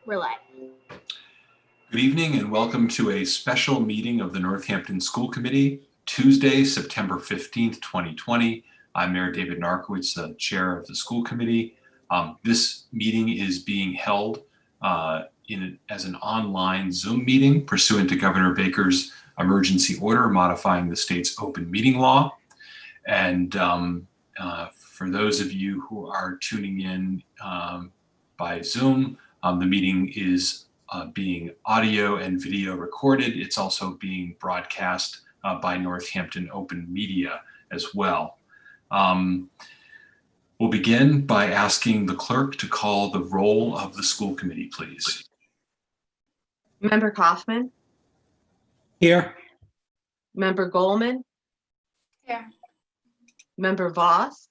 We're live. Good evening and welcome to a special meeting of the Northampton School Committee, Tuesday, September 15th, 2020. I'm Mayor David Narkowitz, the chair of the school committee. This meeting is being held as an online Zoom meeting pursuant to Governor Baker's emergency order modifying the state's open meeting law. And for those of you who are tuning in by Zoom, the meeting is being audio and video recorded. It's also being broadcast by Northampton Open Media as well. We'll begin by asking the clerk to call the roll of the school committee, please. Member Kaufman? Here. Member Goldman? Here. Member Voss?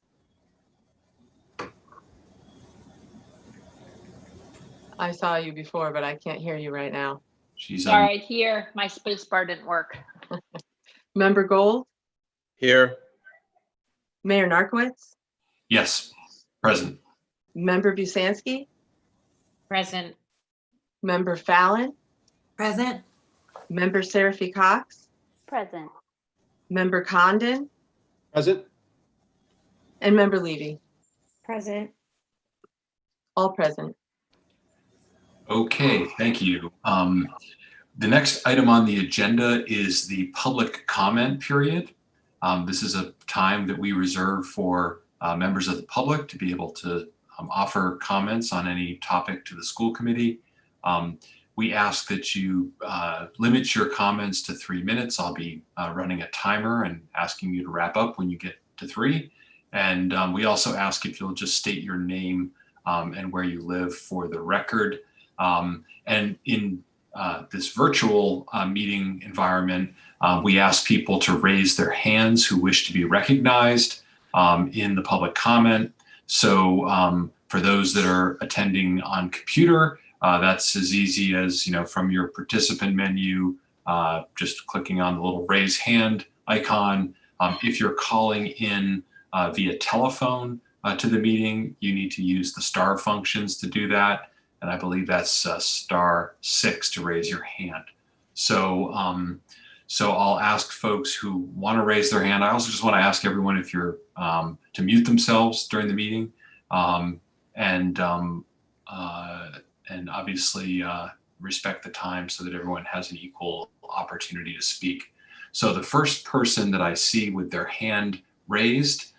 I saw you before, but I can't hear you right now. She's All right, here. My space bar didn't work. Member Gold? Here. Mayor Narkowitz? Yes, present. Member Busansky? Present. Member Fallon? Present. Member Seraphy Cox? Present. Member Condon? Present. And Member Levy? Present. All present. Okay, thank you. The next item on the agenda is the public comment period. This is a time that we reserve for members of the public to be able to offer comments on any topic to the school committee. We ask that you limit your comments to 3 minutes. I'll be running a timer and asking you to wrap up when you get to 3. And we also ask if you'll just state your name and where you live for the record. And in this virtual meeting environment, we ask people to raise their hands who wish to be recognized in the public comment. So for those that are attending on computer, that's as easy as, from your participant menu, just clicking on the little raise hand icon. If you're calling in via telephone to the meeting, you need to use the star functions to do that. And I believe that's *6 to raise your hand. So I'll ask folks who want to raise their hand. I also just want to ask everyone if you're to mute themselves during the meeting, and obviously respect the time so that everyone has an equal opportunity to speak. So the first person that I see with their hand raised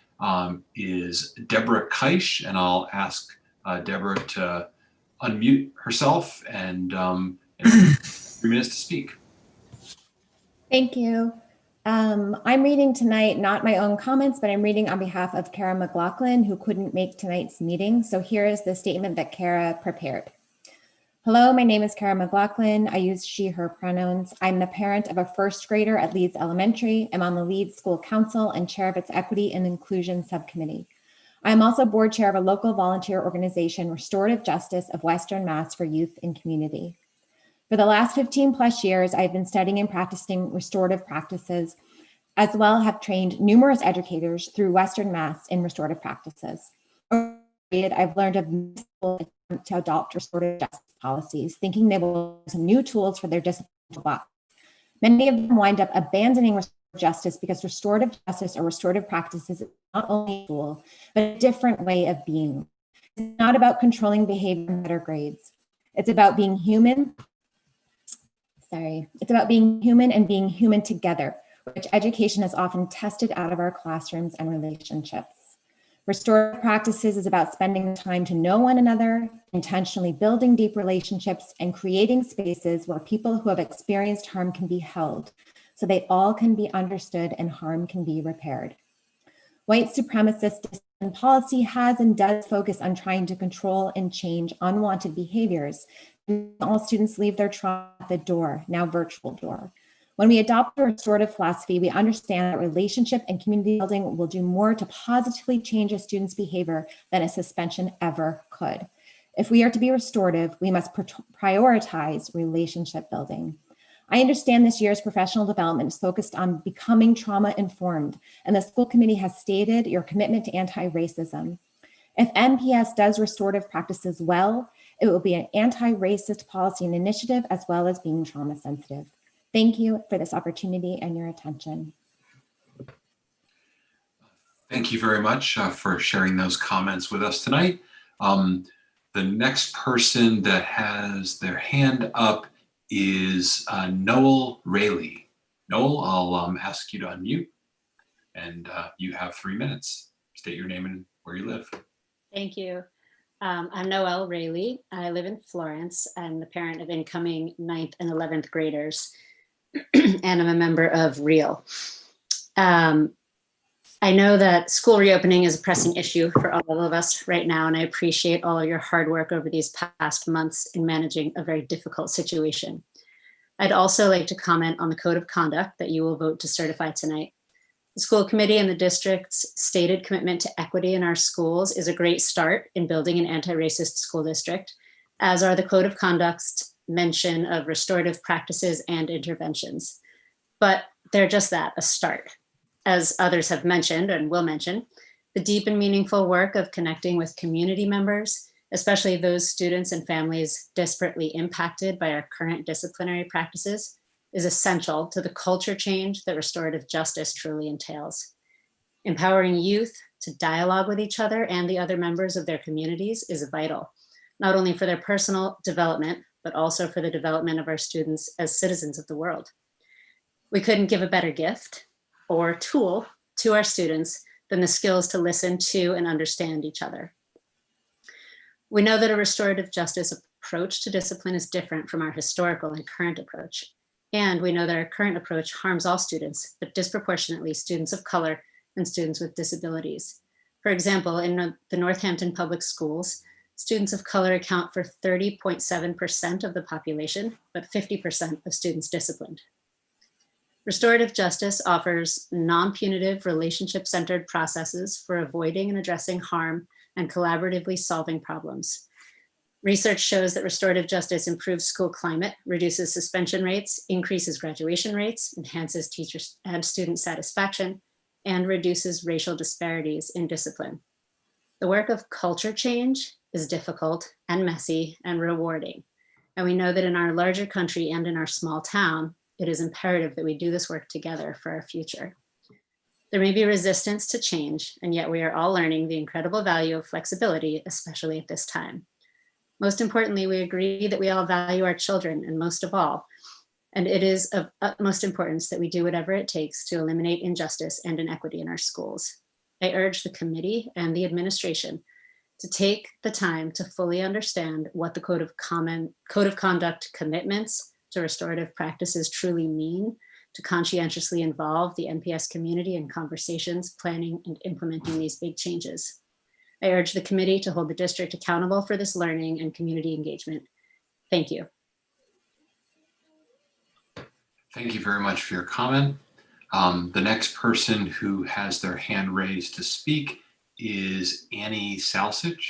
is Deborah Keish, and I'll ask Deborah to unmute herself and 3 minutes to speak. Thank you. I'm reading tonight, not my own comments, but I'm reading on behalf of Kara McLaughlin, who couldn't make tonight's meeting. So here is the statement that Kara prepared. Hello, my name is Kara McLaughlin. I use she, her pronouns. I'm the parent of a first grader at Leeds Elementary. I'm on the Leeds School Council and chair of its Equity and Inclusion Subcommittee. I'm also board chair of a local volunteer organization, Restorative Justice of Western Mass for Youth and Community. For the last 15 plus years, I've been studying and practicing restorative practices, as well have trained numerous educators through Western Mass in restorative practices. Over the period, I've learned of to adopt restorative justice policies, thinking they will use new tools for their discipline box. Many of them wind up abandoning restorative justice because restorative justice or restorative practices is not only a tool, but a different way of being. It's not about controlling behavior and better grades. It's about being human. It's about being human and being human together, which education is often tested out of our classrooms and relationships. Restorative practices is about spending time to know one another, intentionally building deep relationships, and creating spaces where people who have experienced harm can be held, so they all can be understood and harm can be repaired. White supremacist discipline policy has and does focus on trying to control and change unwanted behaviors. All students leave their trauma at the door, now virtual door. When we adopt a restorative philosophy, we understand that relationship and community building will do more to positively change a student's behavior than a suspension ever could. If we are to be restorative, we must prioritize relationship building. I understand this year's professional development is focused on becoming trauma-informed, and the school committee has stated your commitment to anti-racism. If NPS does restorative practices well, It will be an anti-racist policy and initiative, as well as being trauma sensitive. Thank you for this opportunity and your attention. Thank you very much for sharing those comments with us tonight. The next person that has their hand up is Noel Rayleigh. Noel, I'll ask you to unmute, and you have 3 minutes. State your name and where you live. Thank you. I'm Noelle Rayleigh. I live in Florence. I'm the parent of incoming 9th and 11th graders, and I'm a member of REAL. I know that school reopening is a pressing issue for all of us right now, and I appreciate all of your hard work over these past months in managing a very difficult situation. I'd also like to comment on the code of conduct that you will vote to certify tonight. The school committee and the district's stated commitment to equity in our schools is a great start in building an anti-racist school district, as are the code of conduct's mention of restorative practices and interventions. But they're just that, a start. As others have mentioned and will mention, the deep and meaningful work of connecting with community members, especially those students and families desperately impacted by our current disciplinary practices, is essential to the culture change that restorative justice truly entails. Empowering youth to dialogue with each other and the other members of their communities is vital, not only for their personal development, but also for the development of our students as citizens of the world. We couldn't give a better gift or tool to our students than the skills to listen to and understand each other. We know that a restorative justice approach to discipline is different from our historical and current approach. And we know that our current approach harms all students, but disproportionately students of color and students with disabilities. For example, in the Northampton Public Schools, students of color account for 30.7% of the population, but 50% of students disciplined. Restorative justice offers non-punitive, relationship-centered processes for avoiding and addressing harm and collaboratively solving problems. Research shows that restorative justice improves school climate, reduces suspension rates, increases graduation rates, enhances teacher and student satisfaction, and reduces racial disparities in discipline. The work of culture change is difficult and messy and rewarding. And we know that in our larger country and in our small town, it is imperative that we do this work together for our future. There may be resistance to change, and yet we are all learning the incredible value of flexibility, especially at this time. Most importantly, we agree that we all value our children, and most of all, and it is of utmost importance that we do whatever it takes to eliminate injustice and inequity in our schools. I urge the committee and the administration to take the time to fully understand what the Code of Conduct commitments to restorative practices truly mean, to conscientiously involve the NPS community in conversations, planning, and implementing these big changes. I urge the committee to hold the district accountable for this learning and community engagement. Thank you. Thank you very much for your comment. The next person who has their hand raised to speak is Annie Salsich.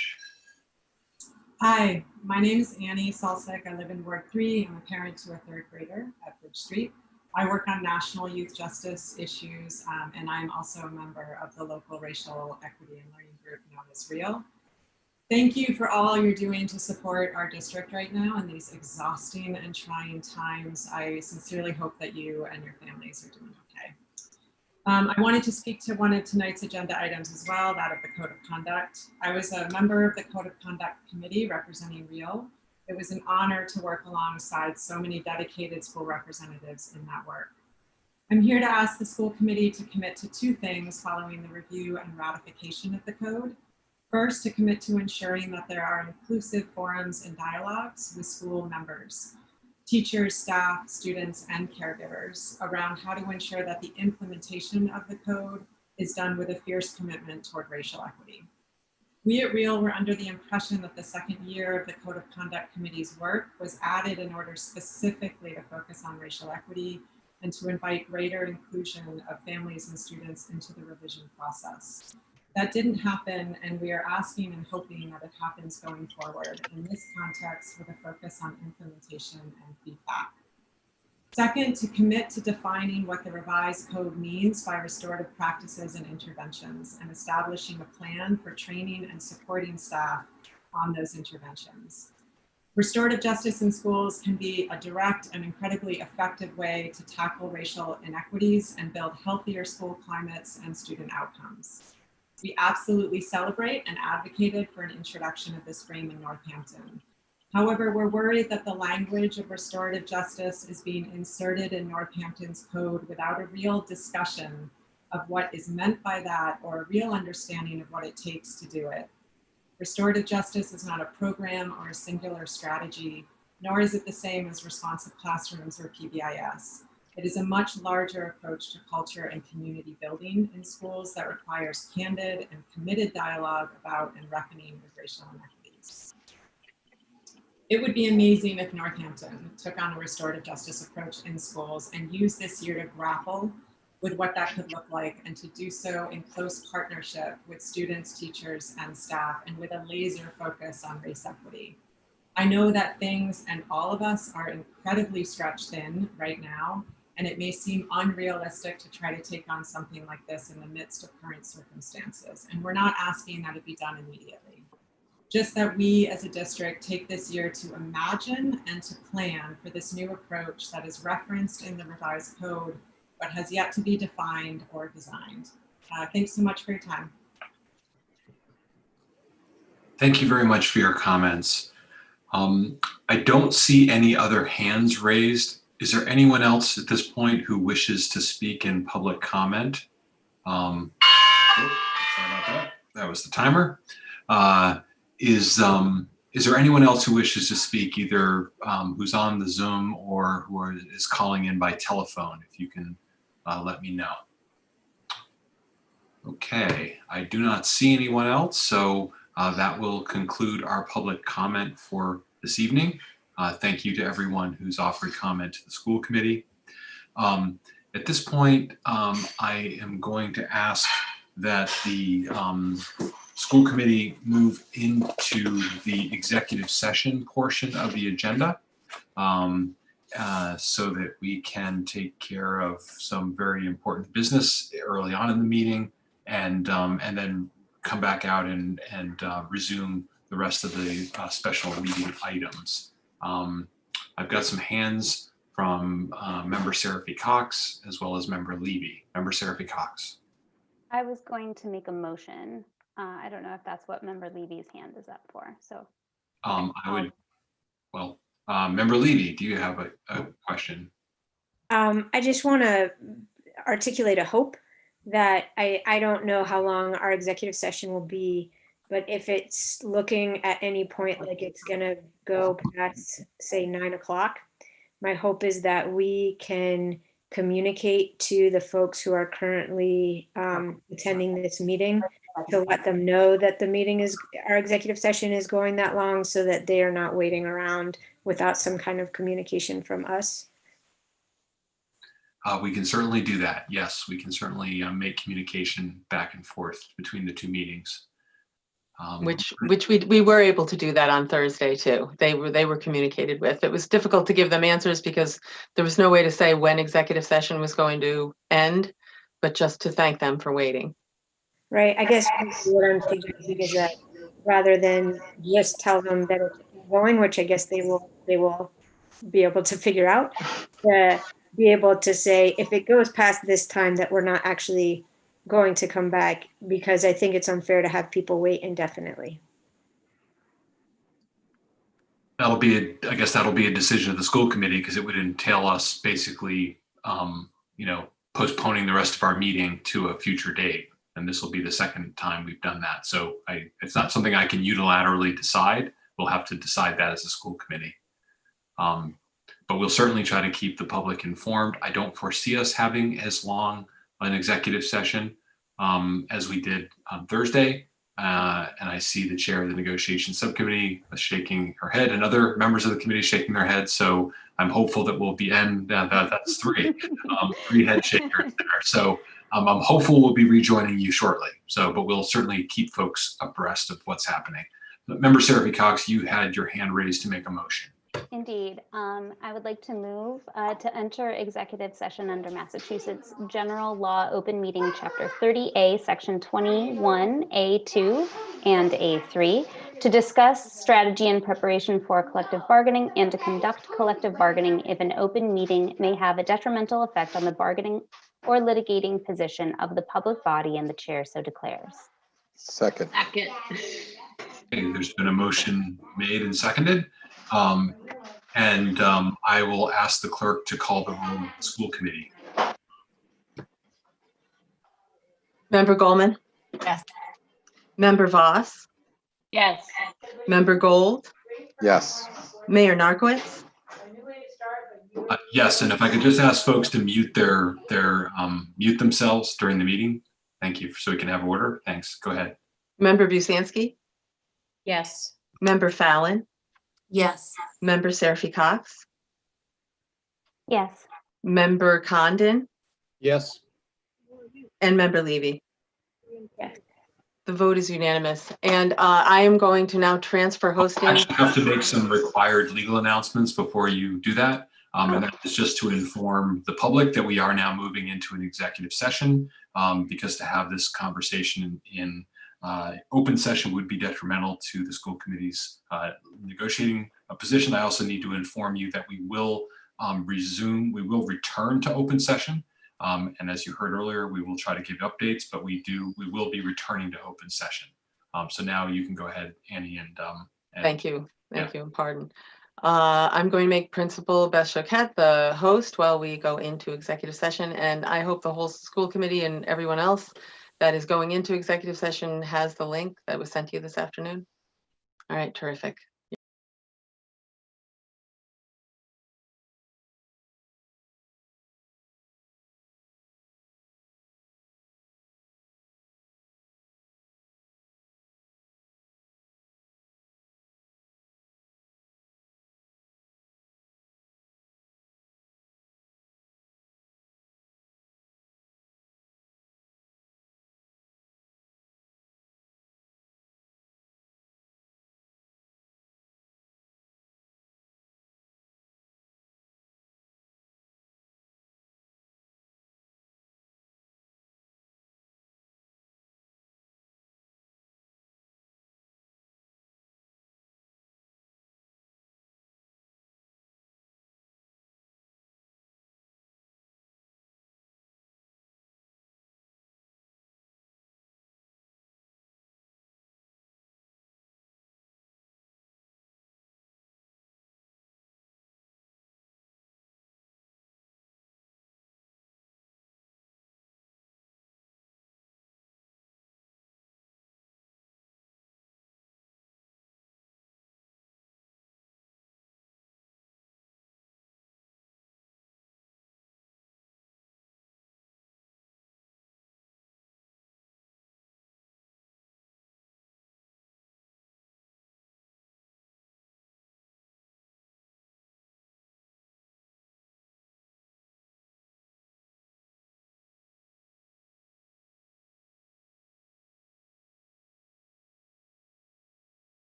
Hi, my name is Annie Salsick. I live in Ward 3. I'm a parent to a 3rd grader at Bridge Street. I work on national youth justice issues, and I'm also a member of the local racial equity and learning group known as REAL. Thank you for all you're doing to support our district right now in these exhausting and trying times. I sincerely hope that you and your families are doing okay. I wanted to speak to one of tonight's agenda items as well, that of the Code of Conduct. I was a member of the Code of Conduct Committee representing REAL. It was an honor to work alongside so many dedicated school representatives in that work. I'm here to ask the school committee to commit to 2 things following the review and ratification of the code. First, to commit to ensuring that there are inclusive forums and dialogues with school members, teachers, staff, students, and caregivers around how to ensure that the implementation of the code is done with a fierce commitment toward racial equity. We at REAL were under the impression that the 2nd year of the Code of Conduct Committee's work was added in order specifically to focus on racial equity and to invite greater inclusion of families and students into the revision process. That didn't happen, and we are asking and hoping that it happens going forward in this context with a focus on implementation and feedback. Second, to commit to defining what the revised code means by restorative practices and interventions and establishing a plan for training and supporting staff on those interventions. Restorative justice in schools can be a direct and incredibly effective way to tackle racial inequities and build healthier school climates and student outcomes. We absolutely celebrate and advocated for an introduction of this frame in Northampton. However, we're worried that the language of restorative justice is being inserted in Northampton's code without a real discussion of what is meant by that or a real understanding of what it takes to do it. Restorative justice is not a program or a singular strategy, nor is it the same as responsive classrooms or PBIS. It is a much larger approach to culture and community building in schools that requires candid and committed dialogue about and reckoning with racial inequities. It would be amazing if Northampton took on a restorative justice approach in schools and used this year to grapple with what that could look like, and to do so in close partnership with students, teachers, and staff, and with a laser focus on race equity. I know that things and all of us are incredibly stretched thin right now, and it may seem unrealistic to try to take on something like this in the midst of current circumstances. And we're not asking that it be done immediately. Just that we as a district take this year to imagine and to plan for this new approach that is referenced in the revised code, but has yet to be defined or designed. Thanks so much for your time. Thank you very much for your comments. I don't see any other hands raised. Is there anyone else at this point who wishes to speak in public comment? Sorry about that. That was the timer. Is there anyone else who wishes to speak, either who's on the Zoom or who is calling in by telephone? If you can let me know. Okay, I do not see anyone else, so that will conclude our public comment for this evening. Thank you to everyone who's offered comment to the school committee. At this point, I am going to ask that the school committee move into the executive session portion of the agenda, so that we can take care of some very important business early on in the meeting, and then come back out and resume the rest of the special meeting items. I've got some hands from member Seraphy Cox as well as member Levy. Member Seraphy Cox. I was going to make a motion. I don't know if that's what member Levy's hand is up for. So Member Levy, do you have a question? I just want to articulate a hope that I don't know how long our executive session will be, but if it's looking at any point like it's going to go past, say, 9 o'clock, my hope is that we can communicate to the folks who are currently attending this meeting to let them know that our executive session is going that long, so that they are not waiting around without some kind of communication from us. We can certainly do that. Yes, we can certainly make communication back and forth between the two meetings. Which we were able to do that on Thursday too. They were communicated with. It was difficult to give them answers because there was no way to say when executive session was going to end, but just to thank them for waiting. Right. I guess what I'm thinking is that rather than just tell them that it's going, which I guess they will be able to figure out, to be able to say if it goes past this time that we're not actually going to come back, because I think it's unfair to have people wait indefinitely. I guess that'll be a decision of the school committee, because it would entail us basically, postponing the rest of our meeting to a future date. And this will be the second time we've done that. So it's not something I can unilaterally decide. We'll have to decide that as a school committee. But we'll certainly try to keep the public informed. I don't foresee us having as long an executive session as we did on Thursday. And I see the chair of the negotiation subcommittee shaking her head, and other members of the committee shaking their heads. So I'm hopeful that we'll be that's three head shakers there. So I'm hopeful we'll be rejoining you shortly. But we'll certainly keep folks abreast of what's happening. Member Seraphy Cox, you had your hand raised to make a motion. Indeed. I would like to move to enter executive session under Massachusetts General Law Open Meeting Chapter 30A, Section 21A2 and A3, to discuss strategy and preparation for collective bargaining and to conduct collective bargaining if an open meeting may have a detrimental effect on the bargaining or litigating position of the public body and the chair so declares. Second. Second. Okay, there's been a motion made and seconded. I will ask the clerk to call the roll of the school committee. Member Goldman, Yes. Member Voss, Yes. Member Gold, Yes. Mayor Narcoitz, Yes, and if I could just ask folks to mute mute themselves during the meeting. Thank you, so we can have order. Thanks. Go ahead. Member Busansky, Yes. Member Fallon, Yes. Member Seraphy Cox, Yes. Member Condon, Yes. and Member Levy. Yes. The vote is unanimous. And I am going to now transfer I hosting. actually have to make some required legal announcements before you do that. And that is just to inform the public that we are now moving into an executive session because to have this conversation in open session would be detrimental to the school committee's negotiating position. I also need to inform you that we will return to open session. And as you heard earlier, we will try to give updates, but we will be returning to open session. So now you can go ahead, Annie, and Thank you. Thank you. Pardon. I'm going to make Principal Beth Choquette the host while we go into executive session. And I hope the whole school committee and everyone else that is going into executive session has the link that was sent to you this afternoon. All right, terrific.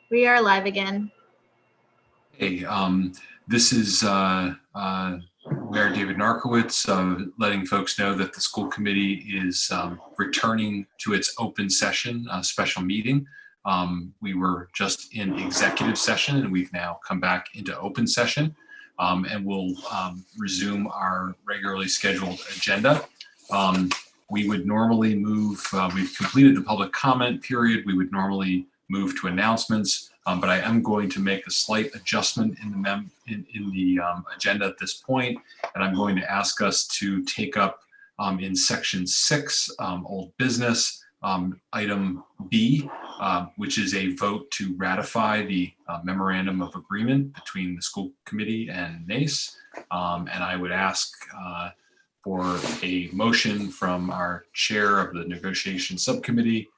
We are live again. Hey, this is Mayor David Narkowitz letting folks know that the school committee is returning to its open session special meeting. We were just in executive session and we've now come back into open session, and we'll resume our regularly scheduled agenda. We would normally move, we've completed the public comment period. We would normally move to announcements, but I am going to make a slight adjustment in the agenda at this point, and I'm going to ask us to take up in section 6, old business, item B, which is a vote to ratify the memorandum of agreement between the school committee and NACE. And I would ask for a motion from our chair of the negotiation subcommittee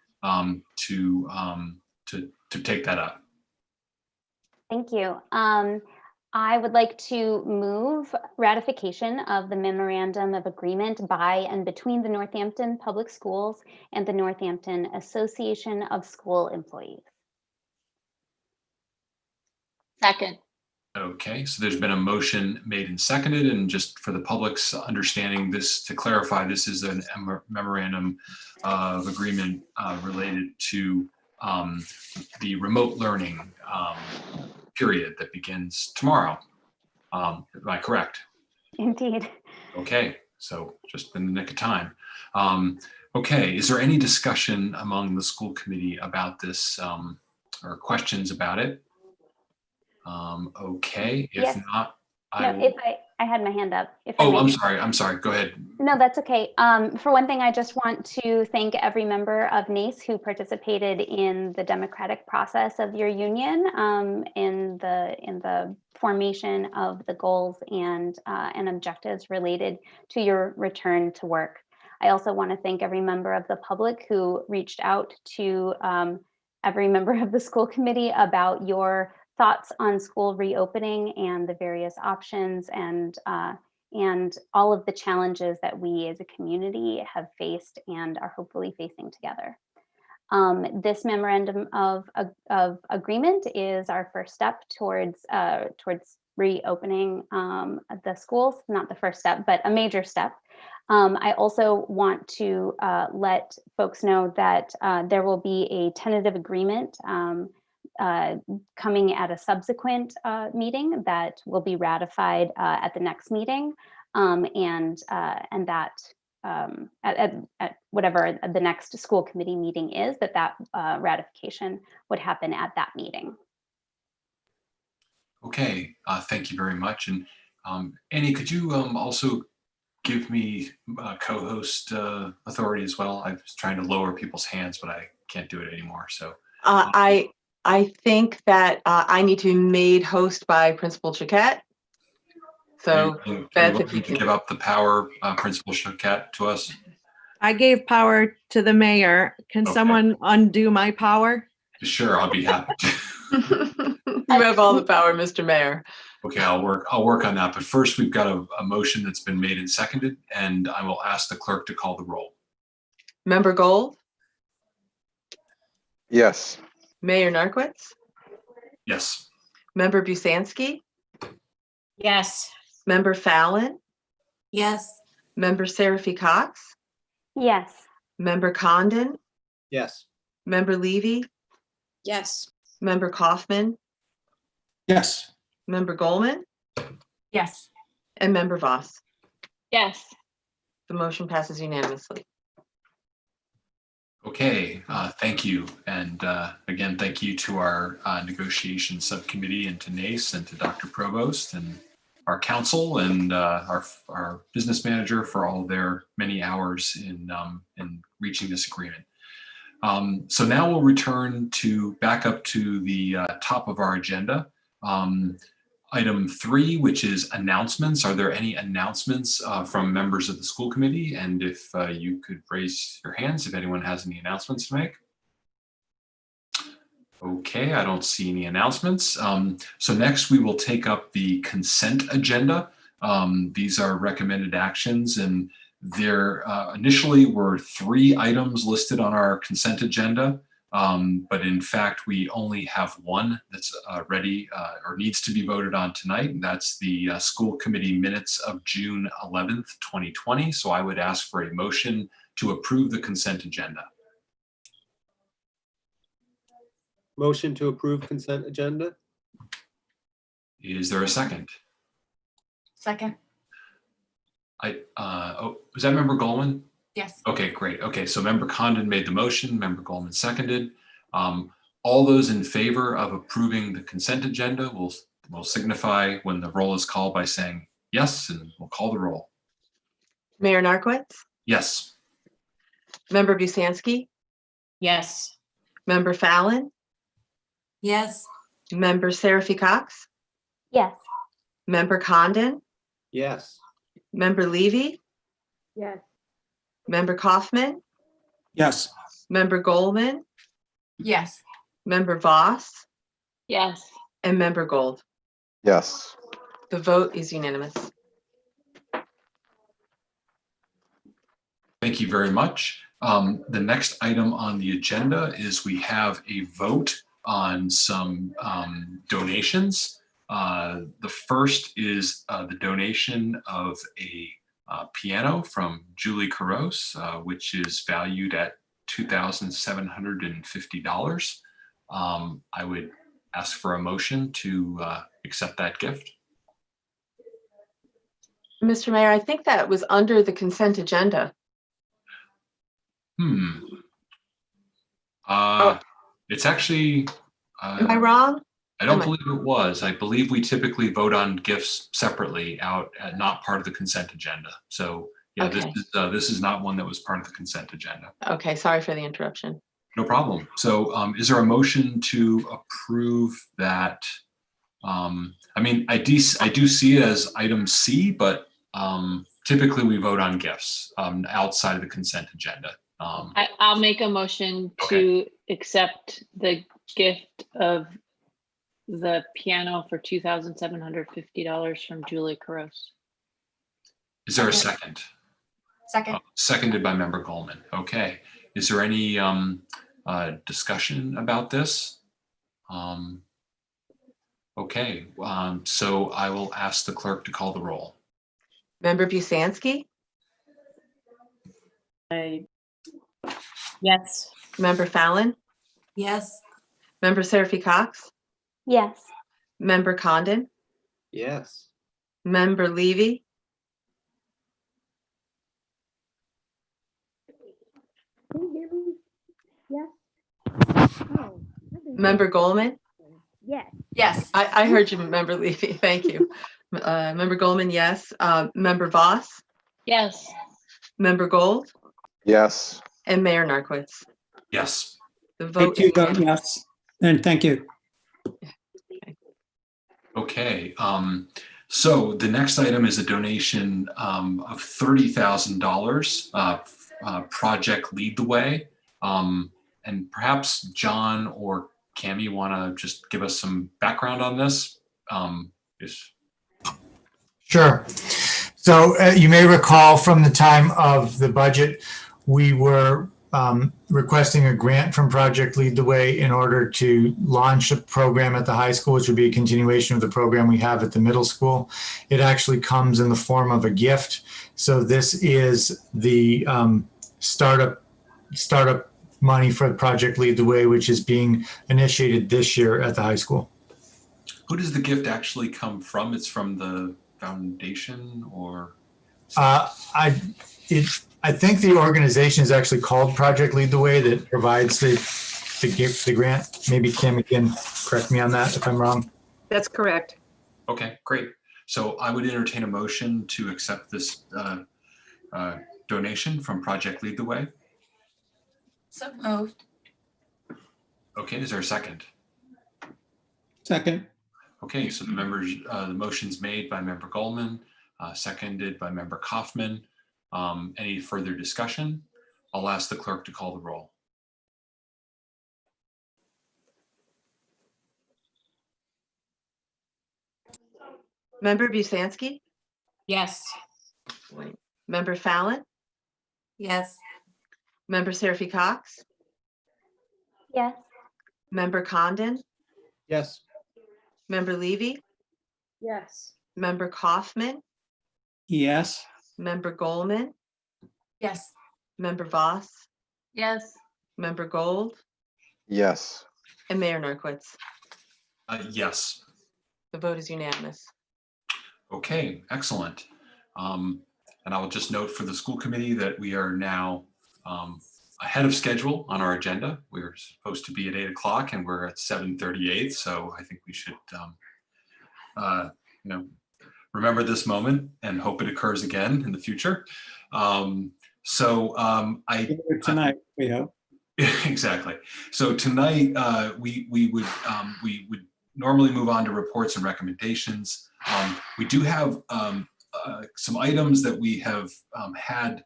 to take that up. Thank you. I would like to move ratification of the memorandum of agreement by and between the Northampton Public Schools and the Northampton Association of School Employees. Second. Okay, so there's been a motion made and seconded, and just for the public's understanding, this, to clarify, this is a memorandum of agreement related to the remote learning period that begins tomorrow. Am I correct? Indeed. Okay, so just in the nick of time. Okay, is there any discussion among the school committee about this or questions about it? Okay, if Yes. not, I had my hand up. If I oh, may. I'm sorry, go ahead. No, that's okay. For one thing, I just want to thank every member of NACE who participated in the democratic process of your union, in the formation of the goals and objectives related to your return to work. I also want to thank every member of the public who reached out to every member of the school committee about your thoughts on school reopening and the various options and all of the challenges that we as a community have faced and are hopefully facing together. This memorandum of agreement is our first step towards reopening the schools. Not the first step, but a major step. I also want to let folks know that there will be a tentative agreement coming at a subsequent meeting that will be ratified at the next meeting, and that at whatever the next school committee meeting is, that ratification would happen at that meeting. Okay, thank you very much. And Annie, could you also give me co-host authority as well? I was trying to lower people's hands, but I can't do it anymore. So I think that I need to be made host by Principal Chiquette. So Beth, if you can give up the power, Principal Chiquette, to us. I gave power to the mayor. Can someone undo my power? Sure, I'll be happy to. You have all the power, Mr. Mayor. Okay, I'll work on that. But first, we've got a motion that's been made and seconded, and I will ask the clerk to call the roll. Member Gold, Yes. Mayor Narkowitz, Yes. Member Busansky, Yes. Member Fallon, Yes. Member Seraphy Cox, Yes. Member Condon, Yes. Member Levy, Yes. Member Kaufman, Yes. Member Goldman, Yes. and Member Voss. Yes. The motion passes unanimously. Okay, thank you. And again, thank you to our negotiation subcommittee and to NACE and to Dr. Provost and our council and our business manager for all their many hours in reaching this agreement. So now we'll return back up to the top of our agenda. Item 3, which is announcements. Are there any announcements from members of the school committee? And if you could raise your hands if anyone has any announcements to make. Okay, I don't see any announcements. So next we will take up the consent agenda. These are recommended actions, and there initially were 3 items listed on our consent agenda. But in fact, we only have one that's ready or needs to be voted on tonight, and that's the school committee minutes of June 11th, 2020. So I would ask for a motion to approve the consent agenda. Motion to approve consent agenda? Is there a second? Second. Was that Member Goldman? Yes. Okay, great. Okay, so Member Condon made the motion, Member Goldman seconded. All those in favor of approving the consent agenda will signify when the roll is called by saying yes, and we'll call the roll. Mayor Narcoitz, Yes. Member Busansky, Yes. Member Fallon, Yes. Member Seraphy Cox, Yes. Member Condon, Yes. Member Levy, Yes. Member Kaufman, Yes. Member Goldman, Yes. Member Voss, Yes. and Member Gold. Yes. The vote is unanimous. Thank you very much. The next item on the agenda is we have a vote on some donations. The first is the donation of a piano from Julie Caros, which is valued at $2,750. I would ask for a motion to accept that gift. Mr. Mayor, I think that was under the consent agenda. It's actually. Am I wrong? I don't believe it was. I believe we typically vote on gifts separately out, not part of the consent agenda. So yeah, Okay. This is not one that was part of the consent agenda. Okay, sorry for the interruption. No problem. So is there a motion to approve that? I mean, I do see it as item C, but typically we vote on gifts outside of the consent agenda. I'll make a motion to accept the gift of the piano for $2,750 from Julie Caros. Is there a second? Second. Seconded by Member Goldman. Okay. Is there any discussion about this? Okay. So I will ask the clerk to call the roll. Member Busansky, Yes. Member Fallon, Yes. Member Seraphy Cox, Yes. Member Condon, Yes. Member Levy, Can you hear me? Yes. Oh, Member Goldman. yes. Yes. I heard you, Member Levy. Thank you. Member Goldman, yes. Member Voss, Yes. Member Gold, Yes. and Mayor Narcoitz. Yes. The vote Thank you, is vote unanimous. yes. And thank you. Okay. So the next item is a donation of $30,000. Project Lead the Way. And perhaps John or Cami want to just give us some background on this. Sure. So you may recall from the time of the budget, we were requesting a grant from Project Lead the Way in order to launch a program at the high school, which would be a continuation of the program we have at the middle school. It actually comes in the form of a gift. So this is the startup money for Project Lead the Way, which is being initiated this year at the high school. Who does the gift actually come from? It's from the foundation or? I think the organization is actually called Project Lead the Way that provides the gift, the grant. Maybe Cami can correct me on that if I'm wrong. That's correct. Okay, great. So I would entertain a motion to accept this donation from Project Lead the Way. So moved. Okay, is there a second? Second. Okay, so the motion's made by Member Goldman, seconded by Member Kaufman. Any further discussion? I'll ask the clerk to call the roll. Member Busansky, Yes. Member Fallon, Yes. Member Seraphy Cox, Yes. Member Condon, Yes. Member Levy, Yes. Member Kaufman, Yes. Member Goldman, Yes. Member Voss, Yes. Member Gold, yes, and Mayor Narcoitz. Yes. The vote is unanimous. Okay, excellent. And I will just note for the school committee that we are now ahead of schedule on our agenda. We were supposed to be at 8 o'clock and we're at 7:38. So I think we should, remember this moment and hope it occurs again in the future. Tonight, we hope. Exactly. So tonight, we would normally move on to reports and recommendations. We do have some items that we have had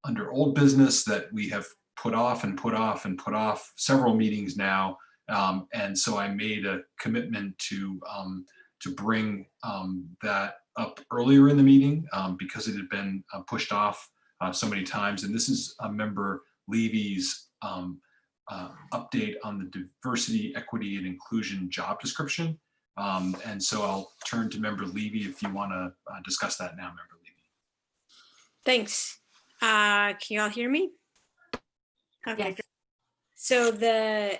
under old business that we have put off and put off and put off several meetings now. And so I made a commitment to bring that up earlier in the meeting because it had been pushed off so many times. And this is Member Levy's update on the diversity, equity, and inclusion job description. And so I'll turn to Member Levy if you want to discuss that now, Member Levy. Thanks. Can you all hear me? Okay. Yes. Great. So the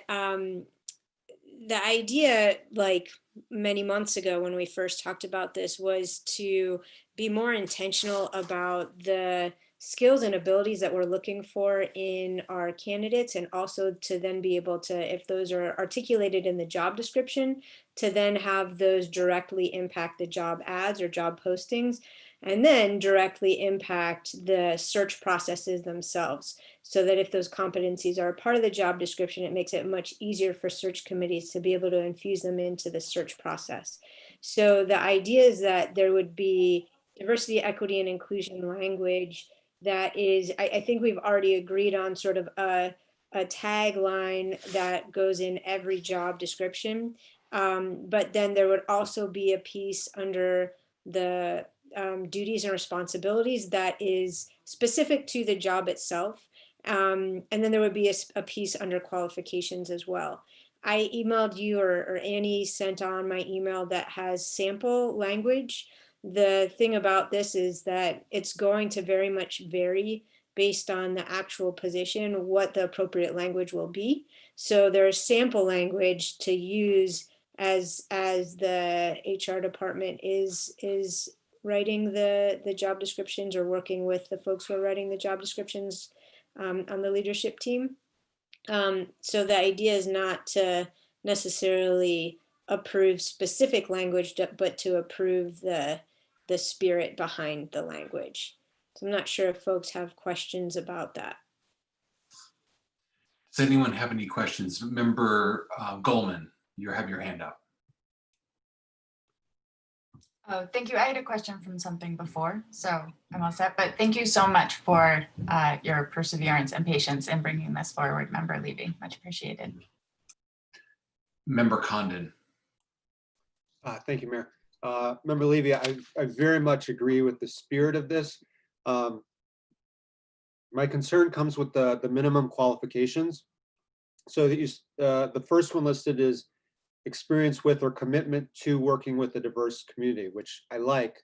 idea, like many months ago when we first talked about this, was to be more intentional about the skills and abilities that we're looking for in our candidates, and also to then be able to, if those are articulated in the job description, to then have those directly impact the job ads or job postings, and then directly impact the search processes themselves. So that if those competencies are a part of the job description, it makes it much easier for search committees to be able to infuse them into the search process. So the idea is that there would be diversity, equity, and inclusion language that is, I think we've already agreed on sort of a tagline that goes in every job description. But then there would also be a piece under the duties and responsibilities that is specific to the job itself. And then there would be a piece under qualifications as well. I emailed you, or Annie sent on my email that has sample language. The thing about this is that it's going to very much vary based on the actual position, what the appropriate language will be. So there's sample language to use as the HR department is writing the job descriptions, or working with the folks who are writing the job descriptions on the leadership team. So the idea is not to necessarily approve specific language, but to approve the spirit behind the language. So I'm not sure if folks have questions about that. Does anyone have any questions? Member Goldman, you have your hand up. Oh, thank you. I had a question from something before, so I'm all set. But thank you so much for your perseverance and patience in bringing this forward, Member Levy. Much appreciated. Member Condon. Thank you, Mayor. Member Levy, I very much agree with the spirit of this. My concern comes with the minimum qualifications. So that the first one listed is experience with or commitment to working with a diverse community, which I like.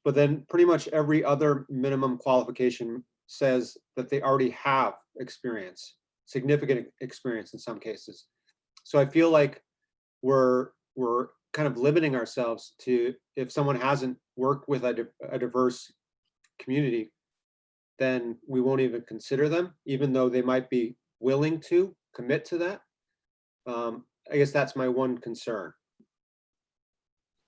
But then pretty much every other minimum qualification says that they already have experience, significant experience in some cases. So I feel like we're kind of limiting ourselves to, if someone hasn't worked with a diverse community, then we won't even consider them, even though they might be willing to commit to that. I guess that's my one concern.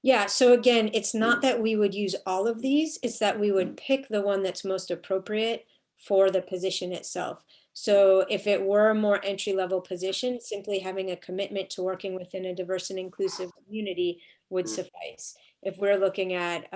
Yeah, so again, it's not that we would use all of these, it's that we would pick the one that's most appropriate for the position itself. So if it were a more entry-level position, simply having a commitment to working within a diverse and inclusive community would suffice. If we're looking at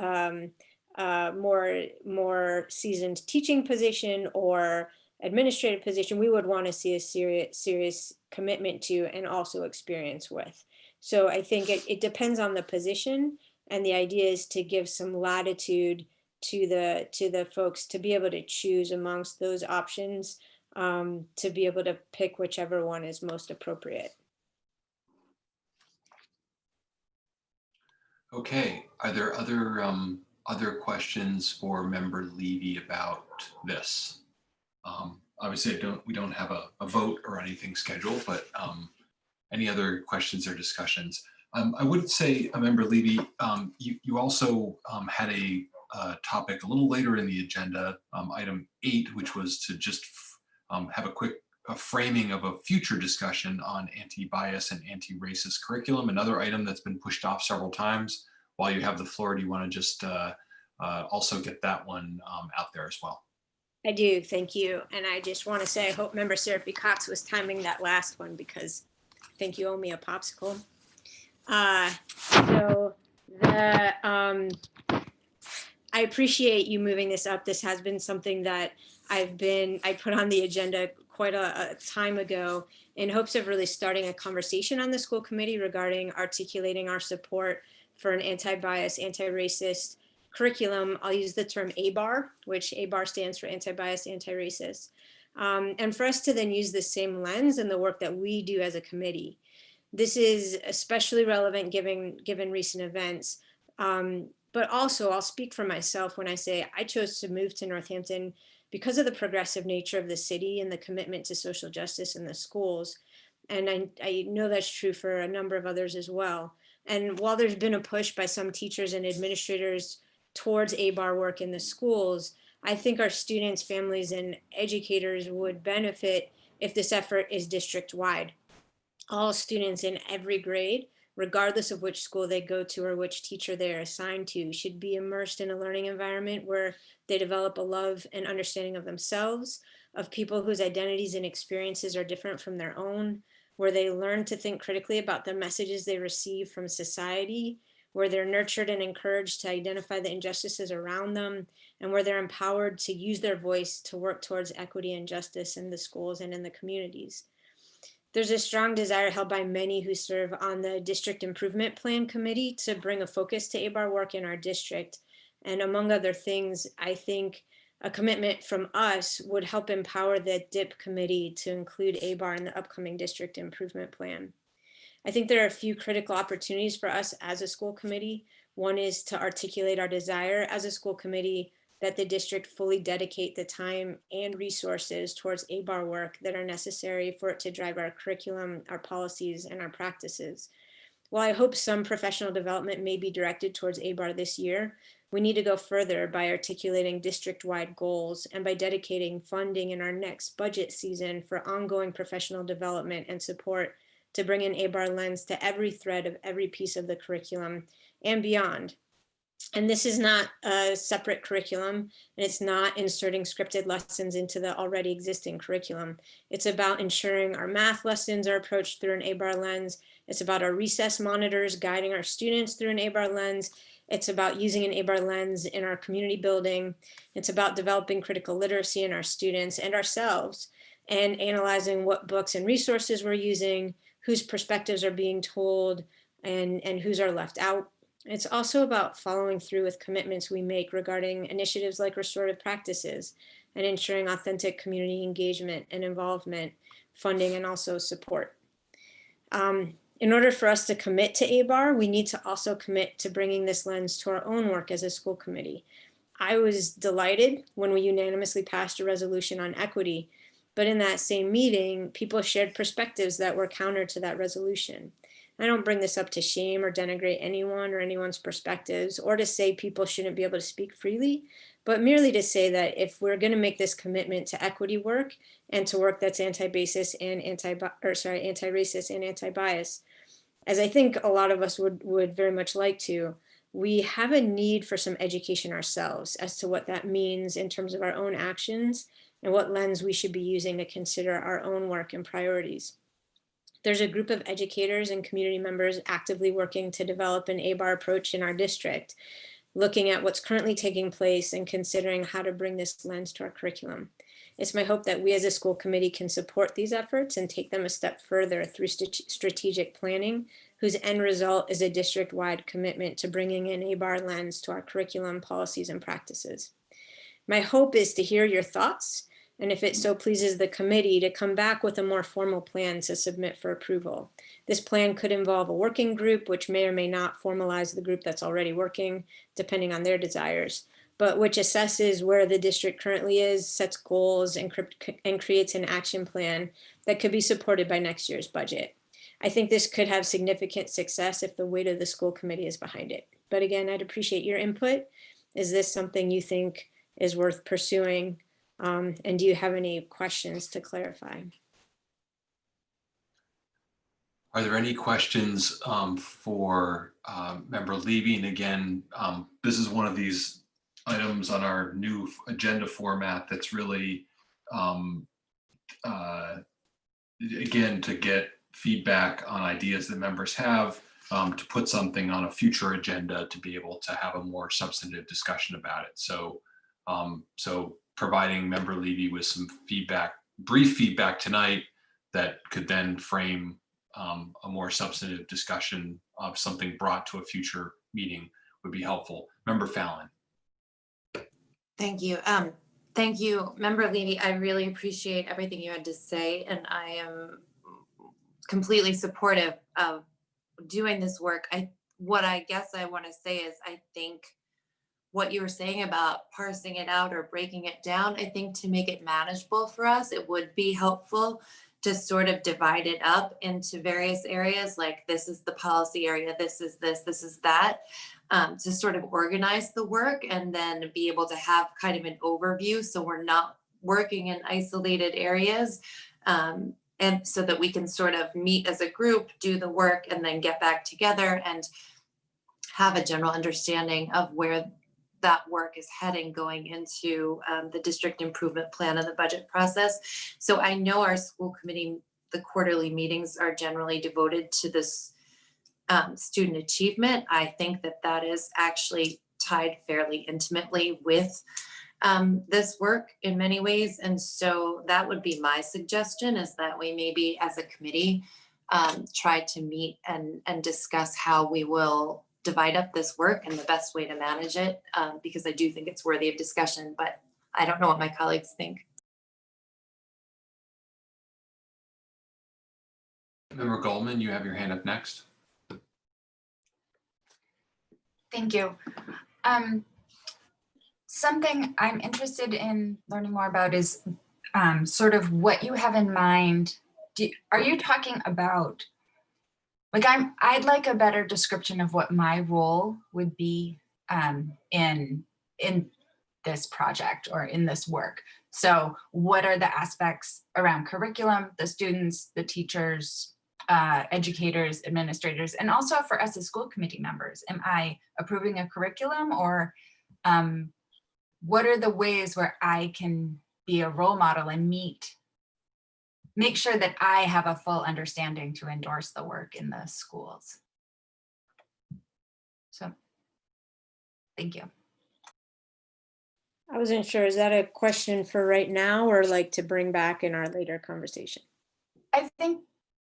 more seasoned teaching position or administrative position, we would want to see a serious commitment to and also experience with. So I think it depends on the position, and the idea is to give some latitude to the folks to be able to choose amongst those options to be able to pick whichever one is most appropriate. Okay, are there other questions for Member Levy about this? Obviously, we don't have a vote or anything scheduled, but any other questions or discussions? I would say, Member Levy, you also had a topic a little later in the agenda, item 8, which was to just have a quick framing of a future discussion on anti-bias and anti-racist curriculum, another item that's been pushed off several times. While you have the floor, do you want to just also get that one out there as well? I do, thank you. And I just want to say, I hope Member Seraphy Cox was timing that last one because I think you owe me a popsicle. I appreciate you moving this up. This has been something that I put on the agenda quite a time ago in hopes of really starting a conversation on the school committee regarding articulating our support for an anti-bias, anti-racist curriculum. I'll use the term ABAR, which ABAR stands for anti-bias, anti-racist. And for us to then use the same lens in the work that we do as a committee. This is especially relevant given recent events. But also I'll speak for myself when I say I chose to move to Northampton because of the progressive nature of the city and the commitment to social justice in the schools. And I know that's true for a number of others as well. And while there's been a push by some teachers and administrators towards ABAR work in the schools, I think our students, families, and educators would benefit if this effort is district-wide. All students in every grade, regardless of which school they go to or which teacher they're assigned to, should be immersed in a learning environment where they develop a love and understanding of themselves, of people whose identities and experiences are different from their own, where they learn to think critically about the messages they receive from society, where they're nurtured and encouraged to identify the injustices around them, and where they're empowered to use their voice to work towards equity and justice in the schools and in the communities. There's a strong desire held by many who serve on the District Improvement Plan Committee to bring a focus to ABAR work in our district. And among other things, I think a commitment from us would help empower the DIP committee to include ABAR in the upcoming District Improvement Plan. I think there are a few critical opportunities for us as a school committee. One is to articulate our desire as a school committee that the district fully dedicate the time and resources towards ABAR work that are necessary for it to drive our curriculum, our policies, and our practices. While I hope some professional development may be directed towards ABAR this year, we need to go further by articulating district-wide goals and by dedicating funding in our next budget season for ongoing professional development and support to bring an ABAR lens to every thread of every piece of the curriculum and beyond. And this is not a separate curriculum, and it's not inserting scripted lessons into the already existing curriculum. It's about ensuring our math lessons are approached through an ABAR lens. It's about our recess monitors guiding our students through an ABAR lens. It's about using an ABAR lens in our community building. It's about developing critical literacy in our students and ourselves, and analyzing what books and resources we're using, whose perspectives are being told, and whose are left out. It's also about following through with commitments we make regarding initiatives like restorative practices and ensuring authentic community engagement and involvement, funding, and also support. In order for us to commit to ABAR, we need to also commit to bringing this lens to our own work as a school committee. I was delighted when we unanimously passed a resolution on equity, but in that same meeting, people shared perspectives that were counter to that resolution. I don't bring this up to shame or denigrate anyone or anyone's perspectives, or to say people shouldn't be able to speak freely, but merely to say that if we're going to make this commitment to equity work and to work that's anti-racist and anti-bias, as I think a lot of us would very much like to, we have a need for some education ourselves as to what that means in terms of our own actions and what lens we should be using to consider our own work and priorities. There's a group of educators and community members actively working to develop an ABAR approach in our district, looking at what's currently taking place and considering how to bring this lens to our curriculum. It's my hope that we as a school committee can support these efforts and take them a step further through strategic planning, whose end result is a district-wide commitment to bringing an ABAR lens to our curriculum, policies, and practices. My hope is to hear your thoughts and if it so pleases the committee, to come back with a more formal plan to submit for approval. This plan could involve a working group, which may or may not formalize the group that's already working, depending on their desires, but which assesses where the district currently is, sets goals, and creates an action plan that could be supported by next year's budget. I think this could have significant success if the weight of the school committee is behind it. But again, I'd appreciate your input. Is this something you think is worth pursuing? And do you have any questions to clarify? Are there any questions for Member Levy? And again, this is one of these items on our new agenda format that's really, again, to get feedback on ideas that members have, to put something on a future agenda to be able to have a more substantive discussion about it. So, so providing Member Levy with some feedback, brief feedback tonight that could then frame a more substantive discussion of something brought to a future meeting would be helpful. Member Fallon. Thank you. Thank you, Member Levy. I really appreciate everything you had to say, and I am completely supportive of doing this work. What I guess I want to say is I think what you were saying about parsing it out or breaking it down, I think to make it manageable for us, it would be helpful to sort of divide it up into various areas, like this is the policy area, this is this, this is that, to sort of organize the work and then be able to have kind of an overview so we're not working in isolated areas. And so that we can sort of meet as a group, do the work, and then get back together and have a general understanding of where that work is heading going into the district improvement plan and the budget process. So I know our school committee, the quarterly meetings are generally devoted to this student achievement. I think that that is actually tied fairly intimately with this work in many ways. And so that would be my suggestion, is that we maybe as a committee try to meet and discuss how we will divide up this work and the best way to manage it, because I do think it's worthy of discussion, but I don't know what my colleagues think. Member Goldman, you have your hand up next. Thank you. Something I'm interested in learning more about is sort of what you have in mind. Are you talking about, like, I'd like a better description of what my role would be in this project or in this work. So what are the aspects around curriculum, the students, the teachers, educators, administrators, and also for us as school committee members? Am I approving a curriculum, or what are the ways where I can be a role model and make sure that I have a full understanding to endorse the work in the schools? So, thank you. I wasn't sure, is that a question for right now or like to bring back in our later conversation? I think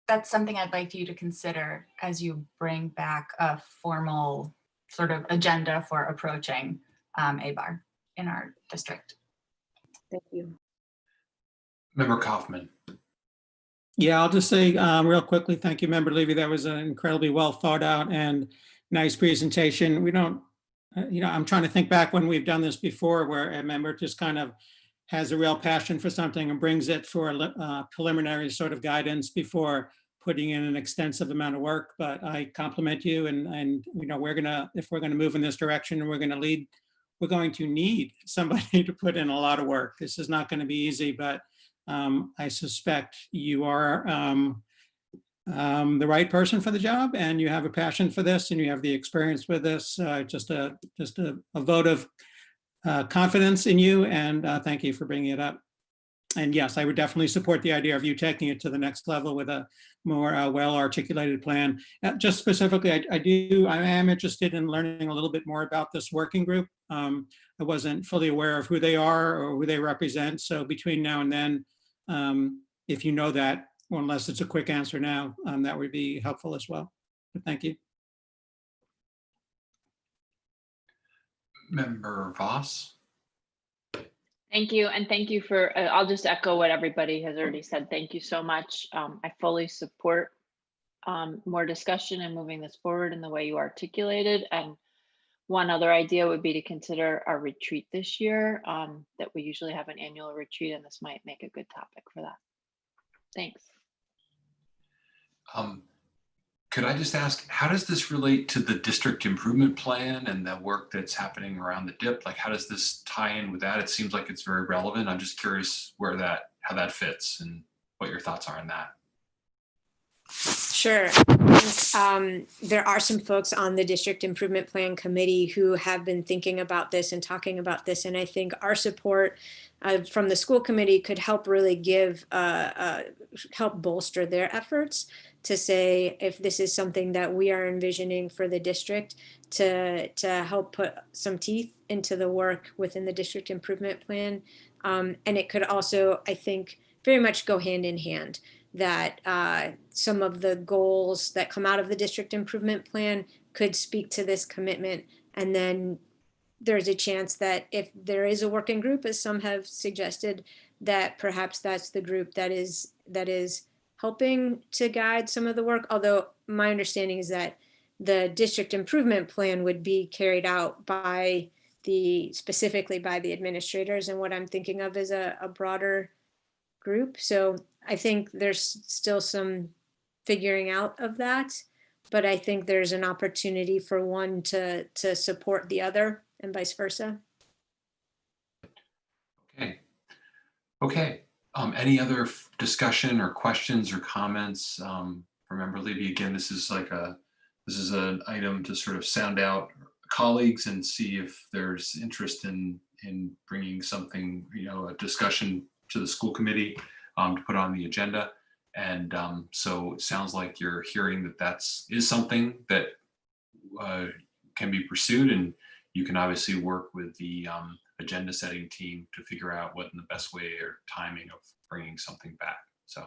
that's something I'd like you to consider as you bring back a formal sort of agenda for approaching ABAR in our district. Thank you. Member Kaufman. Yeah, I'll just say real quickly, thank you, Member Levy. That was an incredibly well thought out and nice presentation. We don't, I'm trying to think back when we've done this before, where a member just kind of has a real passion for something and brings it for a preliminary sort of guidance before putting in an extensive amount of work. But I compliment you, and we're gonna, if we're gonna move in this direction and we're gonna lead, we're going to need somebody to put in a lot of work. This is not going to be easy, but I suspect you are the right person for the job, and you have a passion for this, and you have the experience with this. Just a vote of confidence in you, and thank you for bringing it up. And yes, I would definitely support the idea of you taking it to the next level with a more well-articulated plan. Just specifically, I am interested in learning a little bit more about this working group. I wasn't fully aware of who they are or who they represent. So between now and then, if you know that, or unless it's a quick answer now, that would be helpful as well. But thank you. Member Voss. Thank you. And thank you for, I'll just echo what everybody has already said. Thank you so much. I fully support more discussion and moving this forward in the way you articulated. And one other idea would be to consider our retreat this year, that we usually have an annual retreat, and this might make a good topic for that. Thanks. Could I just ask, how does this relate to the district improvement plan and the work that's happening around the DIP? Like, how does this tie in with that? It seems like it's very relevant. I'm just curious how that fits and what your thoughts are on that. Sure. There are some folks on the District Improvement Plan Committee who have been thinking about this and talking about this. And I think our support from the school committee could help really help bolster their efforts to say if this is something that we are envisioning for the district to help put some teeth into the work within the District Improvement Plan. And it could also, I think, very much go hand in hand, that some of the goals that come out of the District Improvement Plan could speak to this commitment. And then there's a chance that if there is a working group, as some have suggested, that perhaps that's the group that is helping to guide some of the work. Although my understanding is that the District Improvement Plan would be carried out specifically by the administrators. And what I'm thinking of is a broader group. So I think there's still some figuring out of that, but I think there's an opportunity for one to support the other and vice versa. Okay. Any other discussion or questions or comments for Member Levy? Again, this is an item to sort of sound out colleagues and see if there's interest in bringing something, a discussion to the school committee to put on the agenda. And so it sounds like you're hearing that is something that can be pursued, and you can obviously work with the agenda setting team to figure out what in the best way or timing of bringing something back. So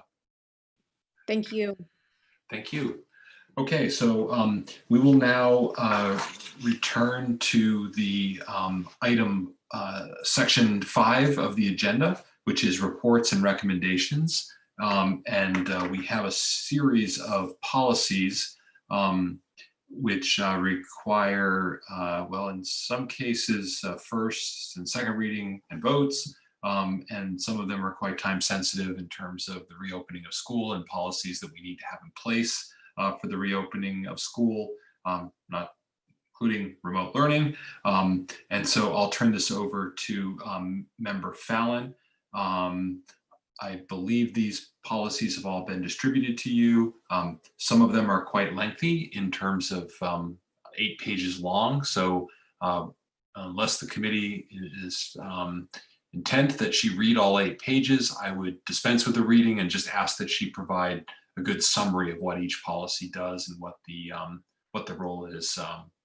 thank you. Thank you. Okay, so we will now return to the item section 5 of the agenda, which is reports and recommendations. And we have a series of policies which require, well, in some cases, first and second reading and votes. And some of them are quite time sensitive in terms of the reopening of school and policies that we need to have in place for the reopening of school, not including remote learning. And so I'll turn this over to Member Fallon. I believe these policies have all been distributed to you. Some of them are quite lengthy in terms of 8 pages long. So unless the committee is intent that she read all 8 pages, I would dispense with the reading and just ask that she provide a good summary of what each policy does and what the role is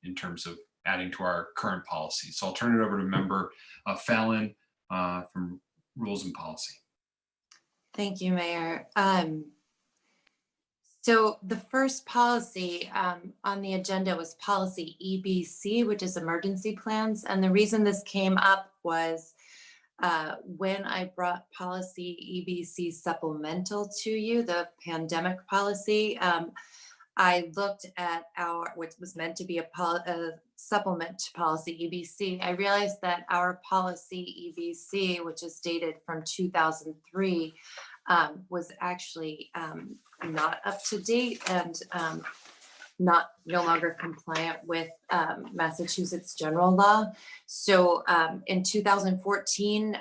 in terms of adding to our current policy. So I'll turn it over to Member Fallon from Rules and Policy. Thank you, Mayor. So the first policy on the agenda was policy EBC, which is emergency plans. And the reason this came up was when I brought policy EBC supplemental to you, the pandemic policy, I looked at what was meant to be a supplement to policy EBC. I realized that our policy EBC, which is dated from 2003, was actually not up to date and no longer compliant with Massachusetts general law. So in 2014,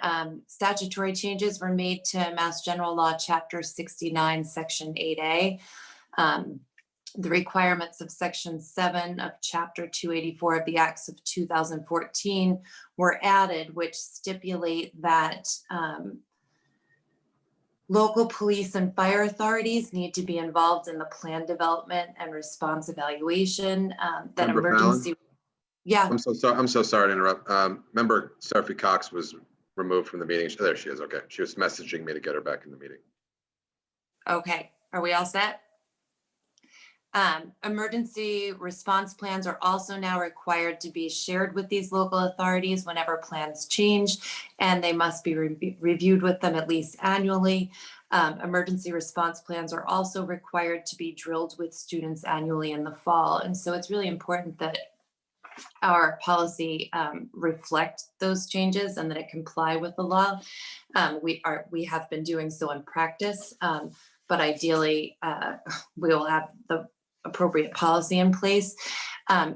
statutory changes were made to Mass General Law, Chapter 69, Section 8A. The requirements of Section 7 of Chapter 284 of the Acts of 2014 were added, which stipulate that local police and fire authorities need to be involved in the plan development and response evaluation. That Member emergency. Fallon? Yeah. I'm so sorry to interrupt. Member Sophie Cox was removed from the meeting. There she is. Okay. She was messaging me to get her back in the meeting. Okay. Are we all set? Emergency response plans are also now required to be shared with these local authorities whenever plans change, and they must be reviewed with them at least annually. Emergency response plans are also required to be drilled with students annually in the fall. And so it's really important that our policy reflect those changes and that it comply with the law. We have been doing so in practice, but ideally we will have the appropriate policy in place. I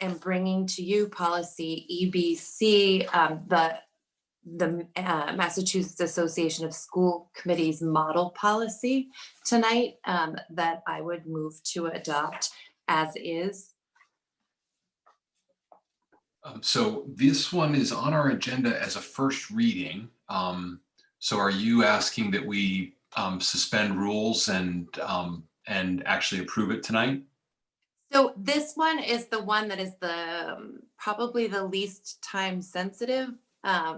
am bringing to you policy EBC, the Massachusetts Association of School Committees model policy tonight, that I would move to adopt as is. So this one is on our agenda as a first reading. So are you asking that we suspend rules and actually approve it tonight? So this one is the one that is probably the least time sensitive. I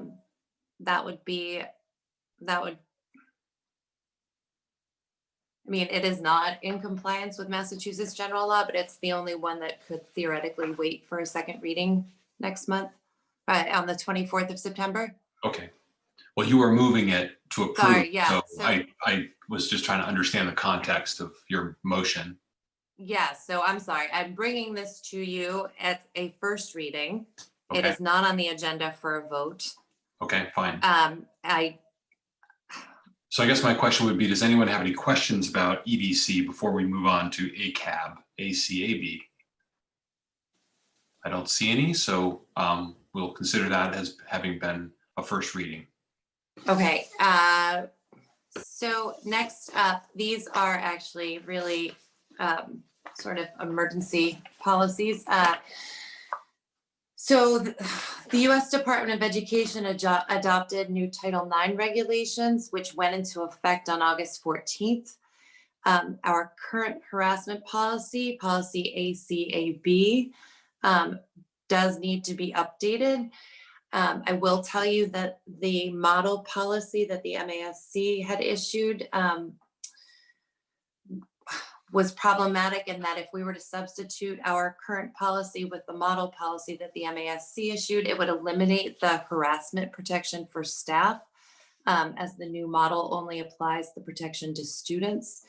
mean, it is not in compliance with Massachusetts general law, but it's the only one that could theoretically wait for a second reading next month, on the 24th of September. Okay. Well, you are moving it to approve. Sorry, yeah, So I was just trying to understand the context of your motion. Yeah, so I'm sorry. I'm bringing this to you at a first reading. Okay. It is not on the agenda for a vote. Okay, fine. So I guess my question would be, does anyone have any questions about EBC before we move on to ACAB? I don't see any, so we'll consider that as having been a first reading. Okay, so next up, these are actually really sort of emergency policies. So the U.S. Department of Education adopted new Title IX regulations, which went into effect on August 14th. Our current harassment policy, policy ACAB, does need to be updated. I will tell you that the model policy that the MASC had issued was problematic in that if we were to substitute our current policy with the model policy that the MASC issued, it would eliminate the harassment protection for staff, as the new model only applies the protection to students.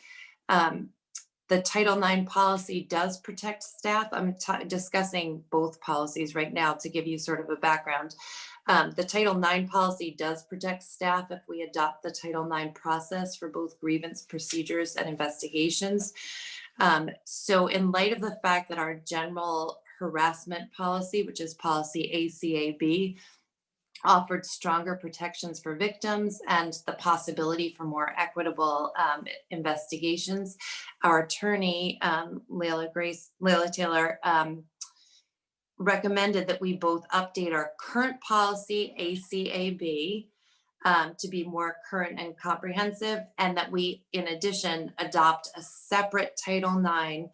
The Title IX policy does protect staff. I'm discussing both policies right now to give you sort of a background. The Title IX policy does protect staff if we adopt the Title IX process for both grievance procedures and investigations. So in light of the fact that our general harassment policy, which is policy ACAB, offered stronger protections for victims and the possibility for more equitable investigations, our attorney, Layla Taylor, recommended that we both update our current policy, ACAB, to be more current and comprehensive, and that we, in addition, adopt a separate Title IX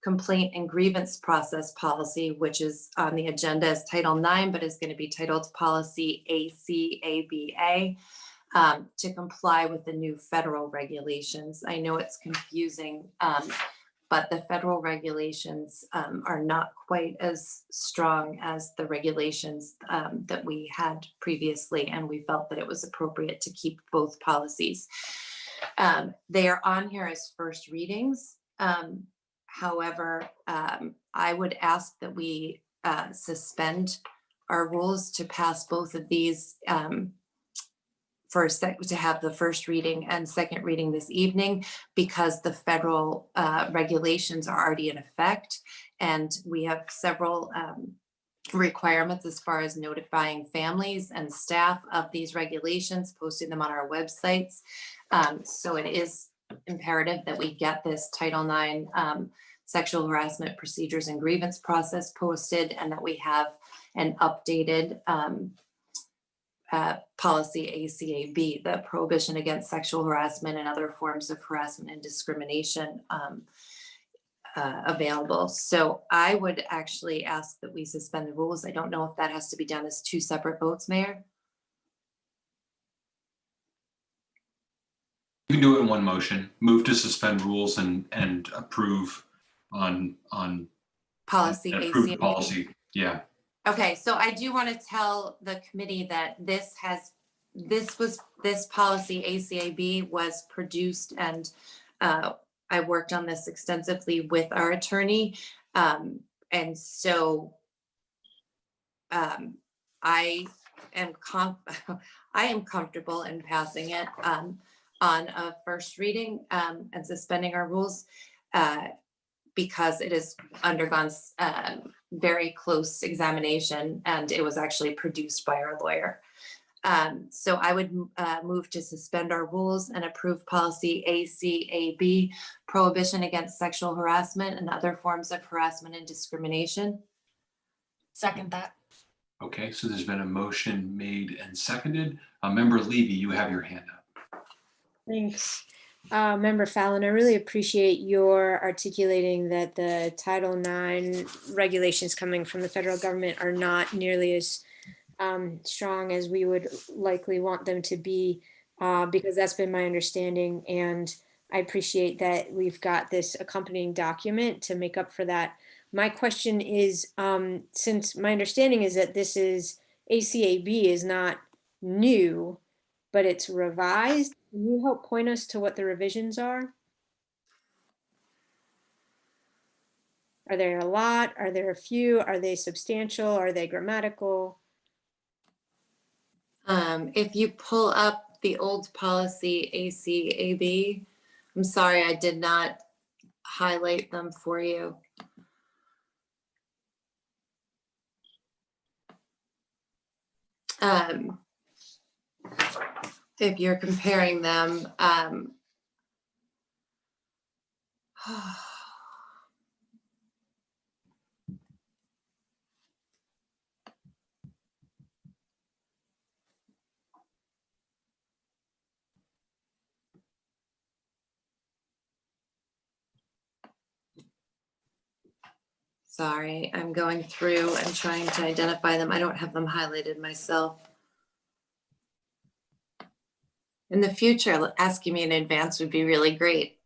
complaint and grievance process policy, which is on the agenda as Title IX, but is going to be titled policy ACABA, to comply with the new federal regulations. I know it's confusing, but the federal regulations are not quite as strong as the regulations that we had previously, and we felt that it was appropriate to keep both policies. They are on here as first readings. However, I would ask that we suspend our rules to pass both of these to have the first reading and second reading this evening, because the federal regulations are already in effect, and we have several requirements as far as notifying families and staff of these regulations, posting them on our websites. So it is imperative that we get this Title IX sexual harassment procedures and grievance process posted, and that we have an updated policy ACAB, the prohibition against sexual harassment and other forms of harassment and discrimination, available. So I would actually ask that we suspend the rules. I don't know if that has to be done as two separate votes, Mayor. You can do it in one motion. Move to suspend rules and approve on Policy approve the ACAB. policy. Yeah. Okay, so I do want to tell the committee that this policy ACAB was produced, and I worked on this extensively with our attorney. And so I am comfortable in passing it on a first reading and suspending our rules because it has undergone very close examination, and it was actually produced by our lawyer. So I would move to suspend our rules and approve policy ACAB, prohibition against sexual harassment and other forms of harassment and discrimination. Second that. Okay, so there's been a motion made and seconded. Member Levy, you have your hand up. Thanks. Member Fallon, I really appreciate your articulating that the Title IX regulations coming from the federal government are not nearly as strong as we would likely want them to be, because that's been my understanding. And I appreciate that we've got this accompanying document to make up for that. My question is, since my understanding is that this is ACAB is not new, but it's revised, can you help point us to what the revisions are? Are there a lot? Are there a few? Are they substantial? Are they grammatical? If you pull up the old policy ACAB, I'm sorry, I did not highlight them for you. If you're comparing them, sorry, I'm going through and trying to identify them. I don't have them highlighted myself. In the future, asking me in advance would be really great.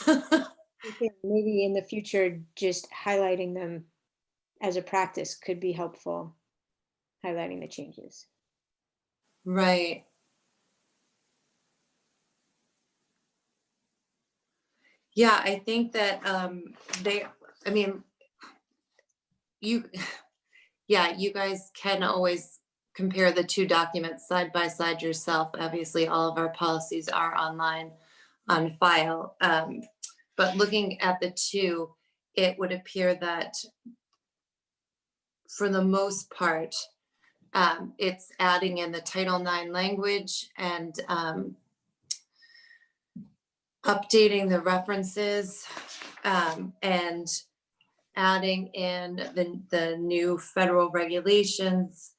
Okay, maybe in the future, just highlighting them as a practice could be helpful, highlighting the changes. Right. Yeah, I think that you guys can always compare the two documents side by side yourself. Obviously, all of our policies are online on file. But looking at the two, it would appear that for the most part, it's adding in the Title IX language and updating the references and adding in the new federal regulations,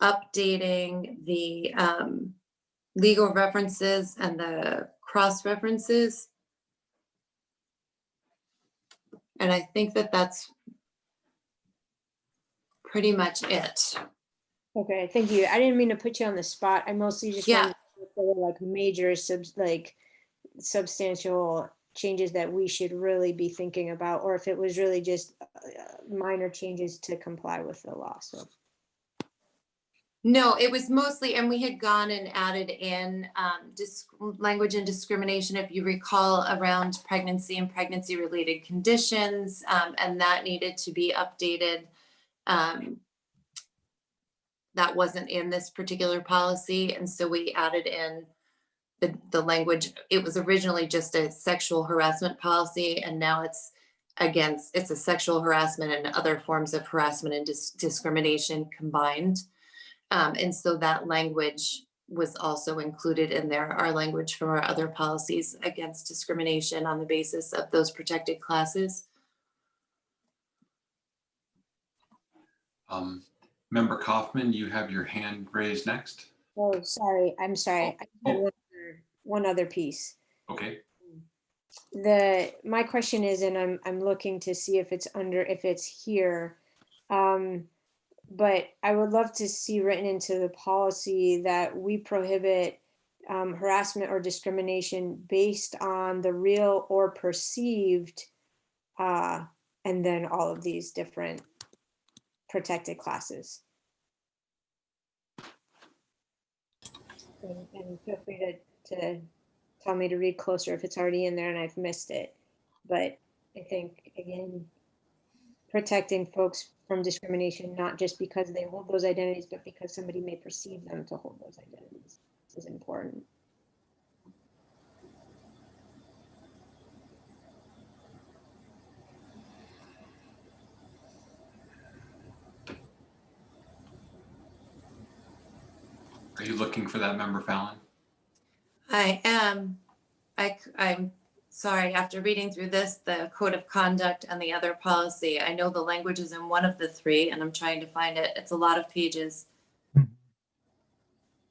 updating the legal references and the cross references. And I think that that's pretty much it. Okay, thank you. I didn't mean to put you on the spot. I mostly just wanted to know if there were like major substantial changes that we should really be thinking about, or if it was really just minor changes to comply with the law. So. No, it was mostly, and we had gone and added in language and discrimination, if you recall, around pregnancy and pregnancy-related conditions, and that needed to be updated. That wasn't in this particular policy, and so we added in the language. It was originally just a sexual harassment policy, and now it's a sexual harassment and other forms of harassment and discrimination combined. And so that language was also included in there, our language from our other policies against discrimination on the basis of those protected classes. Member Kaufman, you have your hand raised next. Oh, sorry. I'm sorry. I had one other piece. Okay. My question is, and I'm looking to see if it's here. But I would love to see written into the policy that we prohibit harassment or discrimination based on the real or perceived, and then all of these different protected classes. And feel free to tell me to read closer if it's already in there and I've missed it. But I think, again, protecting folks from discrimination, not just because they hold those identities, but because somebody may perceive them to hold those identities, is important. Are you looking for that, Member Fallon? I am. I'm sorry, after reading through this, the code of conduct and the other policy, I know the language is in one of the three and I'm trying to find it. It's a lot of pages.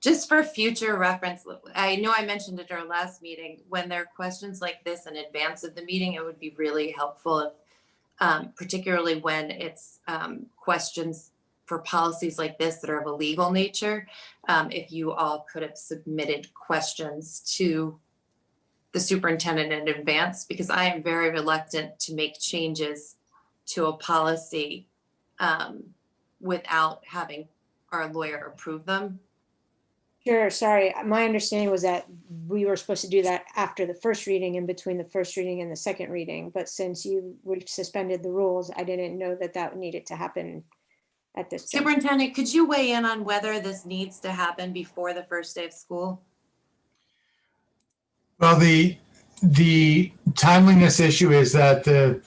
Just for future reference, I know I mentioned it at our last meeting, when there are questions like this in advance of the meeting, it would be really helpful, if, particularly when it's questions for policies like this that are of a legal nature, if you all could have submitted questions to the superintendent in advance, because I am very reluctant to make changes to a policy without having our lawyer approve them. Sure, sorry. My understanding was that we were supposed to do that after the first reading, in between the first reading and the second reading. But since we've suspended the rules, I didn't know that needed to happen at this point. Superintendent, could you weigh in on whether this needs to happen before the first day of school? Well, the timeliness issue is that the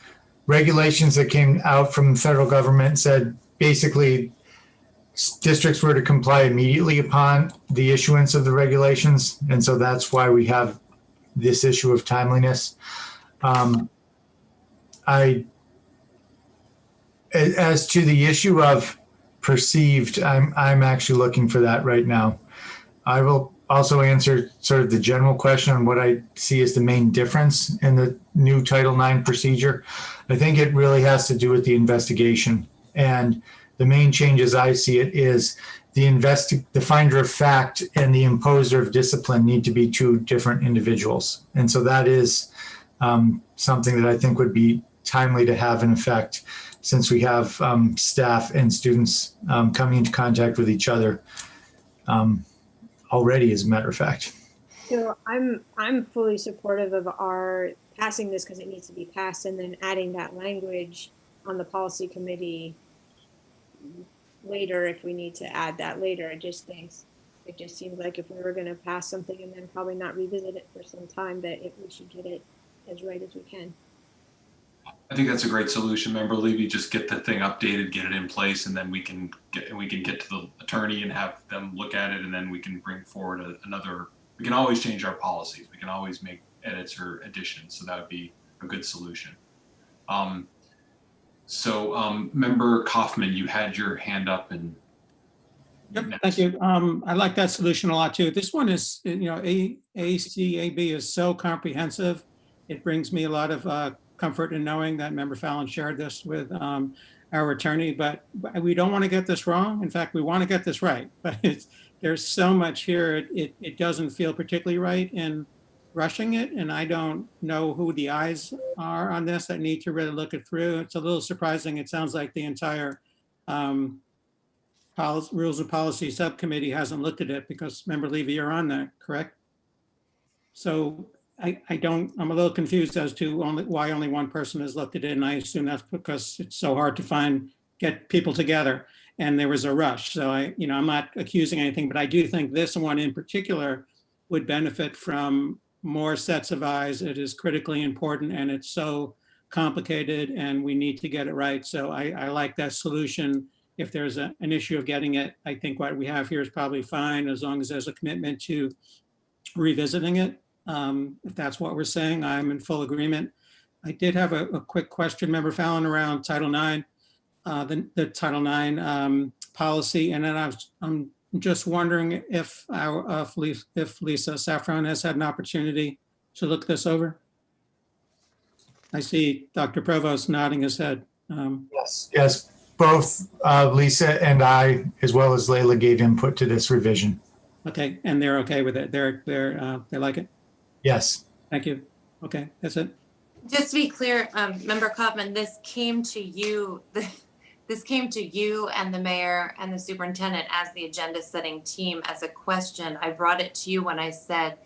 regulations that came out from the federal government said basically districts were to comply immediately upon the issuance of the regulations. And so that's why we have this issue of timeliness. As to the issue of perceived, I'm actually looking for that right now. I will also answer sort of the general question on what I see as the main difference in the new Title IX procedure. I think it really has to do with the investigation. And the main change as I see it is the finder of fact and the imposer of discipline need to be two different individuals. And so that is something that I think would be timely to have in effect, since we have staff and students coming into contact with each other already, as a matter of fact. So I'm fully supportive of our passing this because it needs to be passed, and then adding that language on the policy committee later if we need to add that later. It just seems like if we were going to pass something and then probably not revisit it for some time, that we should get it as right as we can. I think that's a great solution, Member Levy. Just get the thing updated, get it in place, and then we can get to the attorney and have them look at it, and then we can bring forward another. We can always change our policies. We can always make edits or additions. So that would be a good solution. Member Kaufman, you had your hand up, and yep, thank you. I like that solution a lot too. This one is, ACAB is so comprehensive. It brings me a lot of comfort in knowing that Member Fallon shared this with our attorney, but we don't want to get this wrong. In fact, we want to get this right, but there's so much here. It doesn't feel particularly right in rushing it. And I don't know who the eyes are on this that need to really look it through. It's a little surprising. It sounds like the entire Rules and Policy Subcommittee hasn't looked at it, because Member Levy, you're on that, correct? So I'm a little confused as to why only one person has looked at it, and I assume that's because it's so hard to get people together, and there was a rush. So I'm not accusing anything, but I do think this one in particular would benefit from more sets of eyes. It is critically important, and it's so complicated, and we need to get it right. So I like that solution. If there's an issue of getting it, I think what we have here is probably fine, as long as there's a commitment to revisiting it. If that's what we're saying, I'm in full agreement. I did have a quick question, Member Fallon, around Title IX, the Title IX policy, and then I'm just wondering if Lisa Saffron has had an opportunity to look this over. I see Dr. Provost nodding his head. Yes, both Lisa and I, as well as Layla, gave input to this revision. Okay, and they're okay with it. They like it. Yes. Thank you. Okay, that's it. Just to be clear, Member Kaufman, this came to you, this came to you and the mayor and the superintendent as the agenda setting team as a question. I brought it to you when I said,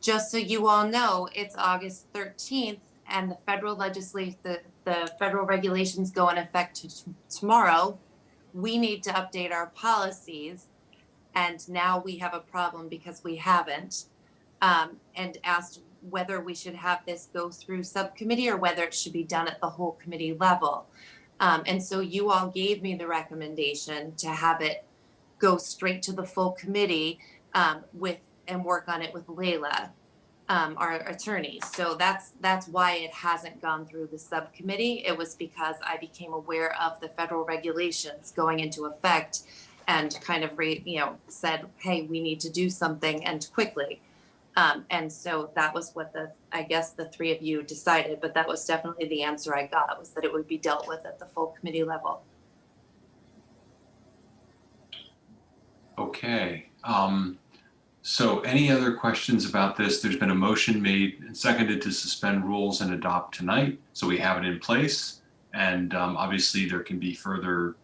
just so you all know, it's August 13th and the federal the federal regulations go in effect tomorrow. We need to update our policies. And now we have a problem because we haven't, and asked whether we should have this go through subcommittee or whether it should be done at the whole committee level. And so you all gave me the recommendation to have it go straight to the full committee and work on it with Layla, our attorney. So that's why it hasn't gone through the subcommittee. It was because I became aware of the federal regulations going into effect and kind of said, hey, we need to do something and quickly. And so that was what I guess the three of you decided, but that was definitely the answer I got, was that it would be dealt with at the full committee level. Okay. So any other questions about this? There's been a motion made and seconded to suspend rules and adopt tonight. So we have it in place. And obviously there can be further,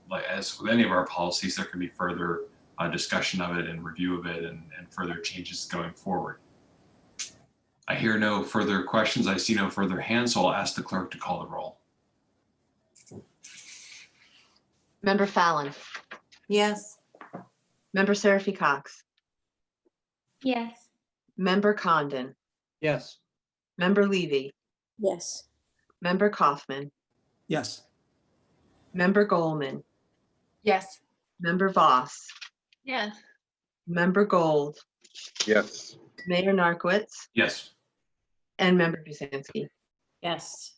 like as with any of our policies, there can be further discussion of it and review of it and further changes going forward. I hear no further questions. I see no further hands, so I'll ask the clerk to call the roll. Member Fallon, Yes. Member Seraphy Cox, Yes. Member Condon, Yes. Member Levy, Yes. Member Kaufman, Yes. Member Goldman, Yes. Member Voss, Yes. Member Gold, Yes. Mayor Narcoitz, Yes. and Member Busanski. Yes.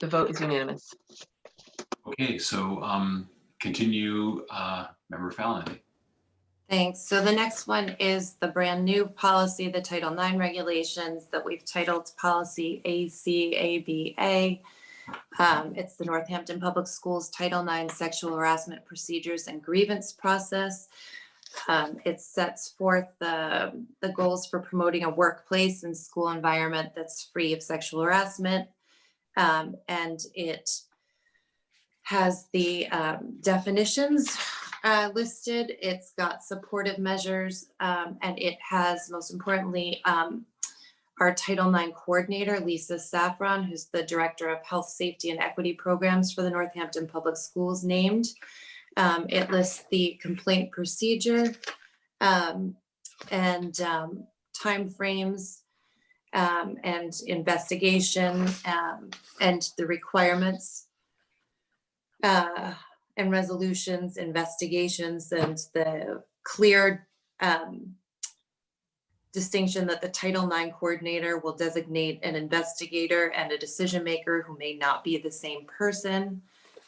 The vote is unanimous. Okay, so continue, Member Fallon. Thanks. So the next one is the brand new policy, the Title IX regulations that we've titled Policy ACABA. It's the Northampton Public Schools Title IX Sexual Harassment Procedures and Grievance Process. It sets forth the goals for promoting a workplace and school environment that's free of sexual harassment. And it has the definitions listed. It's got supportive measures, and it has, most importantly, our Title IX coordinator, Lisa Saffron, who's the Director of Health, Safety, and Equity Programs for the Northampton Public Schools, named. It lists the complaint procedure and timeframes and investigation and the requirements and resolutions, investigations, and the clear distinction that the Title IX coordinator will designate an investigator and a decision maker who may not be the same person,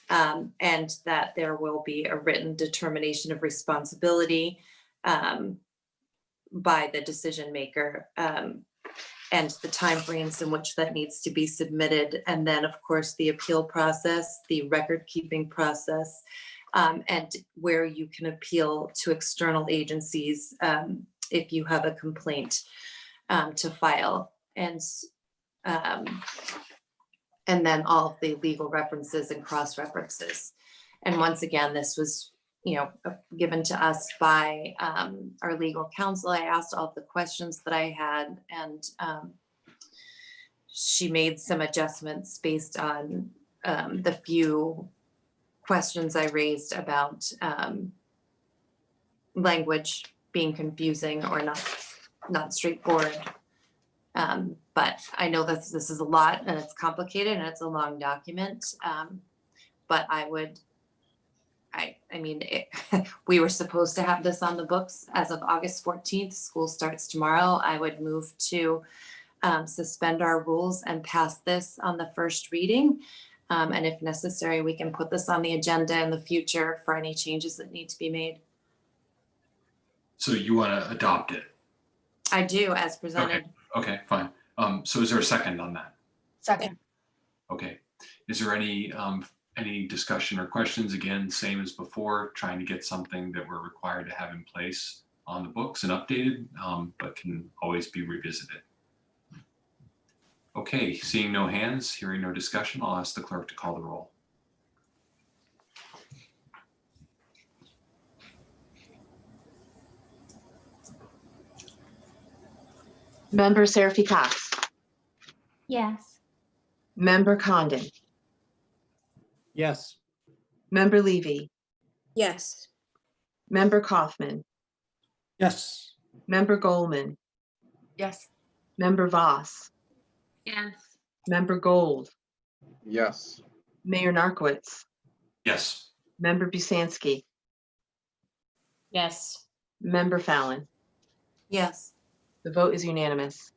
and that there will be a written determination of responsibility by the decision maker, and the timeframes in which that needs to be submitted. And then, of course, the appeal process, the record keeping process, and where you can appeal to external agencies if you have a complaint to file. And then all of the legal references and cross references. And once again, this was, given to us by our legal counsel. I asked all of the questions that I had, and she made some adjustments based on the few questions I raised about language being confusing or not straightforward. But I know that this is a lot and it's complicated and it's a long document. But we were supposed to have this on the books as of August 14th. School starts tomorrow. I would move to suspend our rules and pass this on the first reading. And if necessary, we can put this on the agenda in the future for any changes that need to be made. So you want to adopt it? I do, as presented. Okay, fine. So is there a second on that? Second. Okay. Is there any discussion or questions? Again, same as before, trying to get something that we're required to have in place on the books and updated, but can always be revisited. Okay, seeing no hands, hearing no discussion, I'll ask the clerk to call the roll. Member Seraphy Cox, Yes. Member Condon, Yes. Member Levy, Yes. Member Kaufman, Yes. Member Goldman, Yes. Member Voss, Yes. Member Gold, Yes. Mayor Narcoitz, Yes. Member Busansky, Yes. Member Fallon. Yes. The vote is unanimous.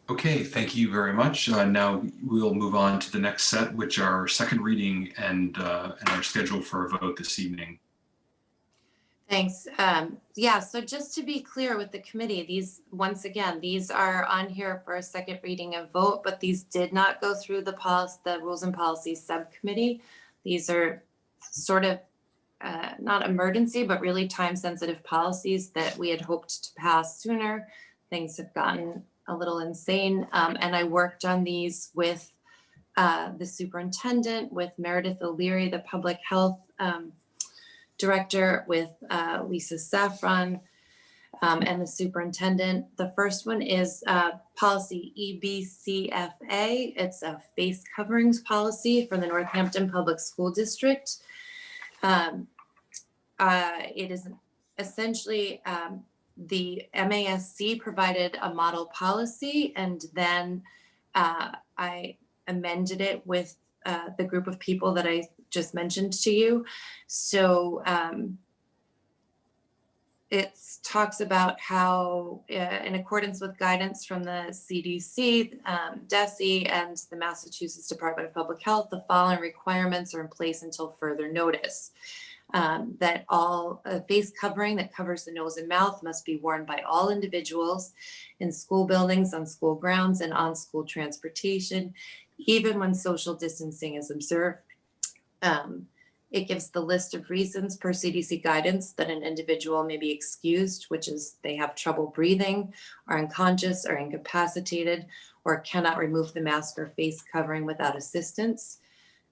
Okay, thank you very much. Now we'll move on to the next set, which are second reading and our schedule for a vote this evening. Thanks. Yeah, so just to be clear with the committee, these, once again, these are on here for a second reading and vote, but these did not go through the Rules and Policies Subcommittee. These are sort of not emergency, but really time-sensitive policies that we had hoped to pass sooner. Things have gotten a little insane. And I worked on these with the superintendent, with Meredith O'Leary, the public health director, with Lisa Saffron, and the superintendent. The first one is policy EBCFA. It's a face coverings policy for the Northampton Public School District. It is essentially the MASC provided a model policy, and then I amended it with the group of people that I just mentioned to you. So it talks about how, in accordance with guidance from the CDC, DESE, and the Massachusetts Department of Public Health, the following requirements are in place until further notice. That all face covering that covers the nose and mouth must be worn by all individuals in school buildings, on school grounds, and on school transportation, even when social distancing is observed. It gives the list of reasons per CDC guidance that an individual may be excused, which is they have trouble breathing, are unconscious, or incapacitated, or cannot remove the mask or face covering without assistance.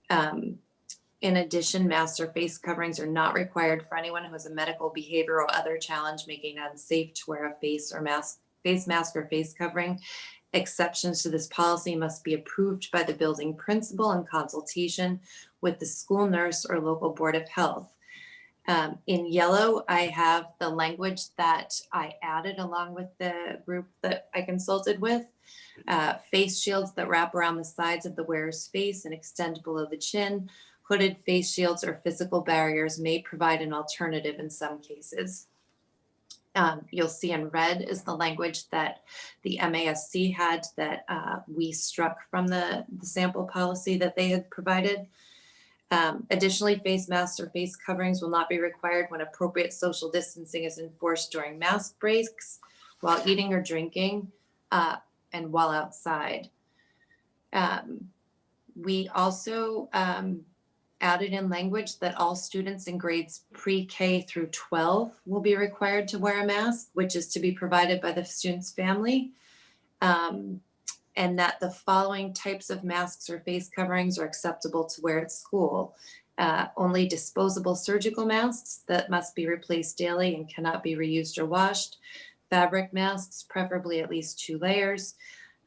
In addition, masks or face coverings are not required for anyone who has a medical, behavioral, or other challenge making it unsafe to wear a face mask or face covering. Exceptions to this policy must be approved by the building principal in consultation with the school nurse or local board of health. In yellow, I have the language that I added along with the group that I consulted with. Face shields that wrap around the sides of the wearer's face and extend below the chin. Hooded face shields or physical barriers may provide an alternative in some cases. You'll see in red is the language that the MASC had that we struck from the sample policy that they had provided. Additionally, face masks or face coverings will not be required when appropriate social distancing is enforced during mask breaks, while eating or drinking, and while outside. We also added in language that all students in grades pre-K through 12 will be required to wear a mask, which is to be provided by the student's family. And that the following types of masks or face coverings are acceptable to wear at school. Only disposable surgical masks that must be replaced daily and cannot be reused or washed. Fabric masks, preferably at least 2 layers.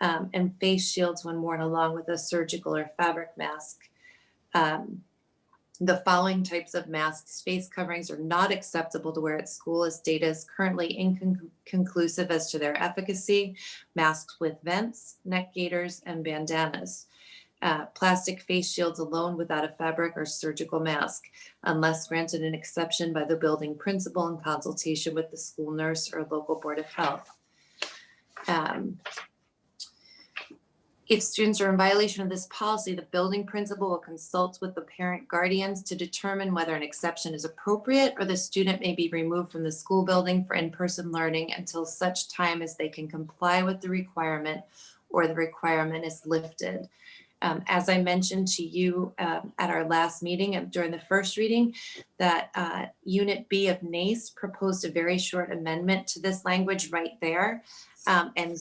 And face shields when worn along with a surgical or fabric mask. The following types of masks, face coverings are not acceptable to wear at school as data is currently inconclusive as to their efficacy. Masks with vents, neck gaiters, and bandanas. Plastic face shields alone without a fabric or surgical mask, unless granted an exception by the building principal in consultation with the school nurse or local board of health. If students are in violation of this policy, the building principal will consult with the parent guardians to determine whether an exception is appropriate or the student may be removed from the school building for in-person learning until such time as they can comply with the requirement or the requirement is lifted. As I mentioned to you at our last meeting during the first reading, that Unit B of NACE proposed a very short amendment to this language right there, and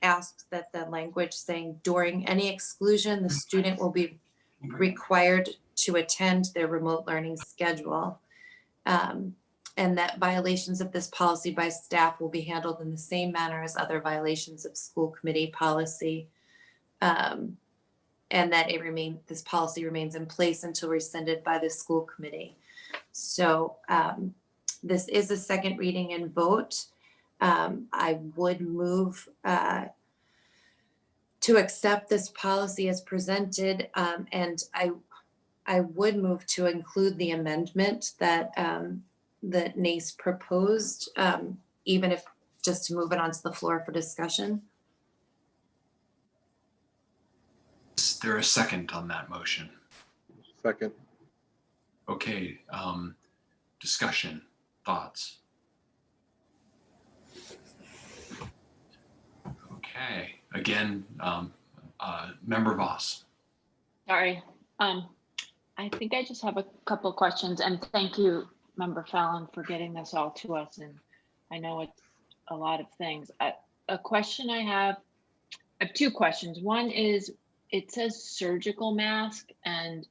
asked that the language saying during any exclusion, the student will be required to attend their remote learning schedule. And that violations of this policy by staff will be handled in the same manner as other violations of school committee policy. And that this policy remains in place until rescinded by the school committee. So this is a second reading and vote. I would move to accept this policy as presented, and I would move to include the amendment that that NACE proposed, even if just to move it onto the floor for discussion. Is there a second on that motion? Second. Okay, discussion, thoughts? Okay, again, Member Voss. Sorry. I think I just have a couple of questions, and thank you, Member Fallon, for getting this all to us. And I know it's a lot of things. A question I have two questions. One is, it says surgical mask, and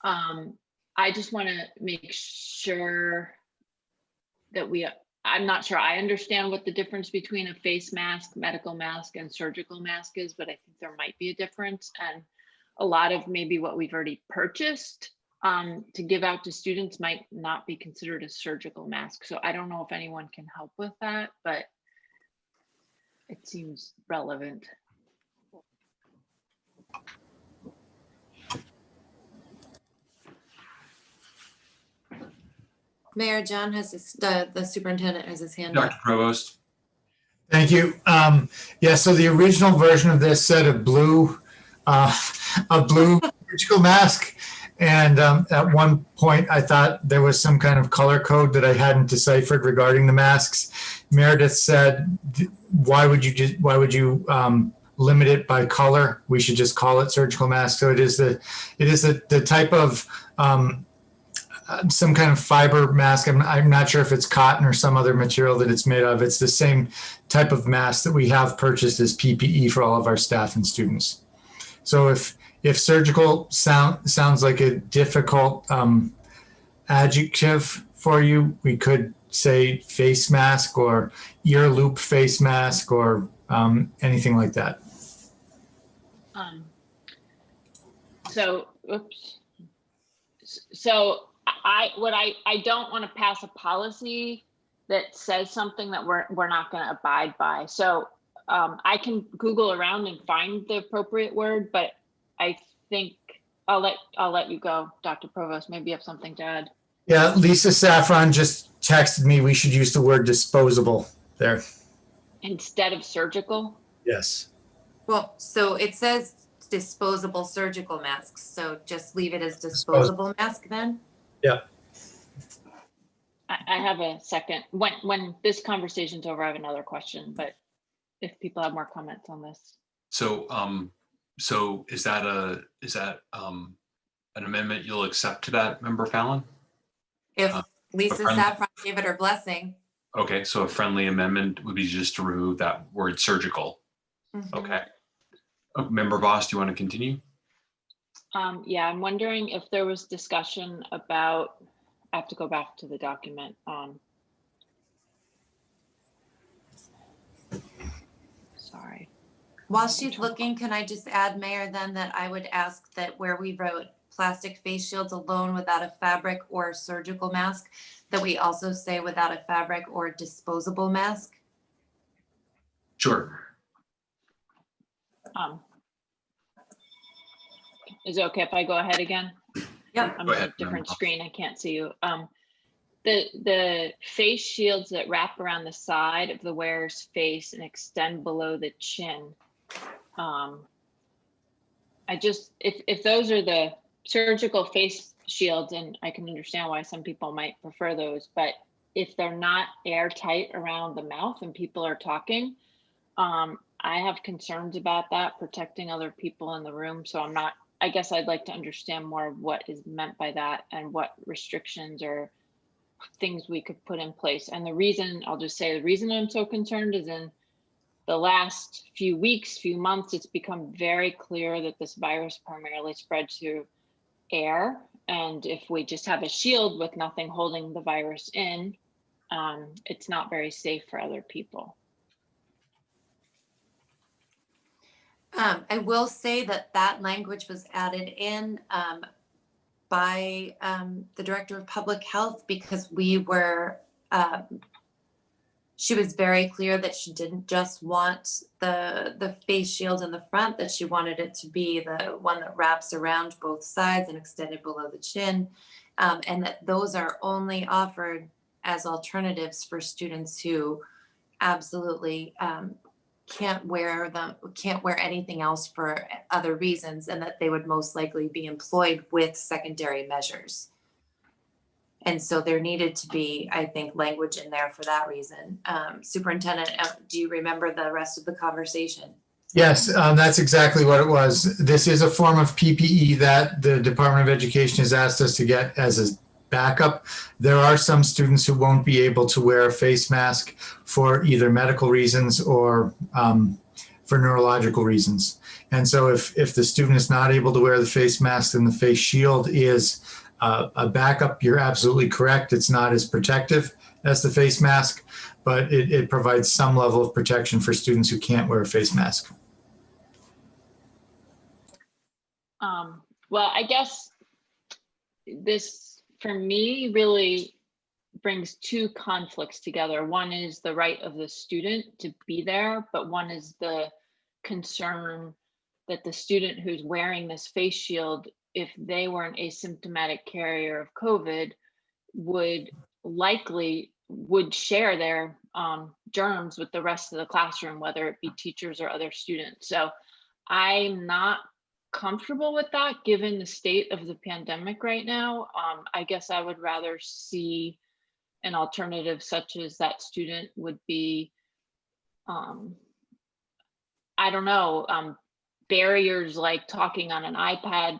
I just want to make sure that I'm not sure I understand what the difference between a face mask, medical mask, and surgical mask is, but I think there might be a difference. And a lot of maybe what we've already purchased to give out to students might not be considered a surgical mask. So I don't know if anyone can help with that, but it seems relevant. Mayor John has the superintendent has his hand Dr. up. Provost. Thank you. Yeah, so the original version of this said a blue surgical mask. And at one point, I thought there was some kind of color code that I hadn't deciphered regarding the masks. Meredith said, "Why would you limit it by color? We should just call it surgical mask." So it is the type of some kind of fiber mask. I'm not sure if it's cotton or some other material that it's made of. It's the same type of mask that we have purchased as PPE for all of our staff and students. So if surgical sounds like a difficult adjective for you, we could say face mask or ear loop face mask or anything like that. So I don't want to pass a policy that says something that we're not going to abide by. So I can Google around and find the appropriate word, but I think I'll let you go, Dr. Provost. Maybe you have something to add. Yeah, Lisa Saffron just texted me we should use the word disposable there. Instead of surgical? Yes. Well, so it says disposable surgical masks. So just leave it as disposable mask then? Yeah. I have a second. When this conversation's over, I have another question, but if people have more comments on this. So is that an amendment you'll accept to that, Member Fallon? If Lisa Saffron gave it her blessing. Okay, so a friendly amendment would be just to remove that word surgical. Mm-hmm. Okay. Member Voss, do you want to continue? Yeah, I'm wondering if there was discussion about, I have to go back to the document. Sorry. While she's looking, can I just add, Mayor, then that I would ask that where we wrote plastic face shields alone without a fabric or surgical mask, that we also say without a fabric or disposable mask? Sure. Is it okay if I go ahead again? Yeah. I'm on a different screen. I can't see you. The face shields that wrap around the side of the wearer's face and extend below the chin. If those are the surgical face shields, and I can understand why some people might prefer those, but if they're not airtight around the mouth and people are talking, I have concerns about that, protecting other people in the room. So I'm not, I guess I'd like to understand more of what is meant by that and what restrictions or things we could put in place. And the reason, I'll just say, the reason I'm so concerned is in the last few weeks, few months, it's become very clear that this virus primarily spreads through air. And if we just have a shield with nothing holding the virus in, it's not very safe for other people. I will say that that language was added in by the Director of Public Health because we were, she was very clear that she didn't just want the face shield in the front, that she wanted it to be the one that wraps around both sides and extended below the chin, and that those are only offered as alternatives for students who absolutely can't wear anything else for other reasons, and that they would most likely be employed with secondary measures. And so there needed to be, I think, language in there for that reason. Superintendent, do you remember the rest of the conversation? Yes, that's exactly what it was. This is a form of PPE that the Department of Education has asked us to get as a backup. There are some students who won't be able to wear a face mask for either medical reasons or for neurological reasons. And so if the student is not able to wear the face mask, then the face shield is a backup. You're absolutely correct. It's not as protective as the face mask, but it provides some level of protection for students who can't wear a face mask. Well, I guess this, for me, really brings two conflicts together. One is the right of the student to be there, but one is the concern that the student who's wearing this face shield, if they were an asymptomatic carrier of COVID, would share their germs with the rest of the classroom, whether it be teachers or other students. So I'm not comfortable with that given the state of the pandemic right now. I guess I would rather see an alternative such as that student would be, I don't know, barriers like talking on an iPad,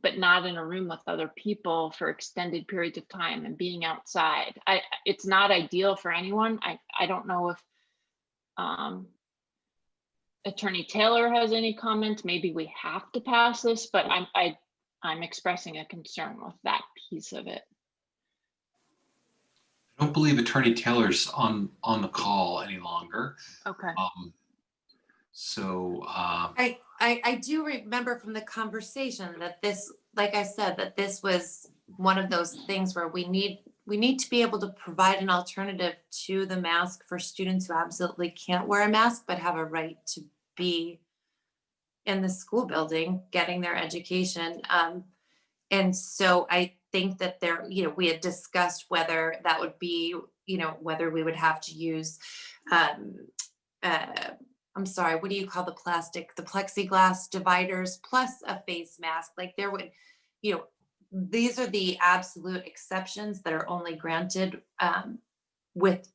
but not in a room with other people for extended periods of time and being outside. It's not ideal for anyone. I don't know if Attorney Taylor has any comments. Maybe we have to pass this, but I'm expressing a concern with that piece of it. I don't believe Attorney Taylor's on the call any longer. Okay. I do remember from the conversation that this, like I said, that this was one of those things where we need to be able to provide an alternative to the mask for students who absolutely can't wear a mask but have a right to be in the school building getting their education. And so I think that there, we had discussed whether that would be, whether we would have to use, I'm sorry, what do you call the plexiglass dividers plus a face mask? Like there would, these are the absolute exceptions that are only granted with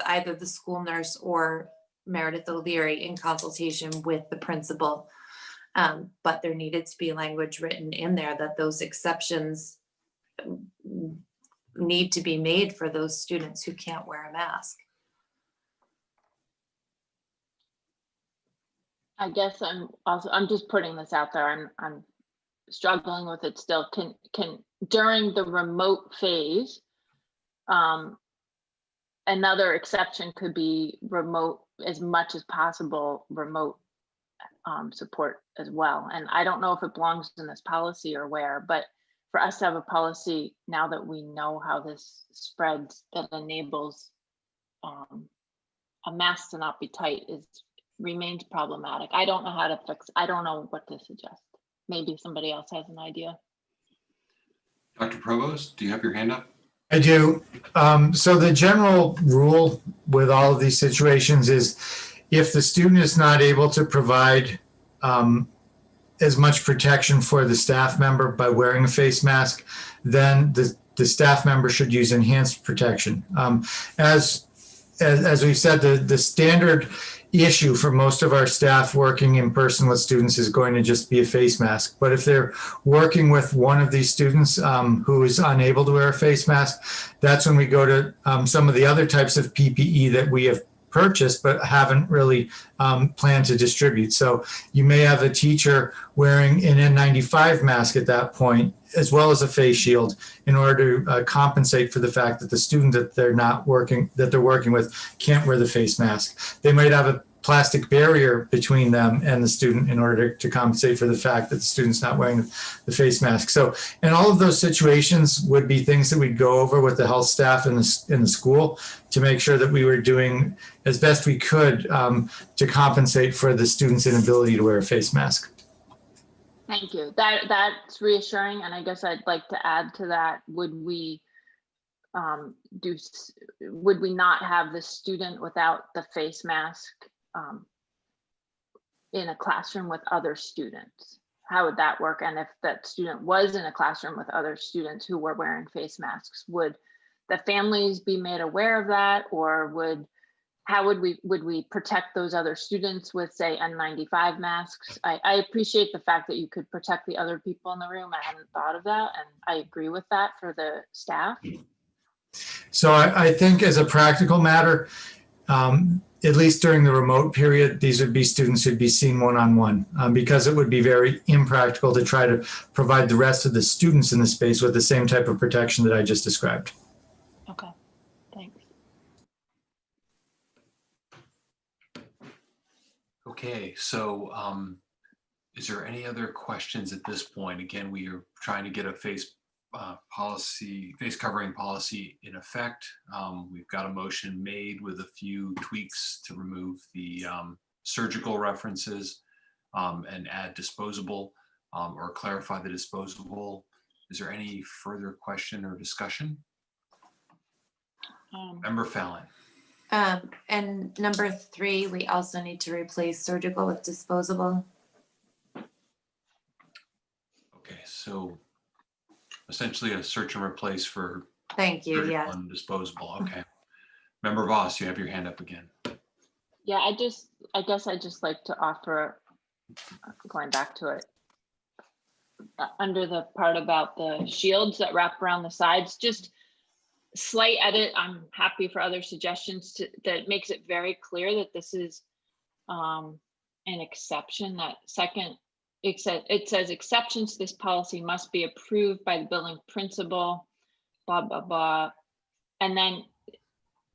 either the school nurse or Meredith O'Leary in consultation with the principal. But there needed to be language written in there that those exceptions need to be made for those students who can't wear a mask. I guess I'm just putting this out there. I'm struggling with it still. Can during the remote phase, another exception could be remote, as much as possible remote support as well. And I don't know if it belongs in this policy or where, but for us to have a policy now that we know how this spreads that enables a mask to not be tight remains problematic. I don't know how to fix, I don't know what to suggest. Maybe somebody else has an idea. Dr. Provost, do you have your hand up? I do. So the general rule with all of these situations is if the student is not able to provide as much protection for the staff member by wearing a face mask, then the staff member should use enhanced protection. As we've said, the standard issue for most of our staff working in person with students is going to just be a face mask. But if they're working with one of these students who is unable to wear a face mask, that's when we go to some of the other types of PPE that we have purchased but haven't really planned to distribute. So you may have a teacher wearing an N95 mask at that point, as well as a face shield, in order to compensate for the fact that the student that they're working with can't wear the face mask. They might have a plastic barrier between them and the student in order to compensate for the fact that the student's not wearing the face mask. So in all of those situations would be things that we'd go over with the health staff in the school to make sure that we were doing as best we could to compensate for the student's inability to wear a face mask. Thank you. That's reassuring. And I guess I'd like to add to that, would we not have the student without the face mask in a classroom with other students? How would that work? And if that student was in a classroom with other students who were wearing face masks, would the families be made aware of that? Or would we protect those other students with, say, N95 masks? I appreciate the fact that you could protect the other people in the room. I hadn't thought of that, and I agree with that for the staff. So I think as a practical matter, at least during the remote period, these would be students who'd be seen one-on-one, because it would be very impractical to try to provide the rest of the students in the space with the same type of protection that I just described. Okay, thanks. Okay, so is there any other questions at this point? Again, we are trying to get a face covering policy in effect. We've got a motion made with a few tweaks to remove the surgical references and add disposable or clarify the disposable. Is there any further question or discussion? Member Fallon. And number 3, we also need to replace surgical with disposable. Okay, so essentially a search and replace for Thank you. surgical Yeah. and disposable. Okay. Member Voss, you have your hand up again. Yeah, I guess I'd just like to offer, going back to it, under the part about the shields that wrap around the sides, just slight edit. I'm happy for other suggestions that makes it very clear that this is an exception. That second, it says exceptions to this policy must be approved by the building principal, blah, blah, blah. And then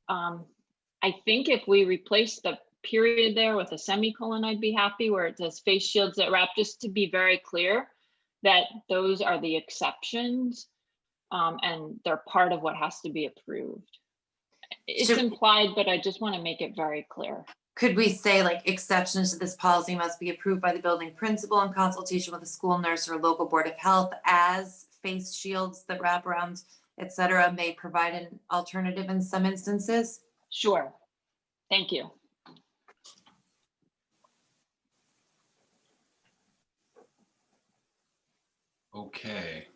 I think if we replace the period there with a semicolon, I'd be happy, where it says face shields that wrap, just to be very clear that those are the exceptions and they're part of what has to be approved. It's implied, but I just want to make it very clear. Could we say, like, exceptions to this policy must be approved by the building principal in consultation with a school nurse or local board of health, as face shields that wrap around, et cetera, may provide an alternative in some instances? Sure. Thank you. Okay.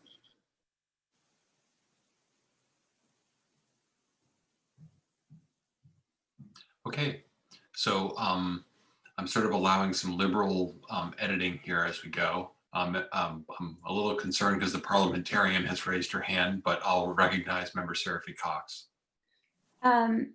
Okay, so I'm sort of allowing some liberal editing here as we go. I'm a little concerned because the parliamentarian has raised her hand, but I'll recognize Member Seraphy Cox.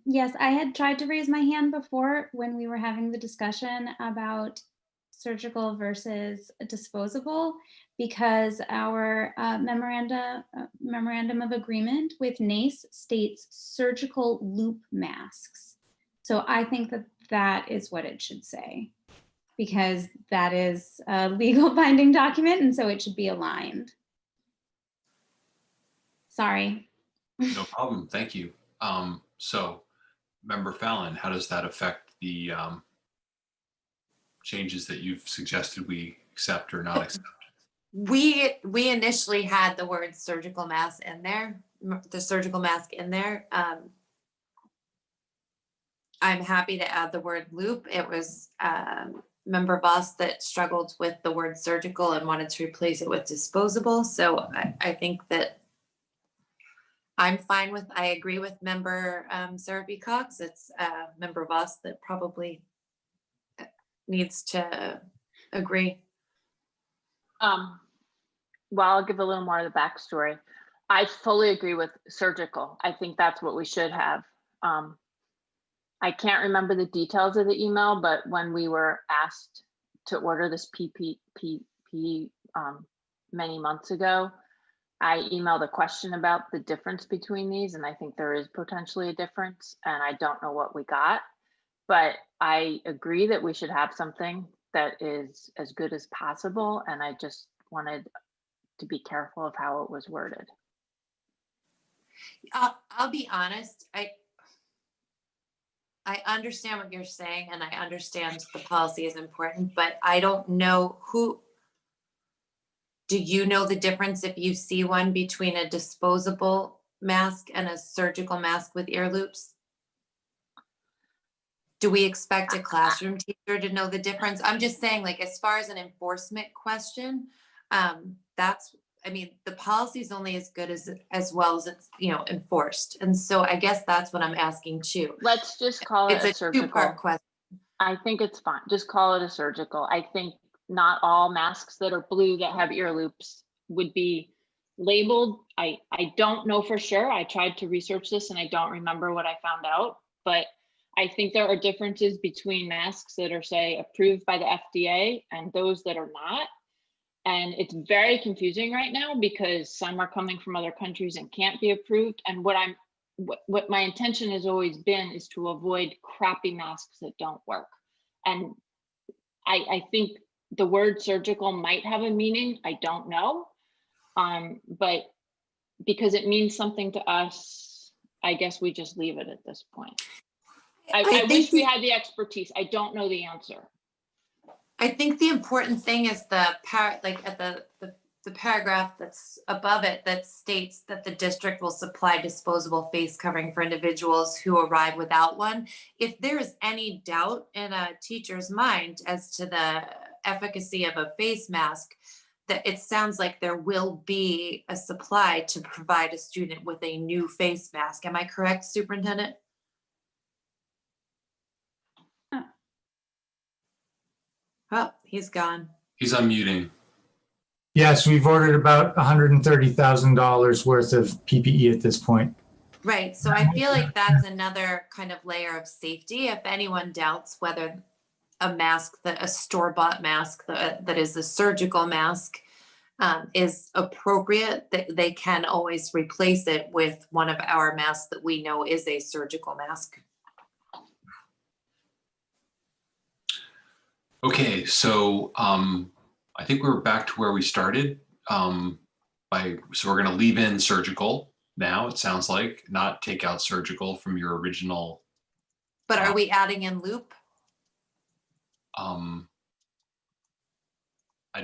Yes, I had tried to raise my hand before when we were having the discussion about surgical versus disposable, because our memorandum of agreement with NACE states surgical loop masks. So I think that that is what it should say, because that is a legal binding document, and so it should be aligned. Sorry. No problem, thank you. So Member Fallon, how does that affect the changes that you've suggested we accept or not accept? We initially had the word surgical mask in there, the surgical mask in there. I'm happy to add the word loop. It was Member Voss that struggled with the word surgical and wanted to replace it with disposable. So I think that I'm fine with, I agree with Member Seraphy Cox. It's Member Voss that probably needs to agree. Well, I'll give a little more of the backstory. I fully agree with surgical. I think that's what we should have. I can't remember the details of the email, but when we were asked to order this PPP many months ago, I emailed a question about the difference between these, and I think there is potentially a difference, and I don't know what we got, but I agree that we should have something that is as good as possible, and I just wanted to be careful of how it was worded. I'll be honest, I understand what you're saying, and I understand the policy is important, but I don't know do you know the difference if you see one between a disposable mask and a surgical mask with ear loops? Do we expect a classroom teacher to know the difference? I'm just saying, like, as far as an enforcement question, the policy is only as good as well as it's, enforced. And so I guess that's what I'm asking too. Let's just call it a surgical. Two-part question. I think it's fine. Just call it a surgical. I think not all masks that are blue that have ear loops would be labeled. I don't know for sure. I tried to research this and I don't remember what I found out, but I think there are differences between masks that are, say, approved by the FDA and those that are not. And it's very confusing right now because some are coming from other countries and can't be approved. And what my intention has always been is to avoid crappy masks that don't work. And I think the word surgical might have a meaning, I don't know. But because it means something to us, I guess we just leave it at this point. I wish we had the expertise. I don't know the answer. I think the important thing is the paragraph that's above it that states that the district will supply disposable face covering for individuals who arrive without one. If there is any doubt in a teacher's mind as to the efficacy of a face mask, that it sounds like there will be a supply to provide a student with a new face mask. Am I correct, Superintendent? Oh, he's gone. He's unmuting. Yes, we've ordered about $130,000 worth of PPE at this point. Right. So I feel like that's another kind of layer of safety. If anyone doubts whether a store-bought mask that is a surgical mask is appropriate, that they can always replace it with one of our masks that we know is a surgical mask. Okay, so I think we're back to where we started. So we're going to leave in surgical now, it sounds like, not take out surgical from your original. But are we adding in loop? I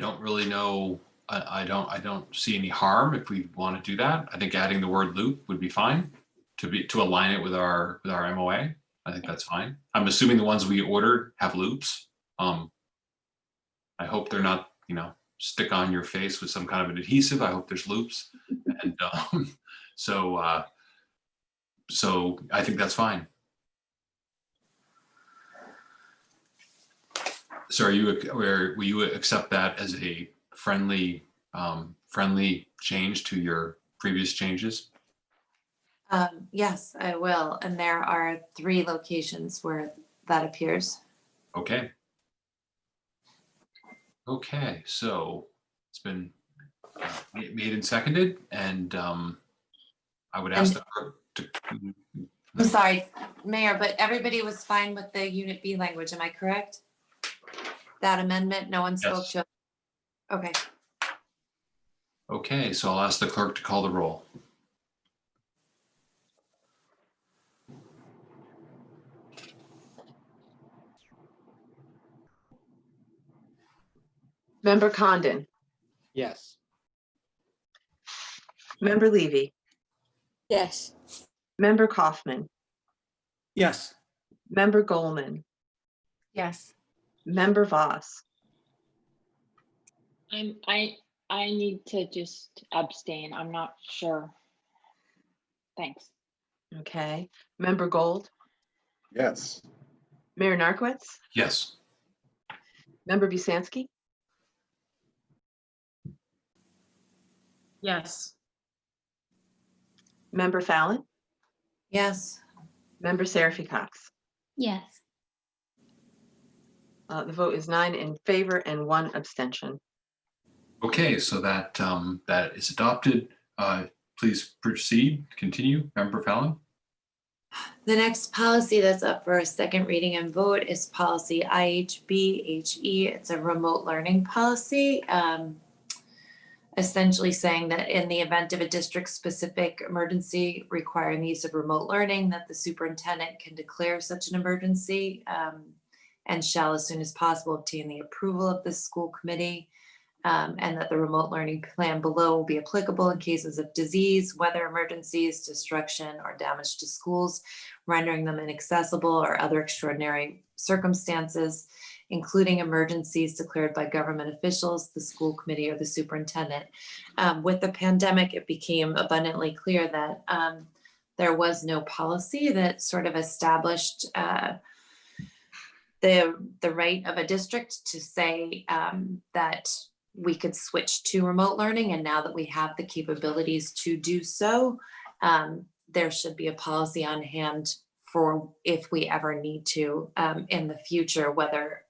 don't really know. I don't see any harm if we want to do that. I think adding the word loop would be fine to align it with our MOA. I think that's fine. I'm assuming the ones we ordered have loops. I hope they're not, stick on your face with some kind of an adhesive. I hope there's loops. And so I think that's fine. So will you accept that as a friendly change to your previous changes? Yes, I will. And there are 3 locations where that appears. Okay. Okay, so it's been made and seconded, and I would ask the clerk to. I'm sorry, Mayor, but everybody was fine with the Unit B language, am I correct? That amendment, no one spoke to it? Okay. Okay, so I'll ask the clerk to call the roll. Member Condon, Yes. Member Levy, Yes. Member Kaufman, Yes. Member Goldman, Yes. Member Voss, I need to just abstain. I'm not sure. Thanks. okay, Member Gold, Yes. Mayor Narcoitz, Yes. Member Busansky, Yes. Member Fallon, Yes. Member Seraphy Cox. Yes. The vote is 9 in favor and 1 abstention. Okay, so that that is adopted. Please proceed, continue, Member Fallon. The next policy that's up for a second reading and vote is policy IHB-HE. It's a remote learning policy, essentially saying that in the event of a district-specific emergency requiring the use of remote learning, that the superintendent can declare such an emergency and shall, as soon as possible, obtain the approval of the school committee. And that the remote learning plan below will be applicable in cases of disease, weather emergencies, destruction, or damage to schools, rendering them inaccessible, or other extraordinary circumstances, including emergencies declared by government officials, the school committee, or the superintendent. With the pandemic, it became abundantly clear that there was no policy that sort of established the right of a district to say that we could switch to remote learning. And now that we have the capabilities to do so, there should be a policy on hand for if we ever need to in the future, whether,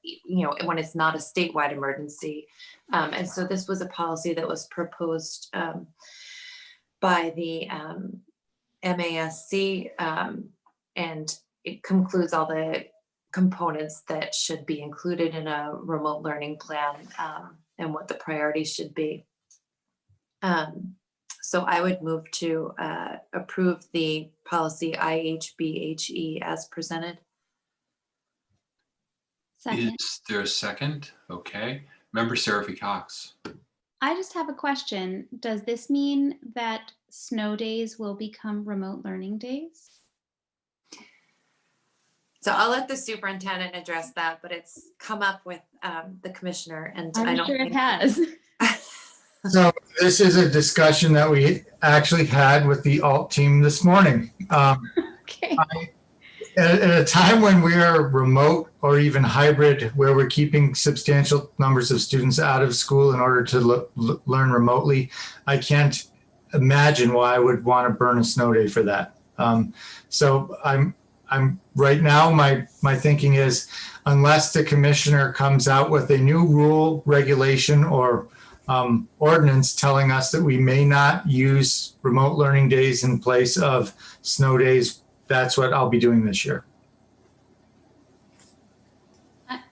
when it's not a statewide emergency. And so this was a policy that was proposed by the MASC, and it concludes all the components that should be included in a remote learning plan and what the priorities should be. So I would move to approve the policy IHB-HE as presented. Second. Is there a second? Okay. Member Seraphy Cox. I just have a question. Does this mean that snow days will become remote learning days? So I'll let the superintendent address that, but it's come up with the commissioner, and I'm I don't sure it think- has. So this is a discussion that we actually had with the alt team this morning. Okay. At a time when we are remote or even hybrid, where we're keeping substantial numbers of students out of school in order to learn remotely, I can't imagine why I would want to burn a snow day for that. So I'm right now, my thinking is, unless the commissioner comes out with a new rule, regulation, or ordinance telling us that we may not use remote learning days in place of snow days, that's what I'll be doing this year.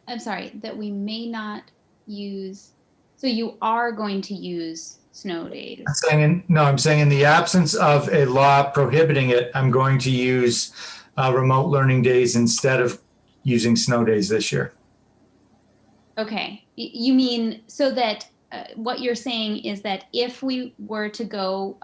I'm sorry, that we may not use, so you are going to use snow days. I'm saying in the absence of a law prohibiting it, I'm going to use remote learning days instead of using snow days this year. Okay, you mean so that what you're saying is that if we were to go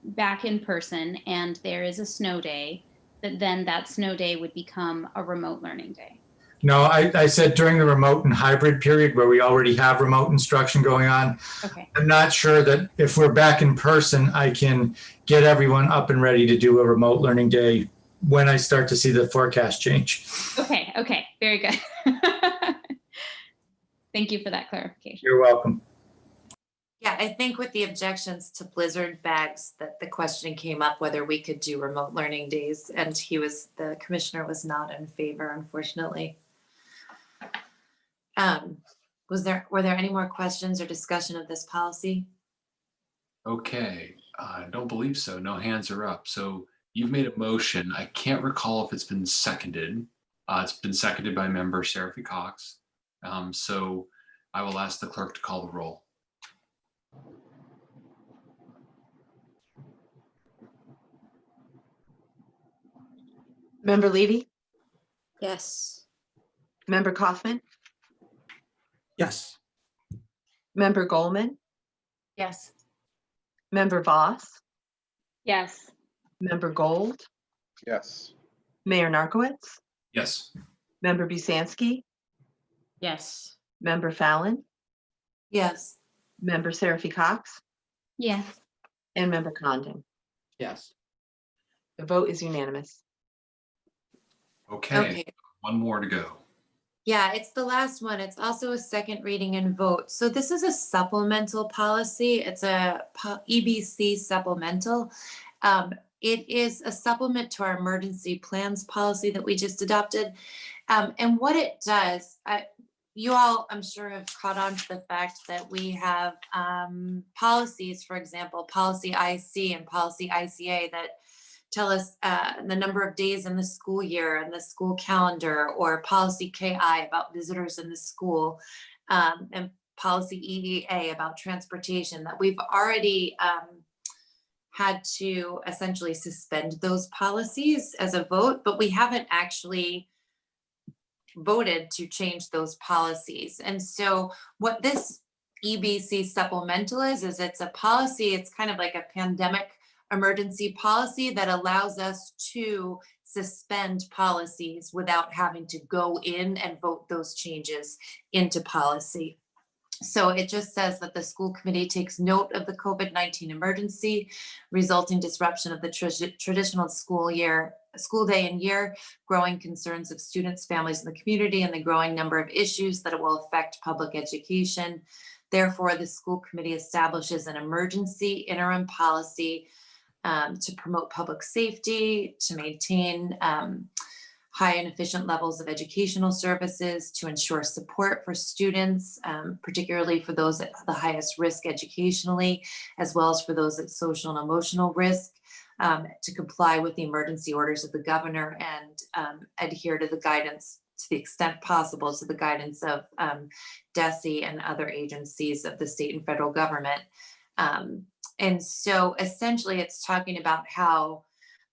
back in person and there is a snow day, that then that snow day would become a remote learning day? No, I said during the remote and hybrid period where we already have remote instruction going on. Okay. I'm not sure that if we're back in person, I can get everyone up and ready to do a remote learning day when I start to see the forecast change. Okay, very good. Thank you for that clarification. You're welcome. Yeah, I think with the objections to blizzard bags, that the question came up whether we could do remote learning days, and the commissioner was not in favor, unfortunately. Were there any more questions or discussion of this policy? Okay, I don't believe so. No hands are up. So you've made a motion. I can't recall if it's been seconded. It's been seconded by member Seraphy Cox. So I will ask the clerk to call the roll. Member Levy, Yes. Member Kaufman, Yes. Member Goldman, Yes. Member Voss, Yes. Member Gold, Yes. Mayor Narcoitz, Yes. Member Busansky, Yes. Member Fallon, Yes. Member Seraphy Cox, Yes. and Member Condon. Yes. The vote is unanimous. Okay, one more to go. Yeah, it's the last one. It's also a second reading and vote. So this is a supplemental policy. It's a EBC supplemental. It is a supplement to our emergency plans policy that we just adopted. And what it does, you all, I'm sure, have caught on to the fact that we have policies, for example, policy IC and policy ICA that tell us the number of days in the school year and the school calendar, or policy KI about visitors in the school, and policy EEA about transportation, that we've already had to essentially suspend those policies as a vote, but we haven't actually voted to change those policies. And so what this EBC supplemental is it's a policy, it's kind of like a pandemic emergency policy that allows us to suspend policies without having to go in and vote those changes into policy. So it just says that the school committee takes note of the COVID-19 emergency, resulting disruption of the traditional school day and year, growing concerns of students, families, and the community, and the growing number of issues that it will affect public education. Therefore, the school committee establishes an emergency interim policy to promote public safety, to maintain high and efficient levels of educational services, to ensure support for students, particularly for those at the highest risk educationally, as well as for those at social and emotional risk, to comply with the emergency orders of the governor and adhere to the guidance, to the extent possible, to the guidance of DESE and other agencies of the state and federal government. And so essentially it's talking about how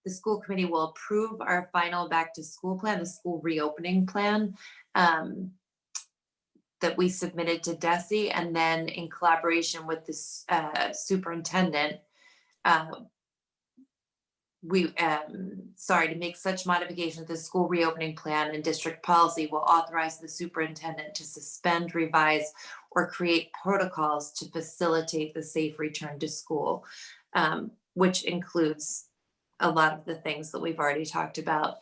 the school committee will approve our final back to school plan, the school reopening plan that we submitted to DESE, and then in collaboration with the superintendent, to make such modifications to the school reopening plan and district policy will authorize the superintendent to suspend, revise, or create protocols to facilitate the safe return to school, which includes a lot of the things that we've already talked about.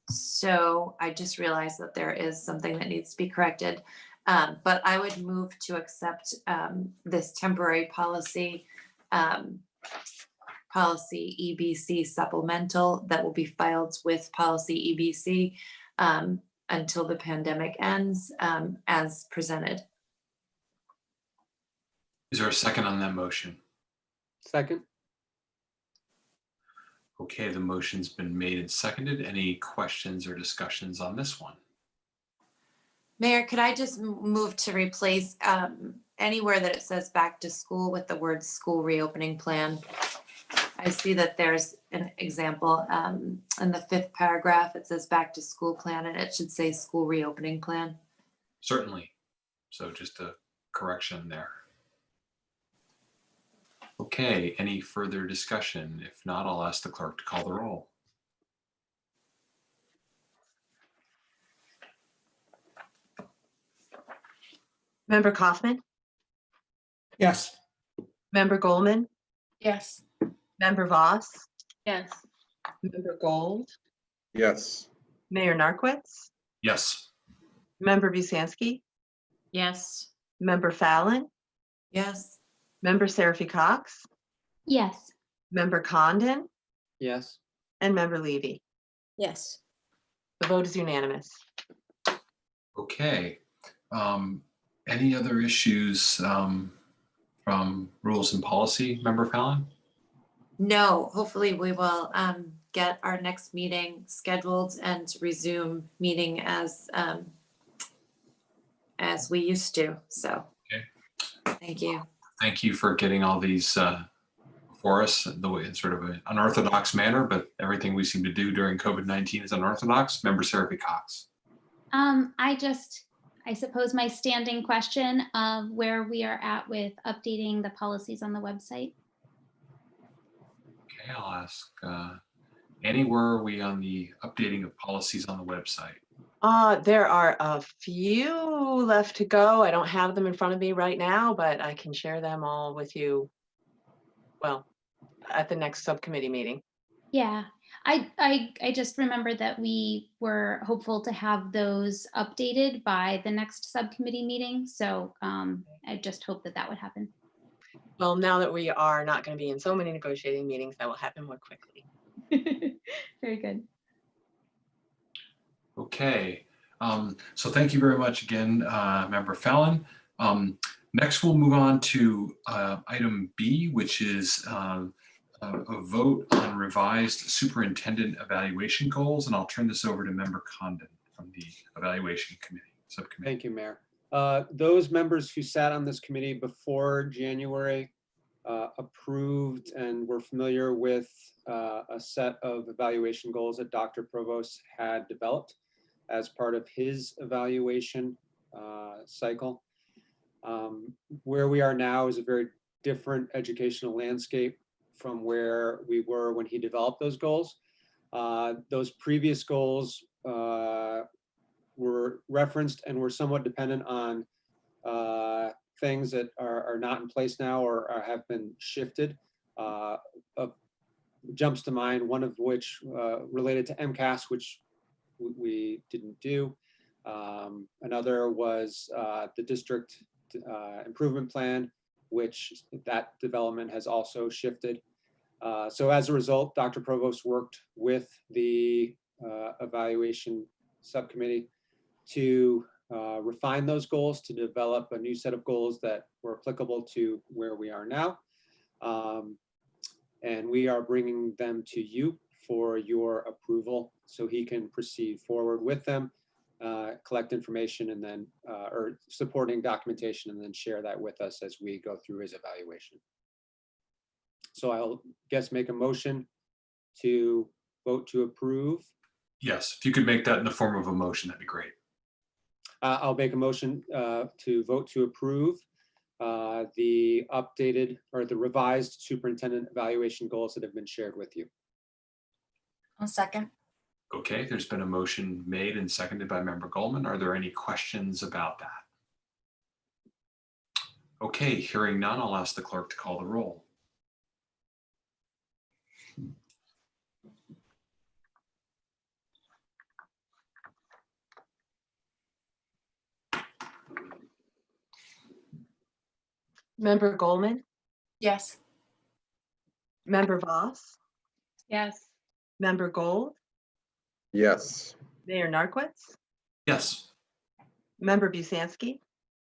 So I just realized that there is something that needs to be corrected, but I would move to accept this temporary policy, policy EBC supplemental that will be filed with policy EBC until the pandemic ends, as presented. Is there a second on that motion? Second. Okay, the motion's been made and seconded. Any questions or discussions on this one? Mayor, could I just move to replace anywhere that it says back to school with the word school reopening plan? I see that there's an example in the 5th paragraph, it says back to school plan, and it should say school reopening plan. Certainly. So just a correction there. Okay, any further discussion? If not, I'll ask the clerk to call the roll. Member Kaufman, Yes. Member Goldman, Yes. Member Voss, Yes. Member Gold, Yes. Mayor Narcoitz, Yes. Member Busansky, Yes. Member Fallon, Yes. Member Seraphy Cox, Yes. Member Condon, Yes. and Member Levy. Yes. The vote is unanimous. Okay. Any other issues from rules and policy, Member Fallon? No, hopefully we will get our next meeting scheduled and resume meeting as we used to. So, okay. Thank you. Thank you for getting all these for us the way in sort of an unorthodox manner, but everything we seem to do during COVID-19 is unorthodox. Member Seraphy Cox. I suppose my standing question of where we are at with updating the policies on the website. Okay, I'll ask Annie, where are we on the updating of policies on the website? There are a few left to go. I don't have them in front of me right now, but I can share them all with you, well, at the next subcommittee meeting. Yeah, I just remember that we were hopeful to have those updated by the next subcommittee meeting. So I just hope that that would happen. Well, now that we are not going to be in so many negotiating meetings, that will happen more quickly. Very good. Okay, so thank you very much again, Member Fallon. Next, we'll move on to item B, which is a vote on revised superintendent evaluation goals, and I'll turn this over to Member Condon from the Evaluation Committee, Subcommittee. Thank you, Mayor. Those members who sat on this committee before January approved and were familiar with a set of evaluation goals that Dr. Provost had developed as part of his evaluation cycle. Where we are now is a very different educational landscape from where we were when he developed those goals. Those previous goals were referenced and were somewhat dependent on things that are not in place now or have been shifted. Jumps to mind, one of which related to MCAS, which we didn't do. Another was the district improvement plan, which that development has also shifted. So as a result, Dr. Provost worked with the evaluation subcommittee to refine those goals, to develop a new set of goals that were applicable to where we are now. And we are bringing them to you for your approval so he can proceed forward with them, collect information, and then, or supporting documentation, and then share that with us as we go through his evaluation. So I'll make a motion to vote to approve. Yes, if you could make that in the form of a motion, that'd be great. I'll make a motion to vote to approve the updated or the revised superintendent evaluation goals that have been shared with you. I'll second. Okay, there's been a motion made and seconded by Member Goldman. Are there any questions about that? Okay, hearing none, I'll ask the clerk to call the roll. Member Goldman, Yes. Member Voss, Yes. Member Gold, Yes. Mayor Narcoitz, Yes. Member Busansky,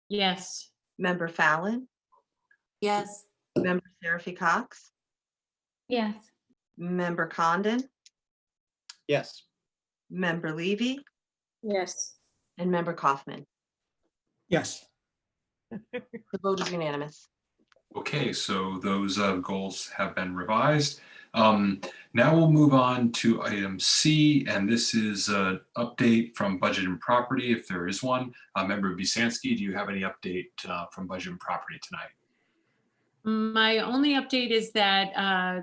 Yes. Member Fallon, Yes. Member Seraphy Cox, Yes. Member Condon, Yes. Member Levy, Yes. and Member Kaufman. Yes. The vote is unanimous. Okay, so those goals have been revised. Now we'll move on to item C, and this is an update from Budget and Property, if there is one. Member Busansky, do you have any update from Budget and Property tonight? My only update is that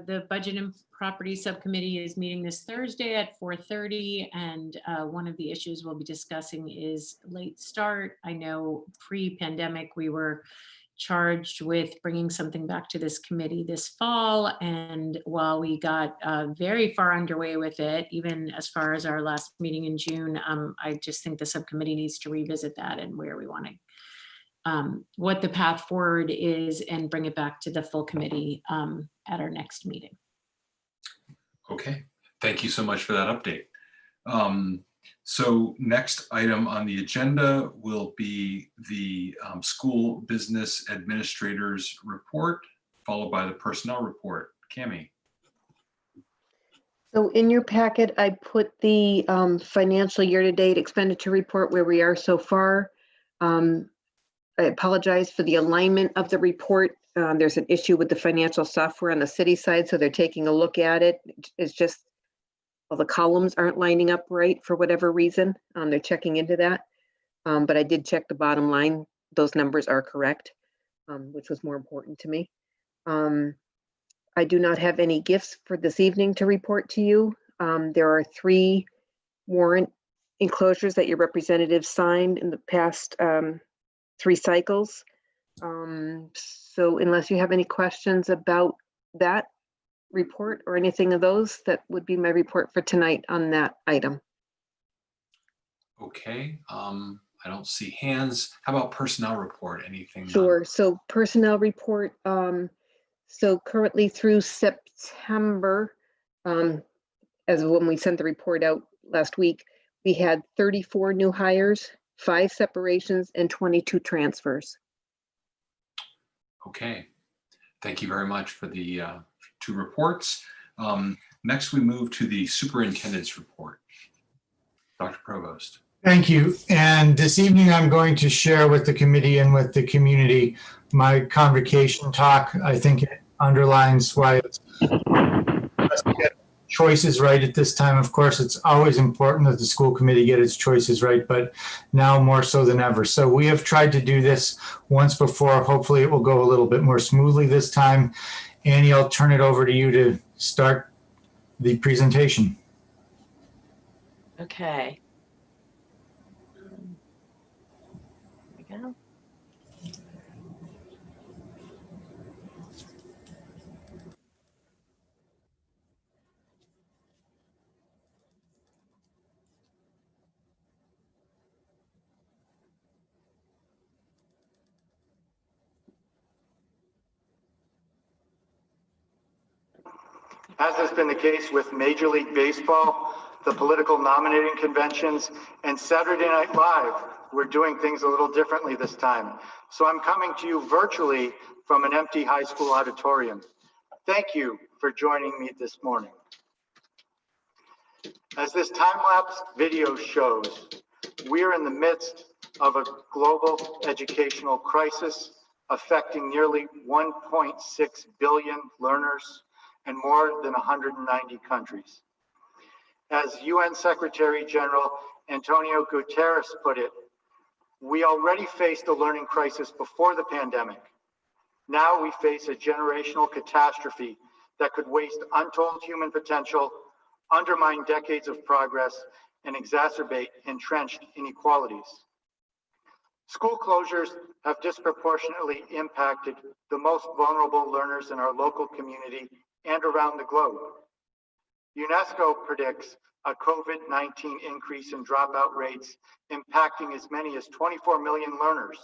the Budget and Property Subcommittee is meeting this Thursday at 4:30, and one of the issues we'll be discussing is late start. I know pre-pandemic we were charged with bringing something back to this committee this fall, and while we got very far underway with it, even as far as our last meeting in June, I just think the subcommittee needs to revisit that and where we want to what the path forward is and bring it back to the full committee at our next meeting. Okay, thank you so much for that update. So next item on the agenda will be the School Business Administrators Report, followed by the Personnel Report. Cami. So in your packet, I put the financial year-to-date expenditure report where we are so far. I apologize for the alignment of the report. There's an issue with the financial software on the city side, so they're taking a look at it. It's just, well, the columns aren't lining up right for whatever reason. They're checking into that. But I did check the bottom line. Those numbers are correct, which was more important to me. I do not have any gifts for this evening to report to you. There are 3 warrant enclosures that your representatives signed in the past 3 cycles. So unless you have any questions about that, report or anything of those. That would be my report for tonight on that item. Okay, I don't see hands. How about personnel report? Anything? Sure. So personnel report. So currently through September, as when we sent the report out last week, we had 34 new hires, 5 separations, and 22 transfers. Okay, thank you very much for the 2 reports. Next, we move to the superintendent's report. Dr. Provost. Thank you. And this evening, I'm going to share with the committee and with the community my convocation talk. I think it underlines why it's best to get choices right at this time. Of course, it's always important that the school committee get its choices right, but now more so than ever. So we have tried to do this once before. Hopefully it will go a little bit more smoothly this time. Annie, I'll turn it over to you to start the presentation. Okay. There we go. As has been the case with Major League Baseball, the political nominating conventions, and Saturday Night Live, we're doing things a little differently this time. So I'm coming to you virtually from an empty high school auditorium. Thank you for joining me this morning. As this time-lapse video shows, we are in the midst of a global educational crisis affecting nearly 1.6 billion learners in more than 190 countries. As UN Secretary General Antonio Guterres put it, we already faced a learning crisis before the pandemic. Now we face a generational catastrophe that could waste untold human potential, undermine decades of progress, and exacerbate entrenched inequalities. School closures have disproportionately impacted the most vulnerable learners in our local community and around the globe. UNESCO predicts a COVID-19 increase in dropout rates impacting as many as 24 million learners.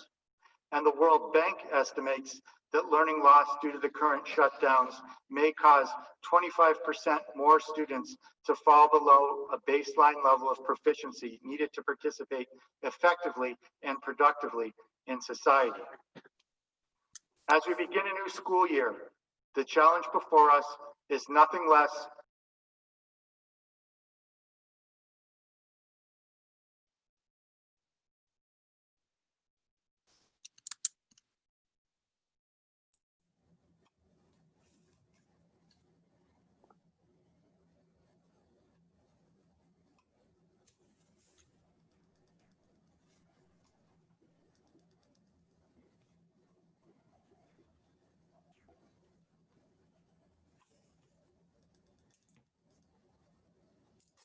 And the World Bank estimates that learning loss due to the current shutdowns may cause 25% more students to fall below a baseline level of proficiency needed to participate effectively and productively in society. As we begin a new school year, the challenge before us is nothing less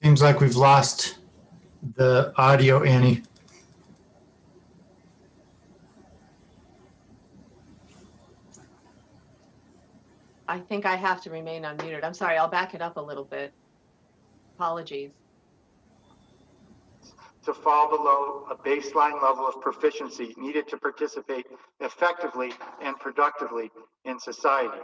Seems like we've lost the audio, Annie. I think I have to remain unmuted. I'm sorry, I'll back it up a little bit. Apologies. to fall below a baseline level of proficiency needed to participate effectively and productively in society.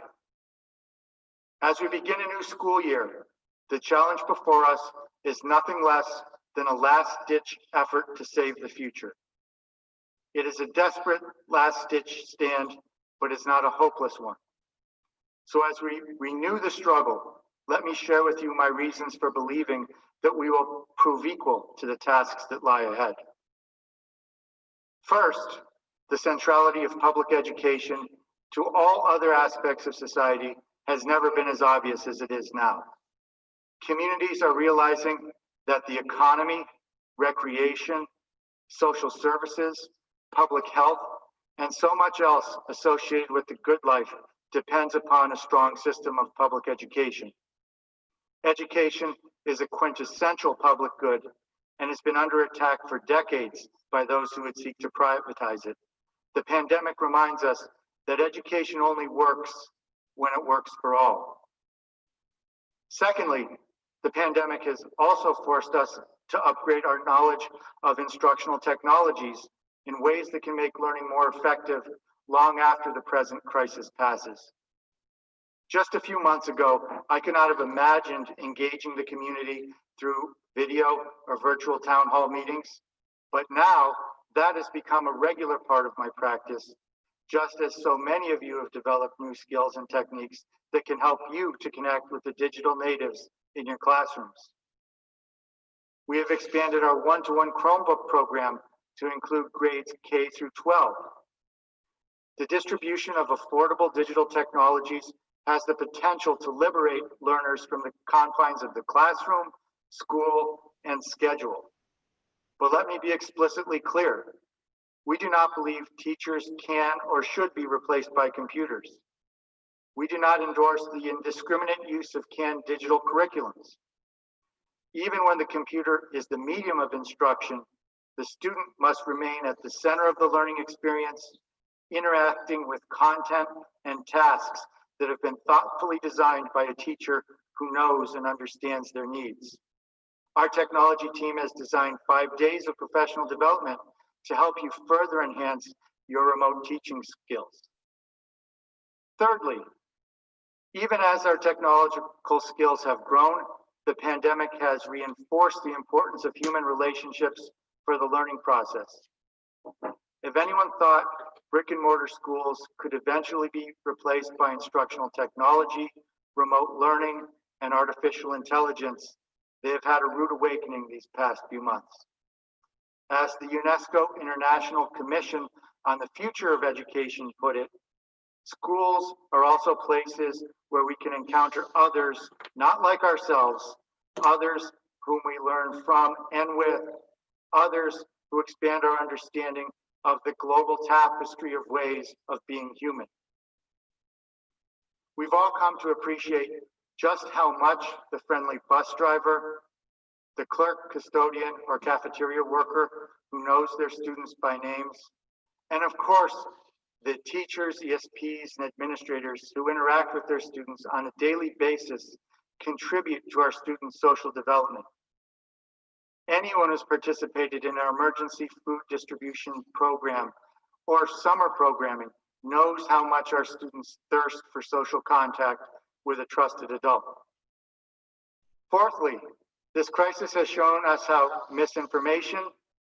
As we begin a new school year, the challenge before us is nothing less than a last-ditch effort to save the future. It is a desperate last-ditch stand, but it's not a hopeless one. So as we renew the struggle, let me share with you my reasons for believing that we will prove equal to the tasks that lie ahead. First, the centrality of public education to all other aspects of society has never been as obvious as it is now. Communities are realizing that the economy, recreation, social services, public health, and so much else associated with the good life depends upon a strong system of public education. Education is a quintessential public good and has been under attack for decades by those who would seek to privatize it. The pandemic reminds us that education only works when it works for all. Secondly, the pandemic has also forced us to upgrade our knowledge of instructional technologies in ways that can make learning more effective long after the present crisis passes. Just a few months ago, I could not have imagined engaging the community through video or virtual town hall meetings, but now that has become a regular part of my practice, just as so many of you have developed new skills and techniques that can help you to connect with the digital natives in your classrooms. We have expanded our one-to-one Chromebook program to include grades K through 12. The distribution of affordable digital technologies has the potential to liberate learners from the confines of the classroom, school, and schedule. But let me be explicitly clear. We do not believe teachers can or should be replaced by computers. We do not endorse the indiscriminate use of canned digital curriculums. Even when the computer is the medium of instruction, the student must remain at the center of the learning experience, interacting with content and tasks that have been thoughtfully designed by a teacher who knows and understands their needs. Our technology team has designed 5 days of professional development to help you further enhance your remote teaching skills. Thirdly, even as our technological skills have grown, the pandemic has reinforced the importance of human relationships for the learning process. If anyone thought brick and mortar schools could eventually be replaced by instructional technology, remote learning, and artificial intelligence, they have had a rude awakening these past few months. As the UNESCO International Commission on the Future of Education put it, schools are also places where we can encounter others, not like ourselves, others whom we learn from and with, others who expand our understanding of the global tapestry of ways of being human. We've all come to appreciate just how much the friendly bus driver, the clerk, custodian, or cafeteria worker who knows their students by names, and of course, the teachers, ESPs, and administrators who interact with their students on a daily basis contribute to our students' social development. Anyone who's participated in our emergency food distribution program or summer programming knows how much our students thirst for social contact with a trusted adult. Fourthly, this crisis has shown us how misinformation,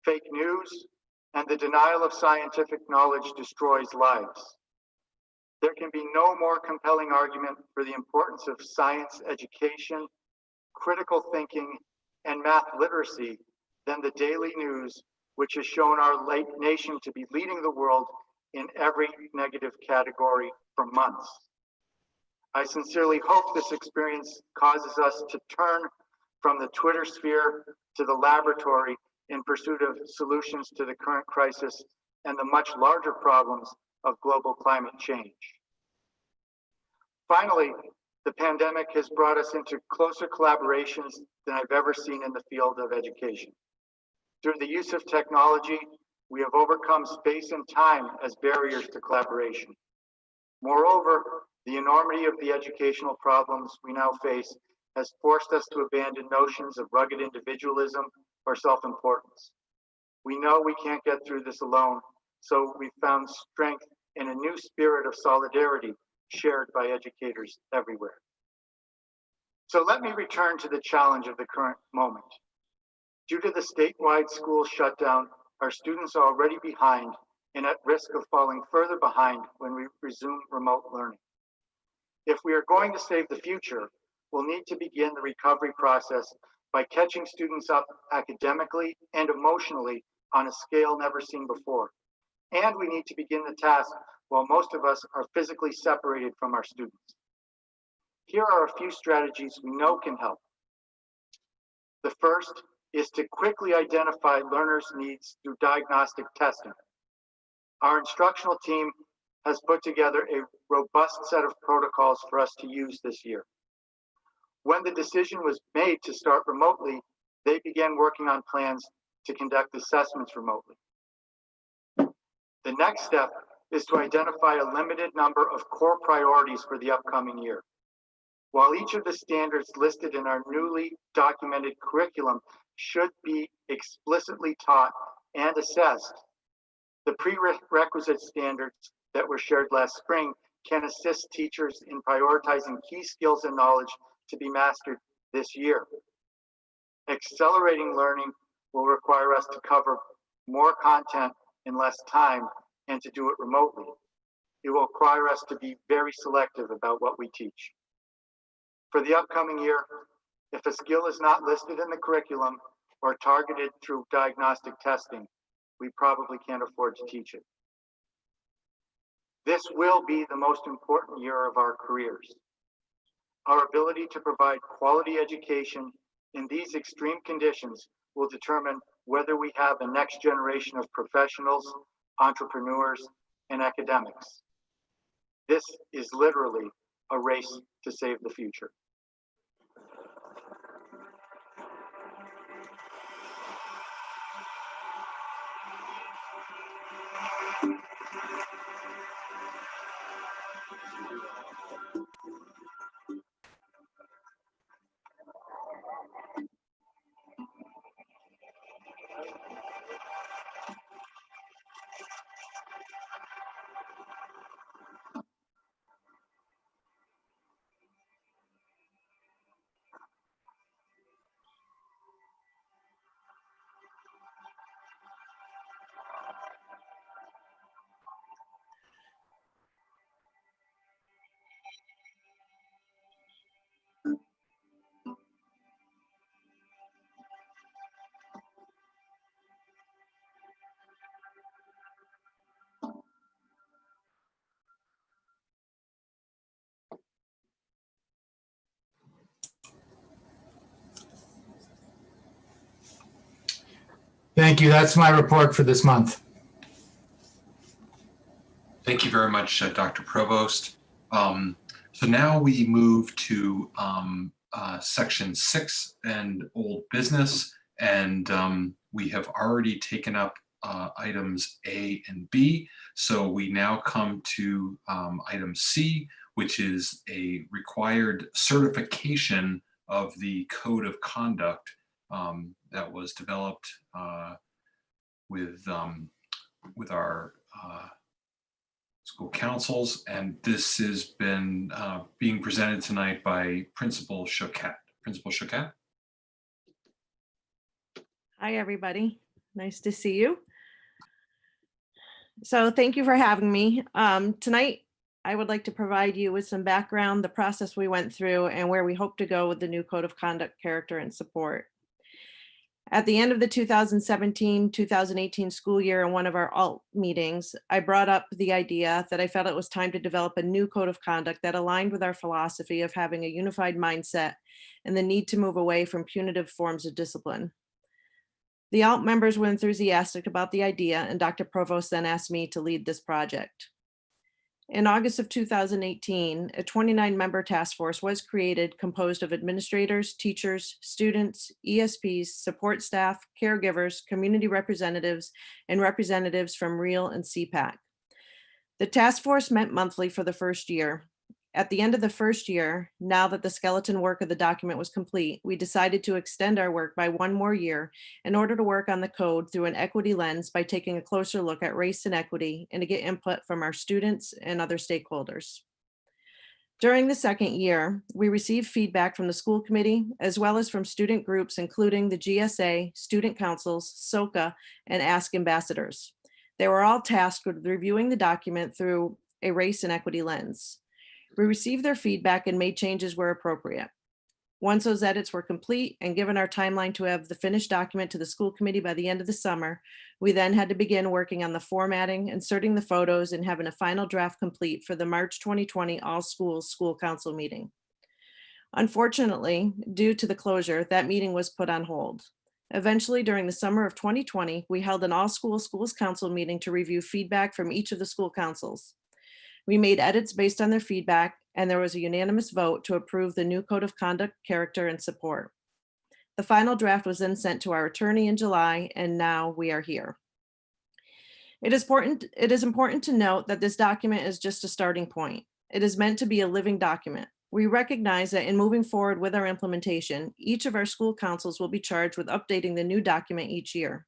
fake news, and the denial of scientific knowledge destroys lives. There can be no more compelling argument for the importance of science education, critical thinking, and math literacy than the daily news, which has shown our late nation to be leading the world in every negative category for months. I sincerely hope this experience causes us to turn from the Twitter sphere to the laboratory in pursuit of solutions to the current crisis and the much larger problems of global climate change. Finally, the pandemic has brought us into closer collaborations than I've ever seen in the field of education. Through the use of technology, we have overcome space and time as barriers to collaboration. Moreover, the enormity of the educational problems we now face has forced us to abandon notions of rugged individualism or self-importance. We know we can't get through this alone, so we found strength in a new spirit of solidarity shared by educators everywhere. So let me return to the challenge of the current moment. Due to the statewide school shutdown, our students are already behind and at risk of falling further behind when we resume remote learning. If we are going to save the future, we'll need to begin the recovery process by catching students up academically and emotionally on a scale never seen before. And we need to begin the task while most of us are physically separated from our students. Here are a few strategies we know can help. The first is to quickly identify learners' needs through diagnostic testing. Our instructional team has put together a robust set of protocols for us to use this year. When the decision was made to start remotely, they began working on plans to conduct assessments remotely. The next step is to identify a limited number of core priorities for the upcoming year. While each of the standards listed in our newly documented curriculum should be explicitly taught and assessed, the prerequisite standards that were shared last spring can assist teachers in prioritizing key skills and knowledge to be mastered this year. Accelerating learning will require us to cover more content in less time and to do it remotely. It will require us to be very selective about what we teach. For the upcoming year, if a skill is not listed in the curriculum or targeted through diagnostic testing, we probably can't afford to teach it. This will be the most important year of our careers. Our ability to provide quality education in these extreme conditions will determine whether we have a next generation of professionals, entrepreneurs, and academics. This is literally a race to save the future. Thank you. That's my report for this month. Thank you very much, Dr. Provost. So now we move to section 6 and old business, and we have already taken up items A and B. So we now come to item C, which is a required certification of the code of conduct that was developed with our school councils, and this has been being presented tonight by Principal Choquette. Principal Choquette. Hi, everybody. Nice to see you. So thank you for having me. Tonight, I would like to provide you with some background, the process we went through, and where we hope to go with the new code of conduct, character, and support. At the end of the 2017-2018 school year in one of our alt meetings, I brought up the idea that I felt it was time to develop a new code of conduct that aligned with our philosophy of having a unified mindset and the need to move away from punitive forms of discipline. The alt members were enthusiastic about the idea, and Dr. Provost then asked me to lead this project. In August of 2018, a 29-member task force was created composed of administrators, teachers, students, ESPs, support staff, caregivers, community representatives, and representatives from REAL and CPAC. The task force met monthly for the first year. At the end of the first year, now that the skeleton work of the document was complete, we decided to extend our work by one more year in order to work on the code through an equity lens by taking a closer look at race and equity and to get input from our students and other stakeholders. During the second year, we received feedback from the school committee as well as from student groups, including the GSA, student councils, SOCA, and Ask Ambassadors. They were all tasked with reviewing the document through a race and equity lens. We received their feedback and made changes where appropriate. Once those edits were complete and given our timeline to have the finished document to the school committee by the end of the summer, we then had to begin working on the formatting, inserting the photos, and having a final draft complete for the March 2020 all schools school council meeting. Unfortunately, due to the closure, that meeting was put on hold. Eventually, during the summer of 2020, we held an all schools council meeting to review feedback from each of the school councils. We made edits based on their feedback, and there was a unanimous vote to approve the new code of conduct, character, and support. The final draft was then sent to our attorney in July, and now we are here. It is important to note that this document is just a starting point. It is meant to be a living document. We recognize that in moving forward with our implementation, each of our school councils will be charged with updating the new document each year.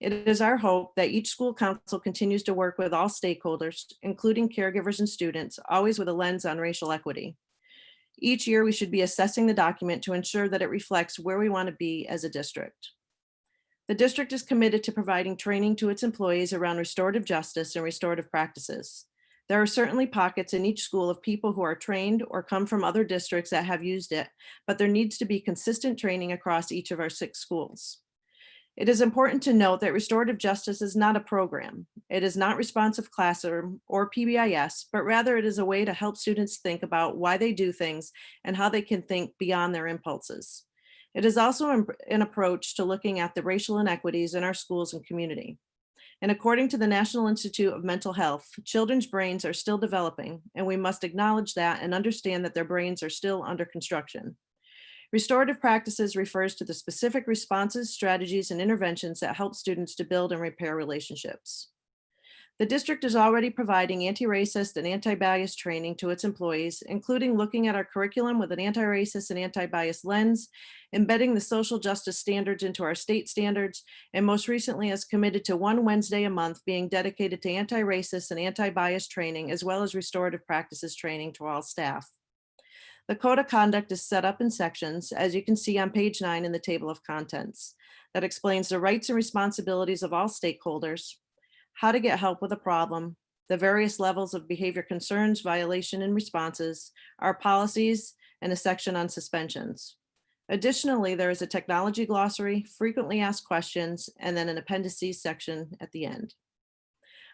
It is our hope that each school council continues to work with all stakeholders, including caregivers and students, always with a lens on racial equity. Each year, we should be assessing the document to ensure that it reflects where we want to be as a district. The district is committed to providing training to its employees around restorative justice and restorative practices. There are certainly pockets in each school of people who are trained or come from other districts that have used it, but there needs to be consistent training across each of our 6 schools. It is important to note that restorative justice is not a program. It is not responsive classroom or PBIS, but rather it is a way to help students think about why they do things and how they can think beyond their impulses. It is also an approach to looking at the racial inequities in our schools and community. And according to the National Institute of Mental Health, children's brains are still developing, and we must acknowledge that and understand that their brains are still under construction. Restorative practices refers to the specific responses, strategies, and interventions that help students to build and repair relationships. The district is already providing anti-racist and anti-bias training to its employees, including looking at our curriculum with an anti-racist and anti-bias lens, embedding the social justice standards into our state standards, and most recently has committed to 1 Wednesday a month being dedicated to anti-racist and anti-bias training, as well as restorative practices training to all staff. The code of conduct is set up in sections, as you can see on page 9 in the table of contents, that explains the rights and responsibilities of all stakeholders, how to get help with a problem, the various levels of behavior concerns, violation, and responses, our policies, and a section on suspensions. Additionally, there is a technology glossary, frequently asked questions, and then an appendices section at the end.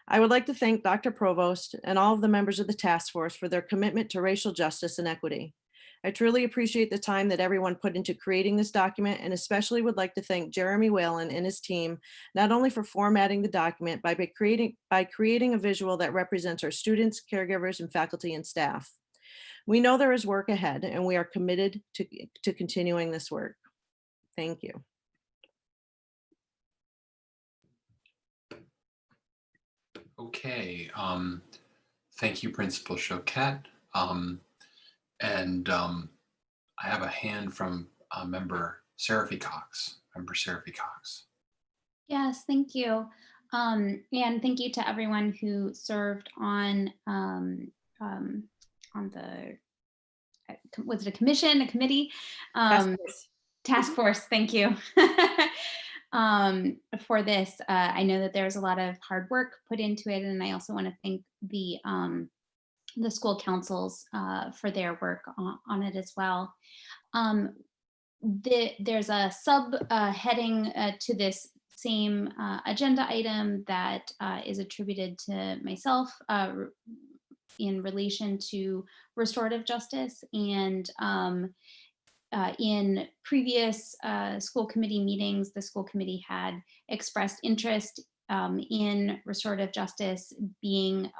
I would like to thank Dr. Provost and all of the members of the task force for their commitment to racial justice and equity. I truly appreciate the time that everyone put into creating this document, and especially would like to thank Jeremy Whalen and his team, not only for formatting the document, but by creating a visual that represents our students, caregivers, and faculty and staff. We know there is work ahead, and we are committed to continuing this work. Thank you. Okay, thank you, Principal Choquette. I have a hand from Member Seraphy Cox. Member Seraphy Cox. Yes, thank you. And thank you to everyone who served on the, was it a commission, a committee? Task force, thank you. For this. I know that there's a lot of hard work put into it, and I also want to thank the school councils for their work on it as well. There's a sub heading to this same agenda item that is attributed to myself in relation to restorative justice. And in previous school committee meetings, the school committee had expressed interest in restorative justice being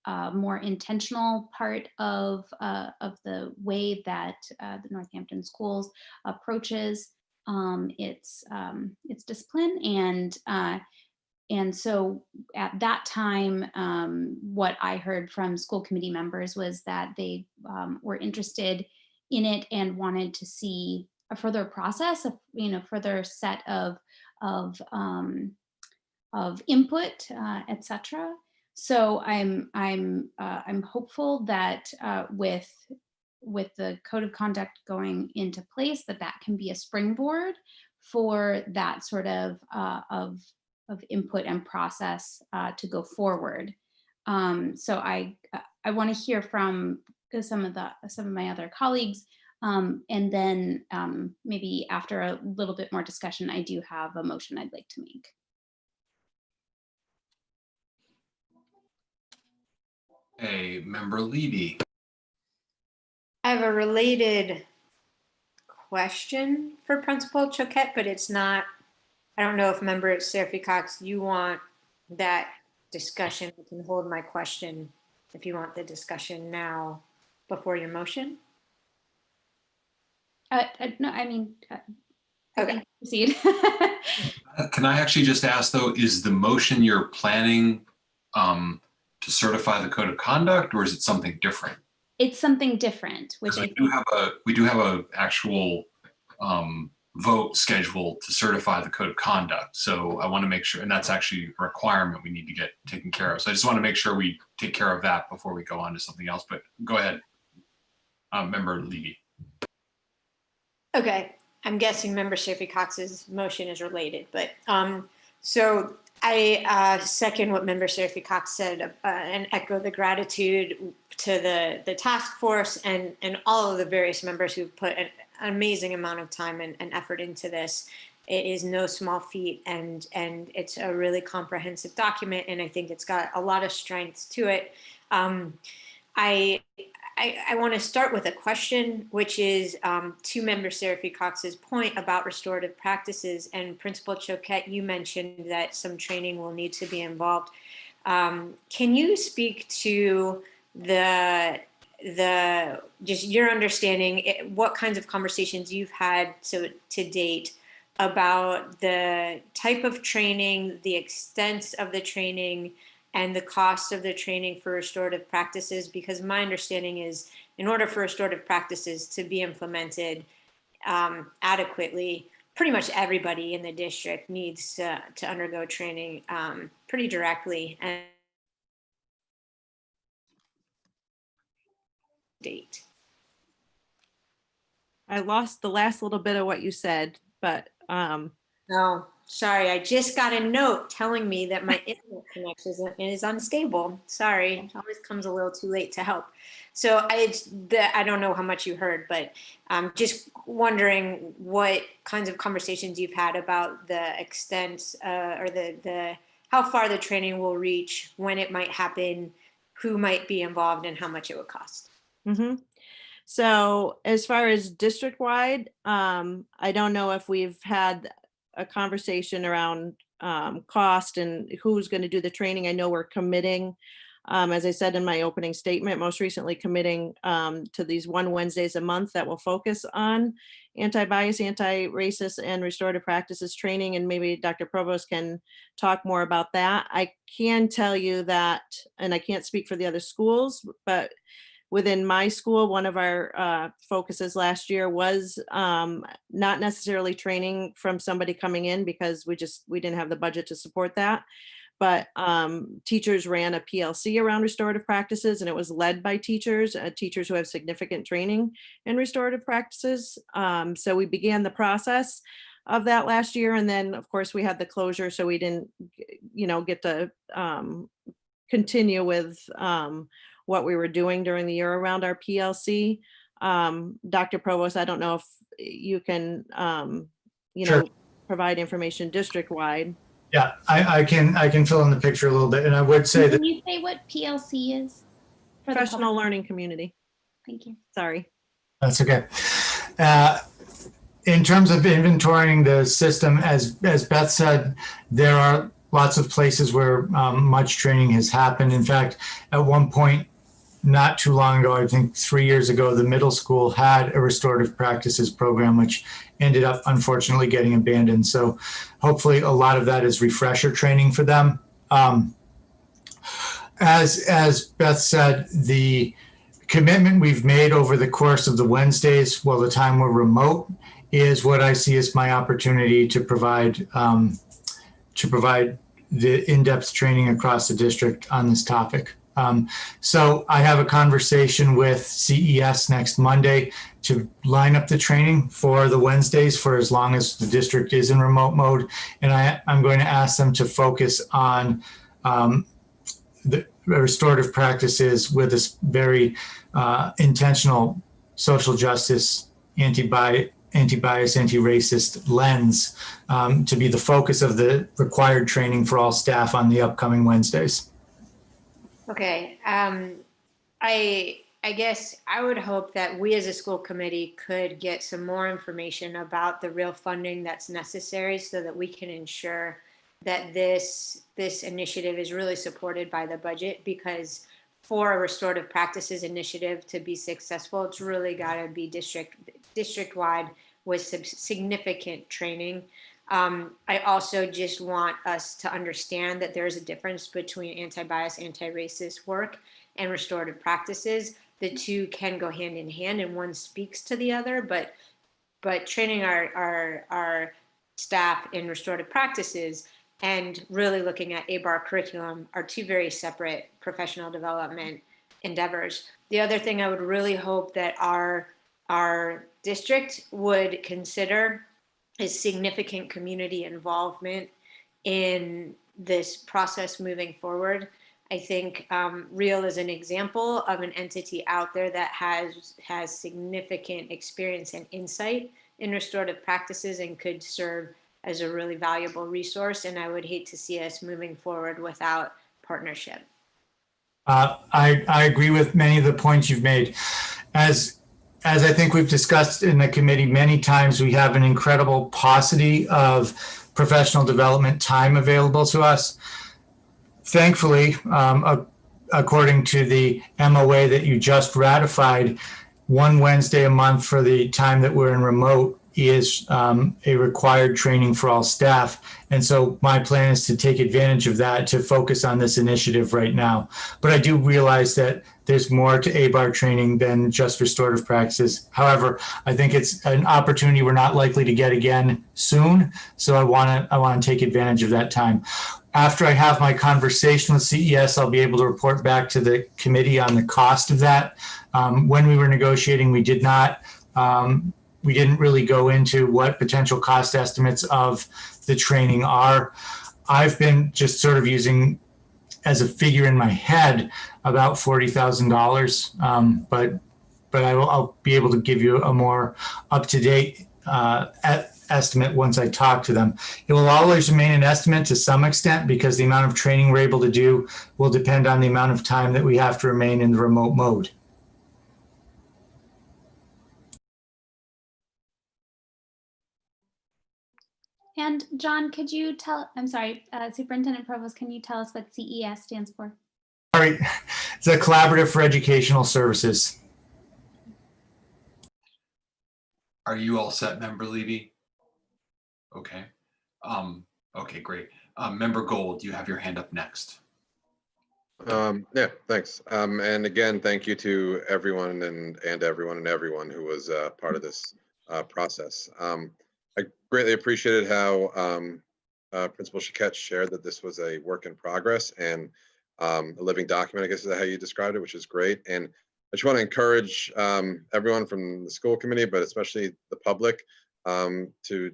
a more intentional part of the way that the Northampton Schools approaches its discipline. And so at that time, what I heard from school committee members was that they were interested in it and wanted to see a further process, further set of input, etc. So I'm hopeful that with the code of conduct going into place, that can be a springboard for that sort of input and process to go forward. So I want to hear from some of my other colleagues, and then maybe after a little bit more discussion, I do have a motion I'd like to make. Hey, Member Levy. I have a related question for Principal Choquette, but it's not, I don't know if Member Seraphy Cox, you want that discussion. I can hold my question if you want the discussion now before your motion. No, I mean, okay. Proceed. Can I actually just ask though, is the motion you're planning to certify the code of conduct, or is it something different? it's something different, which I We do have a actual vote scheduled to certify the code of conduct. So I want to make sure, and that's actually a requirement we need to get taken care of. So I just want to make sure we take care of that before we go on to something else. But go ahead, Member Levy. Okay, I'm guessing Member Seraphy Cox's motion is related, but so I second what Member Seraphy Cox said and echo the gratitude to the task force and all of the various members who've put an amazing amount of time and effort into this. It is no small feat, and it's a really comprehensive document, and I think it's got a lot of strengths to it. I want to start with a question, which is to Member Seraphy Cox's point about restorative practices, and Principal Choquette, you mentioned that some training will need to be involved. Can you speak to just your understanding, what kinds of conversations you've had to date about the type of training, the extent of the training, and the cost of the training for restorative practices? Because my understanding is, in order for restorative practices to be implemented adequately, pretty much everybody in the district needs to undergo training pretty directly and date. I lost the last little bit of what you said, but No, sorry, I just got a note telling me that my internet connection is unstable. Sorry, it always comes a little too late to help. So I don't know how much you heard, but just wondering what kinds of conversations you've had about the extent or the how far the training will reach, when it might happen, who might be involved, and how much it would cost. Mm-hmm. So as far as district-wide, I don't know if we've had a conversation around cost and who's going to do the training. I know we're committing, as I said in my opening statement, most recently committing to these 1 Wednesdays a month that will focus on anti-bias, anti-racist, and restorative practices training. And maybe Dr. Provost can talk more about that. I can tell you that, and I can't speak for the other schools, but within my school, one of our focuses last year was not necessarily training from somebody coming in, because we didn't have the budget to support that. But teachers ran a PLC around restorative practices, and it was led by teachers who have significant training in restorative practices. So we began the process of that last year. And then of course we had the closure, so we didn't, get to continue with what we were doing during the year around our PLC. Dr. Provost, I don't know if you can, Sure. provide information district-wide. Yeah, I can fill in the picture a little bit, and I would say that Can you say what PLC is? For the Professional public? Learning Community. Thank you. Sorry. that's okay. In terms of inventorying the system, as Beth said, there are lots of places where much training has happened. In fact, at one point, not too long ago, I think 3 years ago, the middle school had a restorative practices program, which ended up unfortunately getting abandoned. So hopefully a lot of that is refresher training for them. As Beth said, the commitment we've made over the course of the Wednesdays, while the time we're remote, is what I see as my opportunity to provide the in-depth training across the district on this topic. So I have a conversation with CES next Monday to line up the training for the Wednesdays for as long as the district is in remote mode. And I'm going to ask them to focus on the restorative practices with this very intentional social justice, anti-bias, anti-racist lens to be the focus of the required training for all staff on the upcoming Wednesdays. Okay, I guess I would hope that we as a school committee could get some more information about the real funding that's necessary so that we can ensure that this initiative is really supported by the budget, because for a restorative practices initiative to be successful, it's really got to be district-wide with some significant training. I also just want us to understand that there is a difference between anti-bias, anti-racist work and restorative practices. the two can go hand in hand and one speaks to the other, but training our staff in restorative practices and really looking at ABAR curriculum are two very separate professional development endeavors. The other thing I would really hope that our district would consider is significant community involvement in this process moving forward. I think REAL is an example of an entity out there that has significant experience and insight in restorative practices and could serve as a really valuable resource. And I would hate to see us moving forward without partnership. I agree with many of the points you've made. As I think we've discussed in the committee many times, we have an incredible paucity of professional development time available to us. Thankfully, according to the MOA that you just ratified, one Wednesday a month for the time that we're in remote is a required training for all staff. And so my plan is to take advantage of that to focus on this initiative right now. But I do realize that there's more to ABAR training than just restorative practices. However, I think it's an opportunity we're not likely to get again soon. So I want to take advantage of that time. After I have my conversation with CES, I'll be able to report back to the committee on the cost of that. When we were negotiating, we did not. We didn't really go into what potential cost estimates of the training are. I've been just sort of using as a figure in my head about $40,000, but I'll be able to give you a more up-to-date estimate once I talk to them. It will always remain an estimate to some extent because the amount of training we're able to do will depend on the amount of time that we have to remain in the remote mode. And John, could you tell, I'm sorry, Superintendent Provost, can you tell us what CES stands for? All right, it's a Collaborative for Educational Services. Are you all set, Member Levy? Okay. Okay, great. Member Gold, you have your hand up next. Yeah, thanks. And again, thank you to everyone and everyone who was part of this process. I greatly appreciated how Principal Chiquette shared that this was a work in progress and a living document, I guess is how you described it, which is great. And I just want to encourage everyone from the school committee, but especially the public, to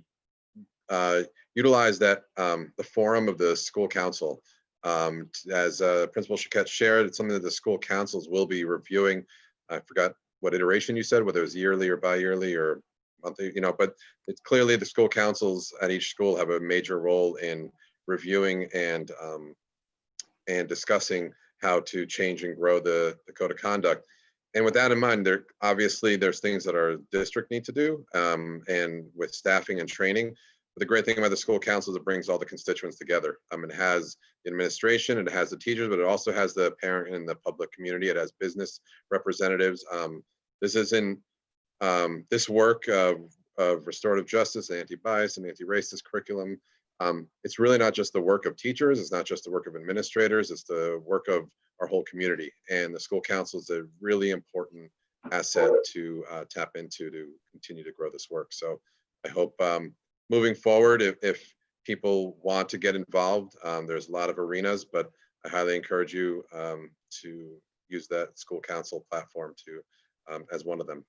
utilize that the forum of the school council. As Principal Chiquette shared, it's something that the school councils will be reviewing. I forgot what iteration you said, whether it was yearly or bi-yearly or monthly, but it's clearly the school councils at each school have a major role in reviewing and discussing how to change and grow the code of conduct. And with that in mind, there's things that our district need to do and with staffing and training. But the great thing about the school council is it brings all the constituents together. It has the administration, it has the teachers, but it also has the parent and the public community. It has business representatives. This is in this work of restorative justice, anti-bias and anti-racist curriculum. It's really not just the work of teachers. It's not just the work of administrators. It's the work of our whole community. And the school council is a really important asset to tap into to continue to grow this work. So I hope moving forward, if people want to get involved, there's a lot of arenas, but I highly encourage you to use that school council platform as one of them.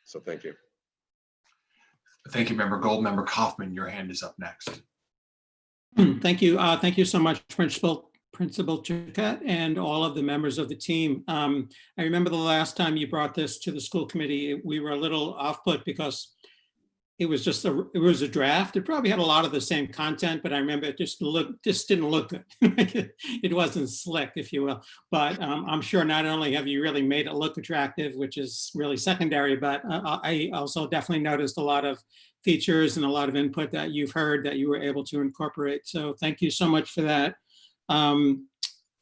So thank you. Thank you, Member Gold. Member Kaufman, your hand is up next. Thank you. Thank you so much, Principal Chiquette and all of the members of the team. I remember the last time you brought this to the school committee, we were a little off-put because it was a draft. It probably had a lot of the same content, but I remember it just didn't look good. It wasn't slick, if you will. But I'm sure not only have you really made it look attractive, which is really secondary, but I also definitely noticed a lot of features and a lot of input that you've heard that you were able to incorporate. So thank you so much for that.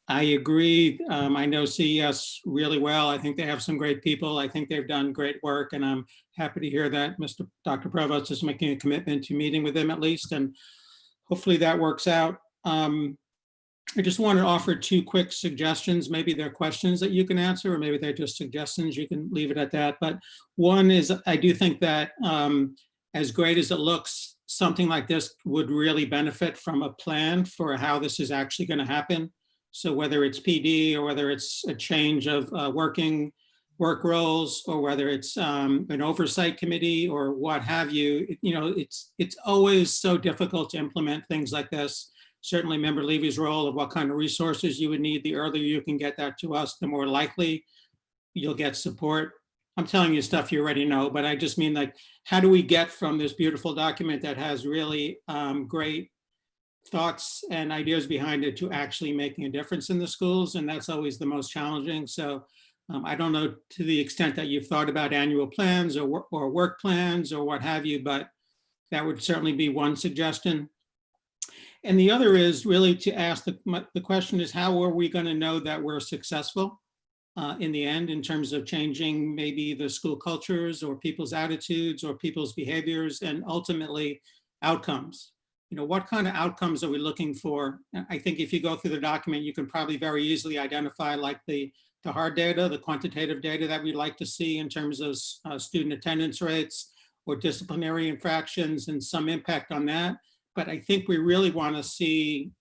I agree. I know CES really well. I think they have some great people. I think they've done great work, and I'm happy to hear that Dr. Provost is making a commitment to meeting with them at least, and hopefully that works out. I just want to offer two quick suggestions. Maybe they're questions that you can answer, or maybe they're just suggestions. You can leave it at that. But one is, I do think that as great as it looks, something like this would really benefit from a plan for how this is actually going to happen. So whether it's PD or whether it's a change of work roles, or whether it's an oversight committee or what have you, it's always so difficult to implement things like this. Certainly Member Levy's role of what kind of resources you would need, the earlier you can get that to us, the more likely you'll get support. I'm telling you stuff you already know, but I just mean, like, how do we get from this beautiful document that has really great thoughts and ideas behind it to actually making a difference in the schools? And that's always the most challenging. So I don't know to the extent that you've thought about annual plans or work plans or what have you, but that would certainly be one suggestion. And the other is really to ask the question is, how are we going to know that we're successful in the end in terms of changing maybe the school cultures or people's attitudes or people's behaviors and ultimately outcomes? What kind of outcomes are we looking for? I think if you go through the document, you can probably very easily identify like the hard data, the quantitative data that we'd like to see in terms of student attendance rates or disciplinary infractions and some impact on that. But I think we really want to see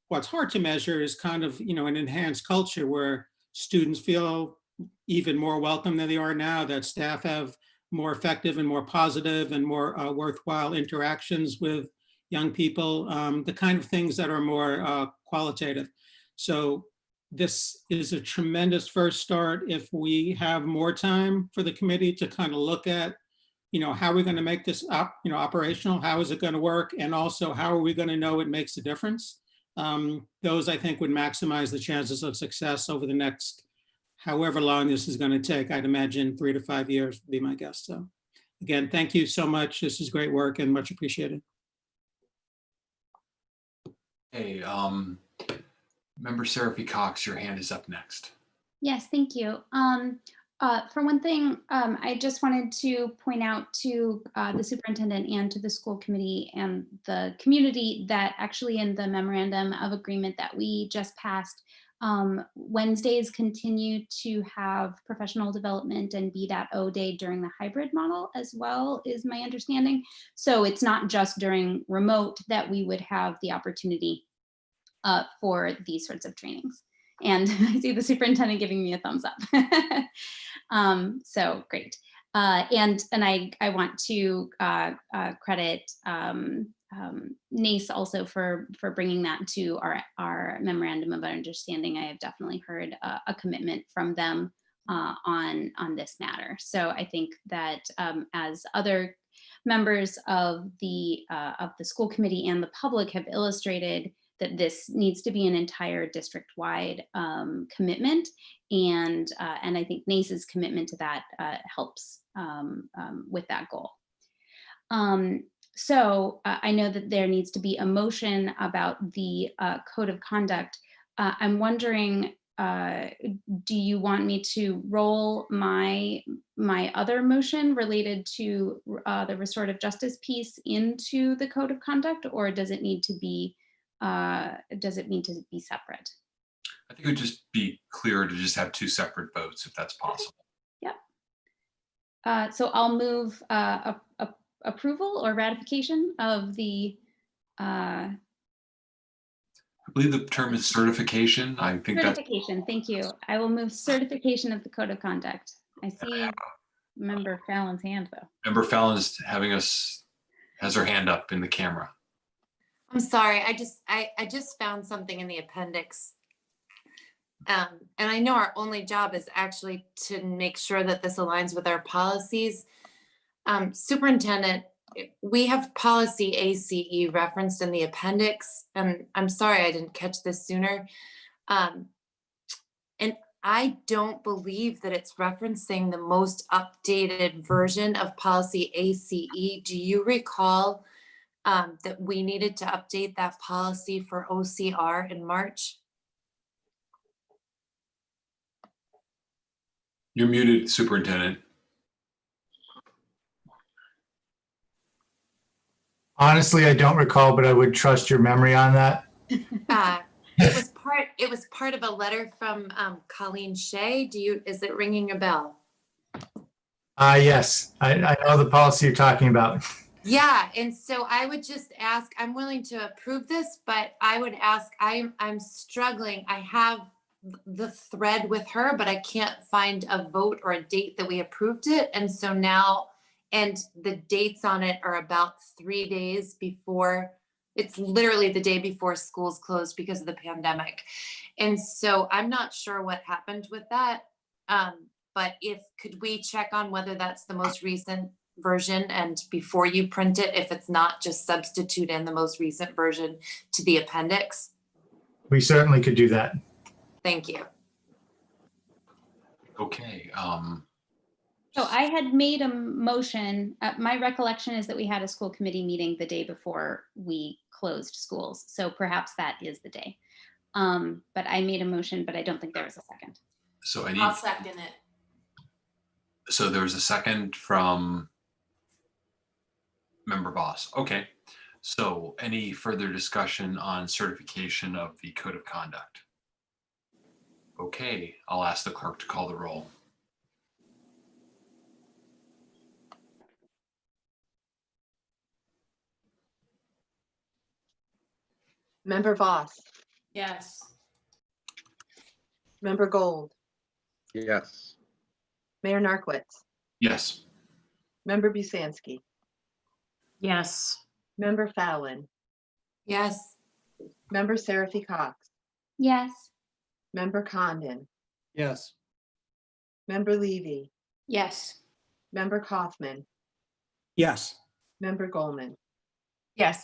what's hard to measure is kind of, an enhanced culture where students feel even more welcome than they are now, that staff have more effective and more positive and more worthwhile interactions with young people, the kind of things that are more qualitative. So this is a tremendous first start. If we have more time for the committee to kind of look at, how are we going to make this operational? How is it going to work? And also, how are we going to know it makes a difference? Those, I think, would maximize the chances of success over the next, however long this is going to take. I'd imagine 3 to 5 years would be my guess. So again, thank you so much. This is great work and much appreciated. Hey, Member Seraphy Cox, your hand is up next. Yes, thank you. For one thing, I just wanted to point out to the superintendent and to the school committee and the community that actually in the memorandum of agreement that we just passed, Wednesdays continue to have professional development and BDAT-O day during the hybrid model as well, is my understanding. So it's not just during remote that we would have the opportunity for these sorts of trainings. And I see the superintendent giving me a thumbs up. So great. And I want to credit NACE also for bringing that to our memorandum of understanding. I have definitely heard a commitment from them on this matter. So I think that as other members of the school committee and the public have illustrated, that this needs to be an entire district-wide commitment, and I think NACE's commitment to that helps with that goal. So I know that there needs to be a motion about the code of conduct. I'm wondering, do you want me to roll my other motion related to the restorative justice piece into the code of conduct, or does it need to be separate? I think it would just be clearer to just have two separate votes if that's possible. Yep. So I'll move approval or ratification of the. I believe the term is certification. I think that's Certification, thank you. I will move certification of the code of conduct. I see Member Fallon's hand though. Member Fallon is has her hand up in the camera. I'm sorry, I just found something in the appendix. And I know our only job is actually to make sure that this aligns with our policies. Superintendent, we have policy ACE referenced in the appendix, and I'm sorry I didn't catch this sooner. And I don't believe that it's referencing the most updated version of policy ACE. Do you recall that we needed to update that policy for OCR in March? You're muted, Superintendent. Honestly, I don't recall, but I would trust your memory on that. It was part of a letter from Colleen Shea. Is it ringing a bell? Yes, I know the policy you're talking about. Yeah, and so I would just ask, I'm willing to approve this, but I would ask, I'm struggling. I have the thread with her, but I can't find a vote or a date that we approved it. And so now, and the dates on it are about 3 days before, it's literally the day before schools closed because of the pandemic. And so I'm not sure what happened with that. But could we check on whether that's the most recent version, and before you print it, if it's not, just substitute in the most recent version to the appendix? We certainly could do that. Thank you. Okay. So I had made a motion. My recollection is that we had a school committee meeting the day before we closed schools. So perhaps that is the day. But I made a motion, but I don't think there was a second. So I'll second it. So there was a second from Member Voss. Okay. So any further discussion on certification of the code of conduct? Okay, I'll ask the clerk to call the roll. Member Voss, Yes. Member Gold, Yes. Mayor Narcoitz, Yes. Member Busansky, Yes. Member Fallon, Yes. Member Seraphy Cox, Yes. Member Condon, Yes. Member Levy, Yes. Member Kaufman, Yes. Member Goldman. Yes.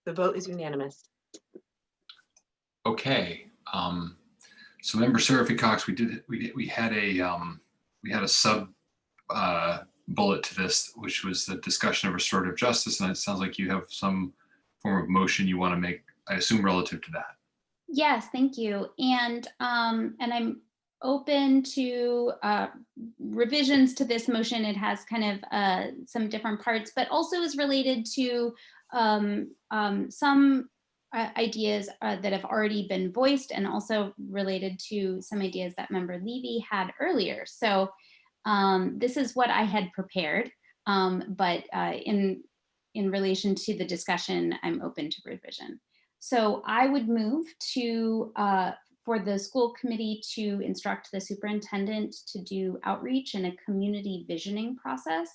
The vote is unanimous. Okay. So Member Seraphy Cox, we had a sub bullet to this, which was the discussion of restorative justice, and it sounds like you have some form of motion you want to make, I assume, relative to that. Yes, thank you. And I'm open to revisions to this motion. It has kind of some different parts, but also is related to some ideas that have already been voiced, and also related to some ideas that Member Levy had earlier. So this is what I had prepared, but in relation to the discussion, I'm open to revision. So I would move to for the school committee to instruct the superintendent to do outreach and a community visioning process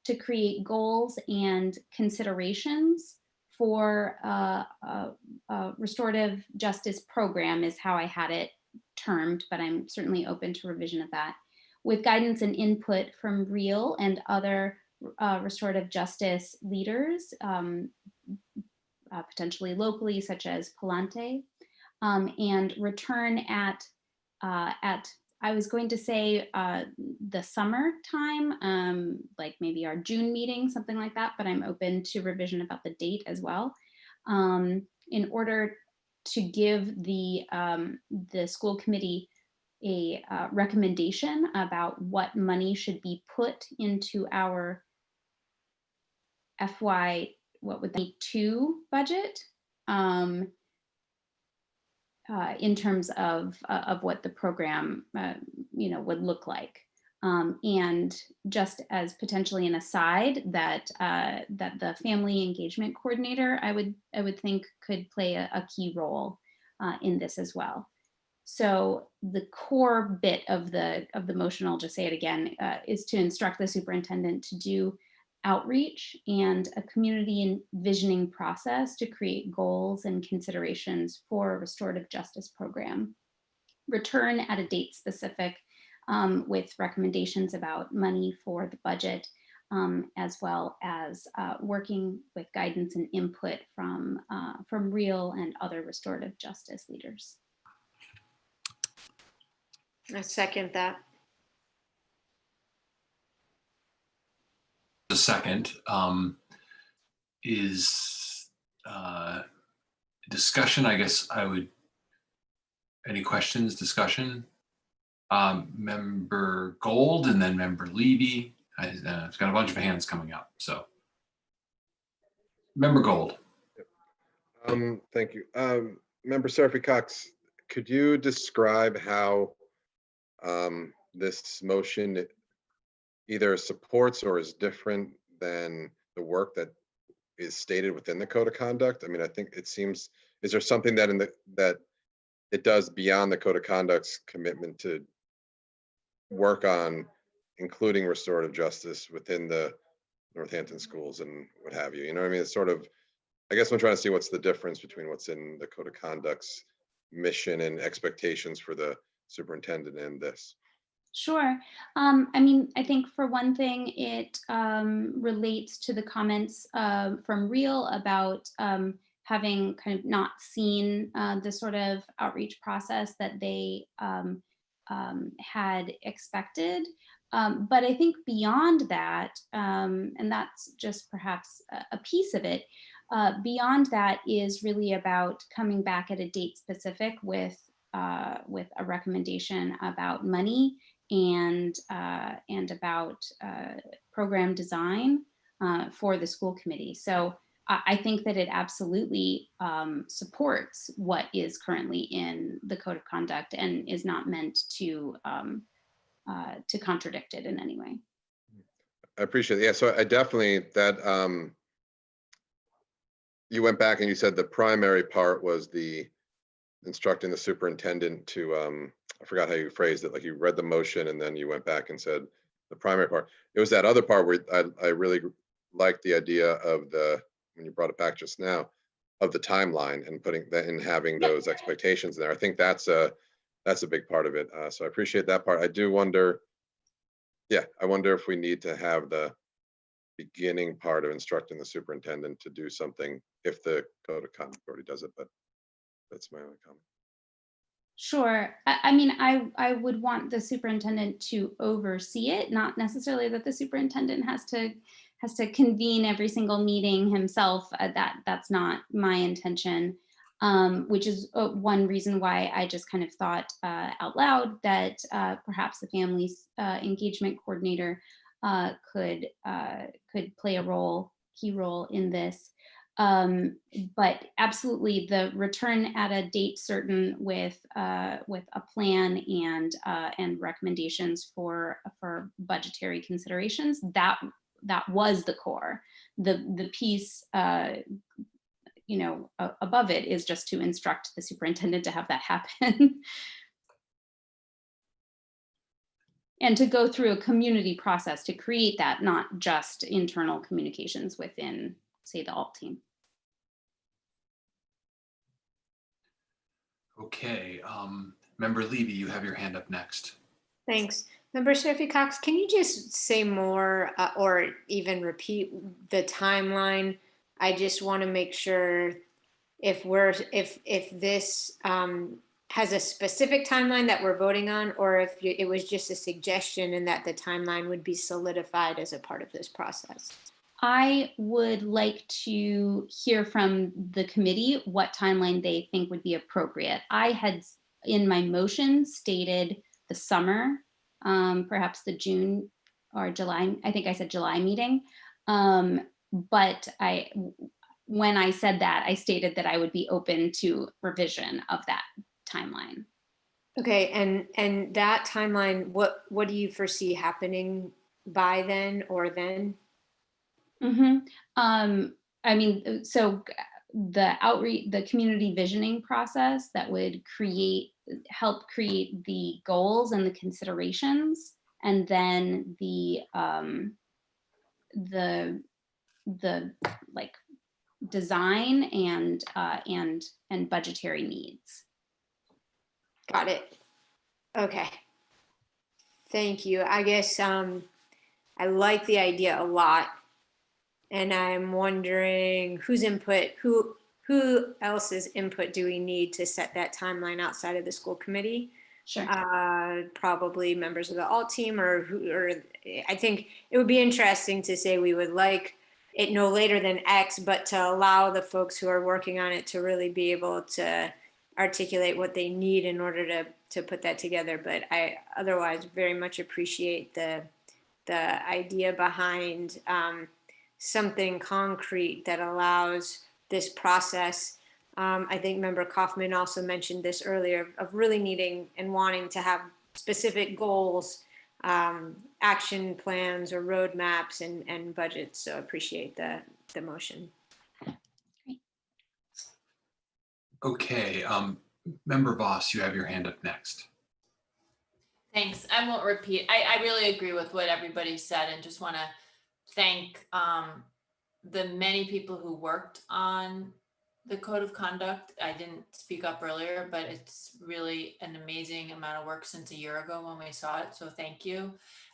to create goals and considerations for a restorative justice program, is how I had it termed, but I'm certainly open to revision of that, with guidance and input from REAL and other restorative justice leaders, potentially locally, such as Palante, and return at I was going to say the summer time, like maybe our June meeting, something like that, but I'm open to revision about the date as well, in order to give the school committee a recommendation about what money should be put into our FY, what would be 2 budget, in terms of what the program would look like, and just as potentially an aside, that the family engagement coordinator, I would think, could play a key role in this as well. So the core bit of the motion, I'll just say it again, is to instruct the superintendent to do outreach and a community envisioning process to create goals and considerations for a restorative justice program. Return at a date specific, with recommendations about money for the budget, as well as working with guidance and input from REAL and other restorative justice leaders. I second that. The second is discussion. I guess any questions, discussion? Member Gold and then Member Levy. I've got a bunch of hands coming up. So Member Gold. Thank you. Member Seraphy Cox, could you describe how this motion either supports or is different than the work that is stated within the code of conduct? I mean, I think it seems, is there something that that it does beyond the code of conduct's commitment to work on including restorative justice within the Northampton schools and what have you? You know what I mean? It's sort of, I guess I'm trying to see what's the difference between what's in the code of conduct's mission and expectations for the superintendent and this. Sure. I mean, I think for one thing, it relates to the comments from Real about having kind of not seen the sort of outreach process that they had expected. But I think beyond that, and that's just perhaps a piece of it, beyond that is really about coming back at a date specific with a recommendation about money and about program design for the school committee. So I think that it absolutely supports what is currently in the code of conduct and is not meant to contradict it in any way. I appreciate it. Yeah, so I definitely, that you went back and you said the primary part was the instructing the superintendent to, I forgot how you phrased it, like you read the motion and then you went back and said the primary part. It was that other part where I really liked the idea of the, when you brought it back just now, of the timeline and putting that and having those expectations there. I think that's a big part of it. So I appreciate that part. I do wonder, yeah, I wonder if we need to have the beginning part of instructing the superintendent to do something if the code of conduct already does it, but that's my only comment. Sure. I mean, I would want the superintendent to oversee it, not necessarily that the superintendent has to convene every single meeting himself. That's not my intention, which is one reason why I just kind of thought out loud that perhaps the family's engagement coordinator could play a key role in this. But absolutely, the return at a date certain with a plan and recommendations for budgetary considerations, that was the core. The piece you know, above it is just to instruct the superintendent to have that happen. And to go through a community process to create that, not just internal communications within, say, the alt team. Okay, Member Levy, you have your hand up next. Thanks. Member Seraphy Cox, can you just say more or even repeat the timeline? I just want to make sure if this has a specific timeline that we're voting on, or if it was just a suggestion and that the timeline would be solidified as a part of this process. I would like to hear from the committee what timeline they think would be appropriate. I had in my motion stated the summer, perhaps the June or July, I think I said July meeting. But when I said that, I stated that I would be open to revision of that timeline. Okay, and that timeline, what do you foresee happening by then or then? Mm-hmm. I mean, so the outreach, the community visioning process that would help create the goals and the considerations, and then the like design and budgetary needs. Got it. Okay. Thank you. I guess I like the idea a lot. And I'm wondering who else's input do we need to set that timeline outside of the school committee? Sure. Probably members of the alt team or I think it would be interesting to say we would like it no later than X, but to allow the folks who are working on it to really be able to articulate what they need in order to put that together. But I otherwise very much appreciate the idea behind something concrete that allows this process I think Member Kaufman also mentioned this earlier, of really needing and wanting to have specific goals, action plans or roadmaps and budgets. So I appreciate the motion. Okay, Member Voss, you have your hand up next. Thanks. I won't repeat. I really agree with what everybody said and just want to thank the many people who worked on the code of conduct. I didn't speak up earlier, but it's really an amazing amount of work since a year ago when we saw it. So thank you.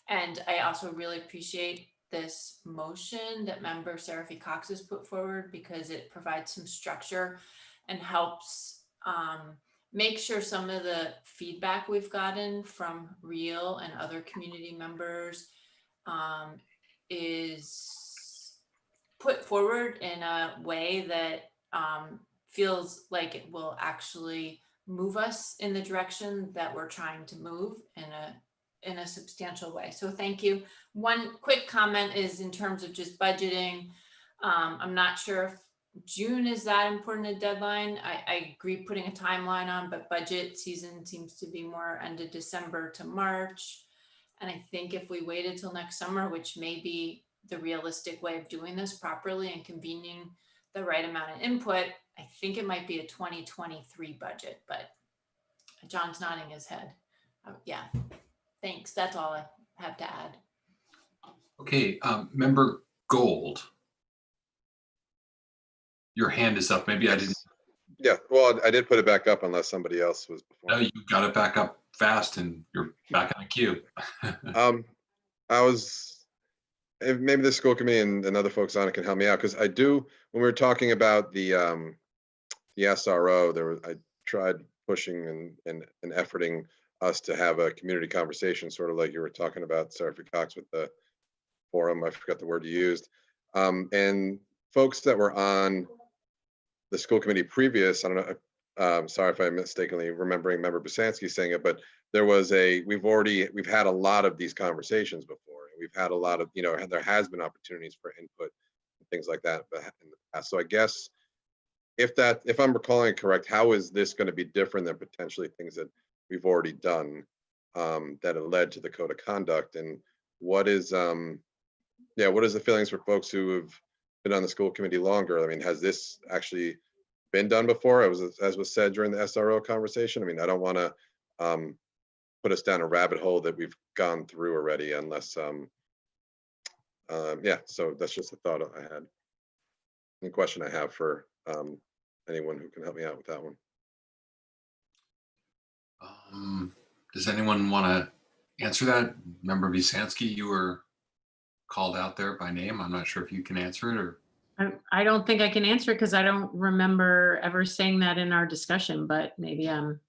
And I also really appreciate this motion that Member Seraphy Cox has put forward, because it provides some structure and helps make sure some of the feedback we've gotten from REAL and other community members is put forward in a way that feels like it will actually move us in the direction that we're trying to move in a substantial way. So thank you. One quick comment is in terms of just budgeting. I'm not sure if June is that important a deadline. I agree putting a timeline on, but budget season seems to be more end of December to March. And I think if we waited till next summer, which may be the realistic way of doing this properly and convening the right amount of input, I think it might be a 2023 budget, but John's nodding his head. Yeah, thanks. That's all I have to add. Okay, Member Gold. Your hand is up. Maybe I didn't. Yeah, well, I did put it back up unless somebody else was before. No, you got it back up fast and you're back in the queue. Maybe the school committee and other folks on it can help me out, because I do, when we were talking about the SRO, I tried pushing and efforting us to have a community conversation, sort of like you were talking about, Seraphy Cox, with the forum. I forgot the word you used. And folks that were on the school committee previous, I don't know, sorry if I'm mistakenly remembering Member Busansky saying it, but there was we've had a lot of these conversations before. We've had a lot of, there has been opportunities for input and things like that in the past. So I guess if I'm recalling it correct, how is this going to be different than potentially things that we've already done that have led to the code of conduct? And what is the feelings for folks who have been on the school committee longer? I mean, has this actually been done before? As was said during the SRO conversation. I mean, I don't want to put us down a rabbit hole that we've gone through already, unless so that's just a thought I had. Any question I have for anyone who can help me out with that one. Does anyone want to answer that? Member Busansky, you were called out there by name. I'm not sure if you can answer it or. I don't think I can answer it because I don't remember ever saying that in our discussion, but maybe I'm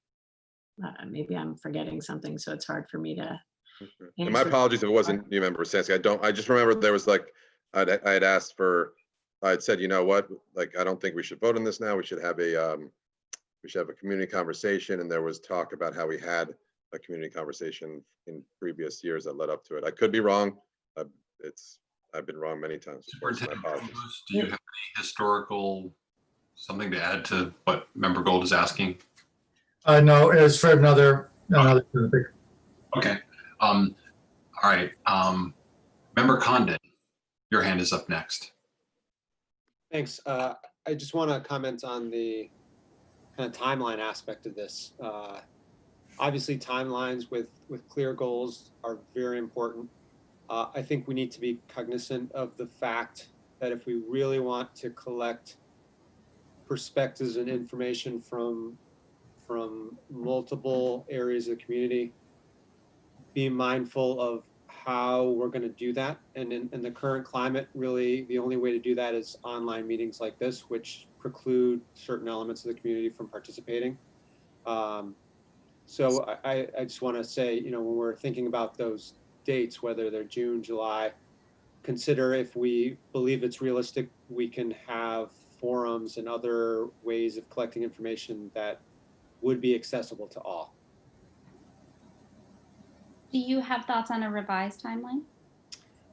forgetting something, so it's hard for me to. And my apologies if it wasn't you, Member Busansky. I just remember there was I had asked for, I'd said, you know what, I don't think we should vote on this now. We should have a community conversation, and there was talk about how we had a community conversation in previous years that led up to it. I could be wrong. I've been wrong many times. Superintendent Provost, do you have any historical something to add to what Member Gold is asking? No, it's for another topic. Okay. All right. Member Condon, your hand is up next. Thanks. I just want to comment on the kind of timeline aspect of this. Obviously, timelines with clear goals are very important. I think we need to be cognizant of the fact that if we really want to collect perspectives and information from multiple areas of the community, be mindful of how we're going to do that. And in the current climate, really, the only way to do that is online meetings like this, which preclude certain elements of the community from participating. So I just want to say, when we're thinking about those dates, whether they're June, July, consider if we believe it's realistic, we can have forums and other ways of collecting information that would be accessible to all. Do you have thoughts on a revised timeline?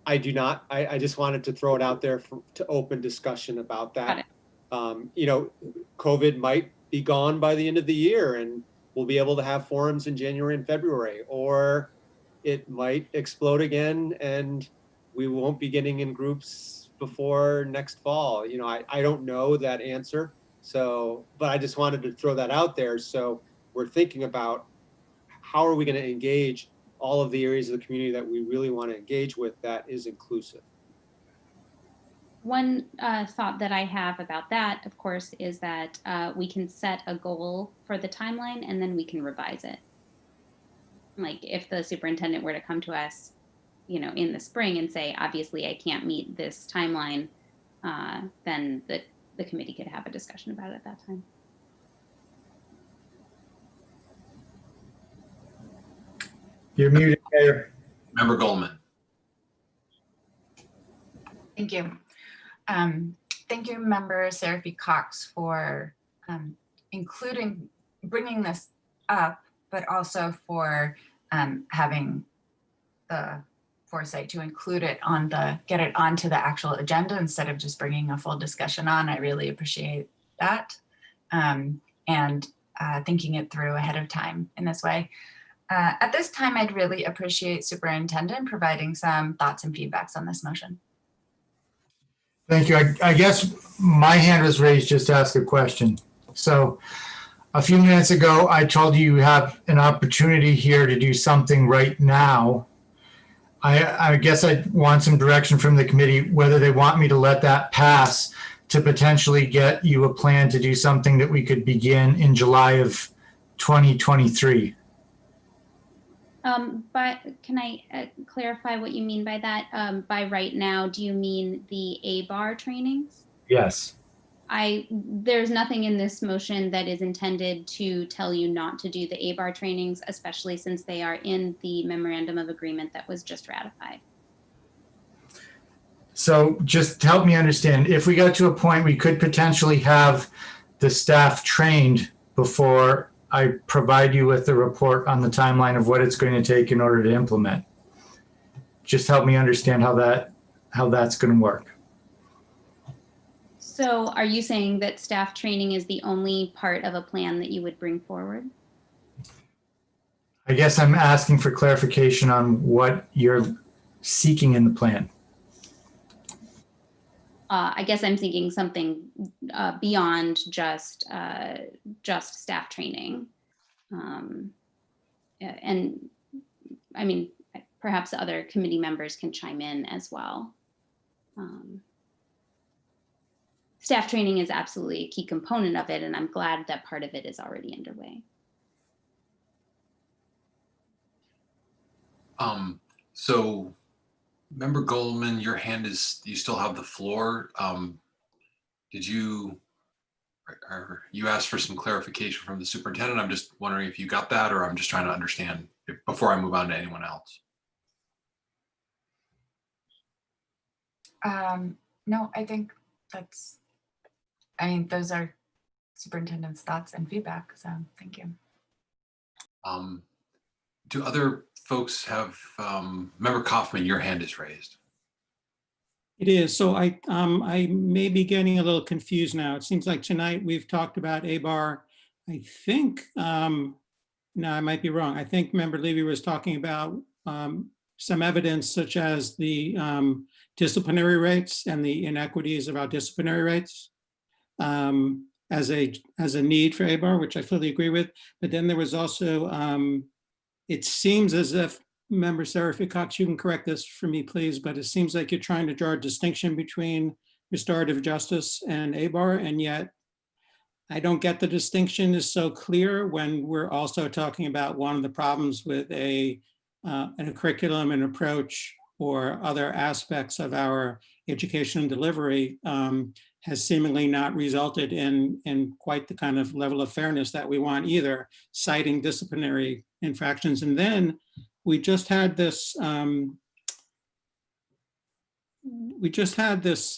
I do not. I just wanted to throw it out there to open discussion about that. You know, COVID might be gone by the end of the year and we'll be able to have forums in January and February, or it might explode again and we won't be getting in groups before next fall. You know, I don't know that answer. So, but I just wanted to throw that out there. So we're thinking about how are we going to engage all of the areas of the community that we really want to engage with that is inclusive. One thought that I have about that, of course, is that we can set a goal for the timeline and then we can revise it. Like if the superintendent were to come to us, you know, in the spring and say, obviously I can't meet this timeline, then the committee could have a discussion about it at that time. You're muted, Mayor. Member Goldman. Thank you. Thank you, Member Seraphy Cox, for bringing this up, but also for having the foresight to include it get it onto the actual agenda instead of just bringing a full discussion on. I really appreciate that. And thinking it through ahead of time in this way. At this time, I'd really appreciate Superintendent providing some thoughts and feedbacks on this motion. Thank you. I guess my hand was raised just to ask a question. So a few minutes ago, I told you have an opportunity here to do something right now. I guess I want some direction from the committee, whether they want me to let that pass to potentially get you a plan to do something that we could begin in July of 2023. But can I clarify what you mean by that? By right now, do you mean the ABAR trainings? Yes. There's nothing in this motion that is intended to tell you not to do the ABAR trainings, especially since they are in the memorandum of agreement that was just ratified. So just help me understand, if we got to a point we could potentially have the staff trained before I provide you with the report on the timeline of what it's going to take in order to implement. Just help me understand how that's going to work. So are you saying that staff training is the only part of a plan that you would bring forward? I guess I'm asking for clarification on what you're seeking in the plan. I guess I'm thinking something beyond just staff training. And I mean, perhaps other committee members can chime in as well. Staff training is absolutely a key component of it, and I'm glad that part of it is already underway. So Member Goldman, your hand is, you still have the floor. Did you asked for some clarification from the superintendent? I'm just wondering if you got that, or I'm just trying to understand before I move on to anyone else. No, I think those are superintendent's thoughts and feedback, so thank you. Do other folks have, Member Kaufman, your hand is raised. It is. So I may be getting a little confused now. It seems like tonight we've talked about ABAR. I think, no, I might be wrong. I think Member Levy was talking about some evidence such as the disciplinary rates and the inequities about disciplinary rates as a need for ABAR, which I fully agree with. But then there was also, it seems as if, Member Seraphy Cox, you can correct this for me, please, but it seems like you're trying to draw a distinction between restorative justice and ABAR, and yet I don't get the distinction is so clear when we're also talking about one of the problems with a curriculum and approach or other aspects of our education and delivery has seemingly not resulted in quite the kind of level of fairness that we want either, citing disciplinary infractions. And then we just had this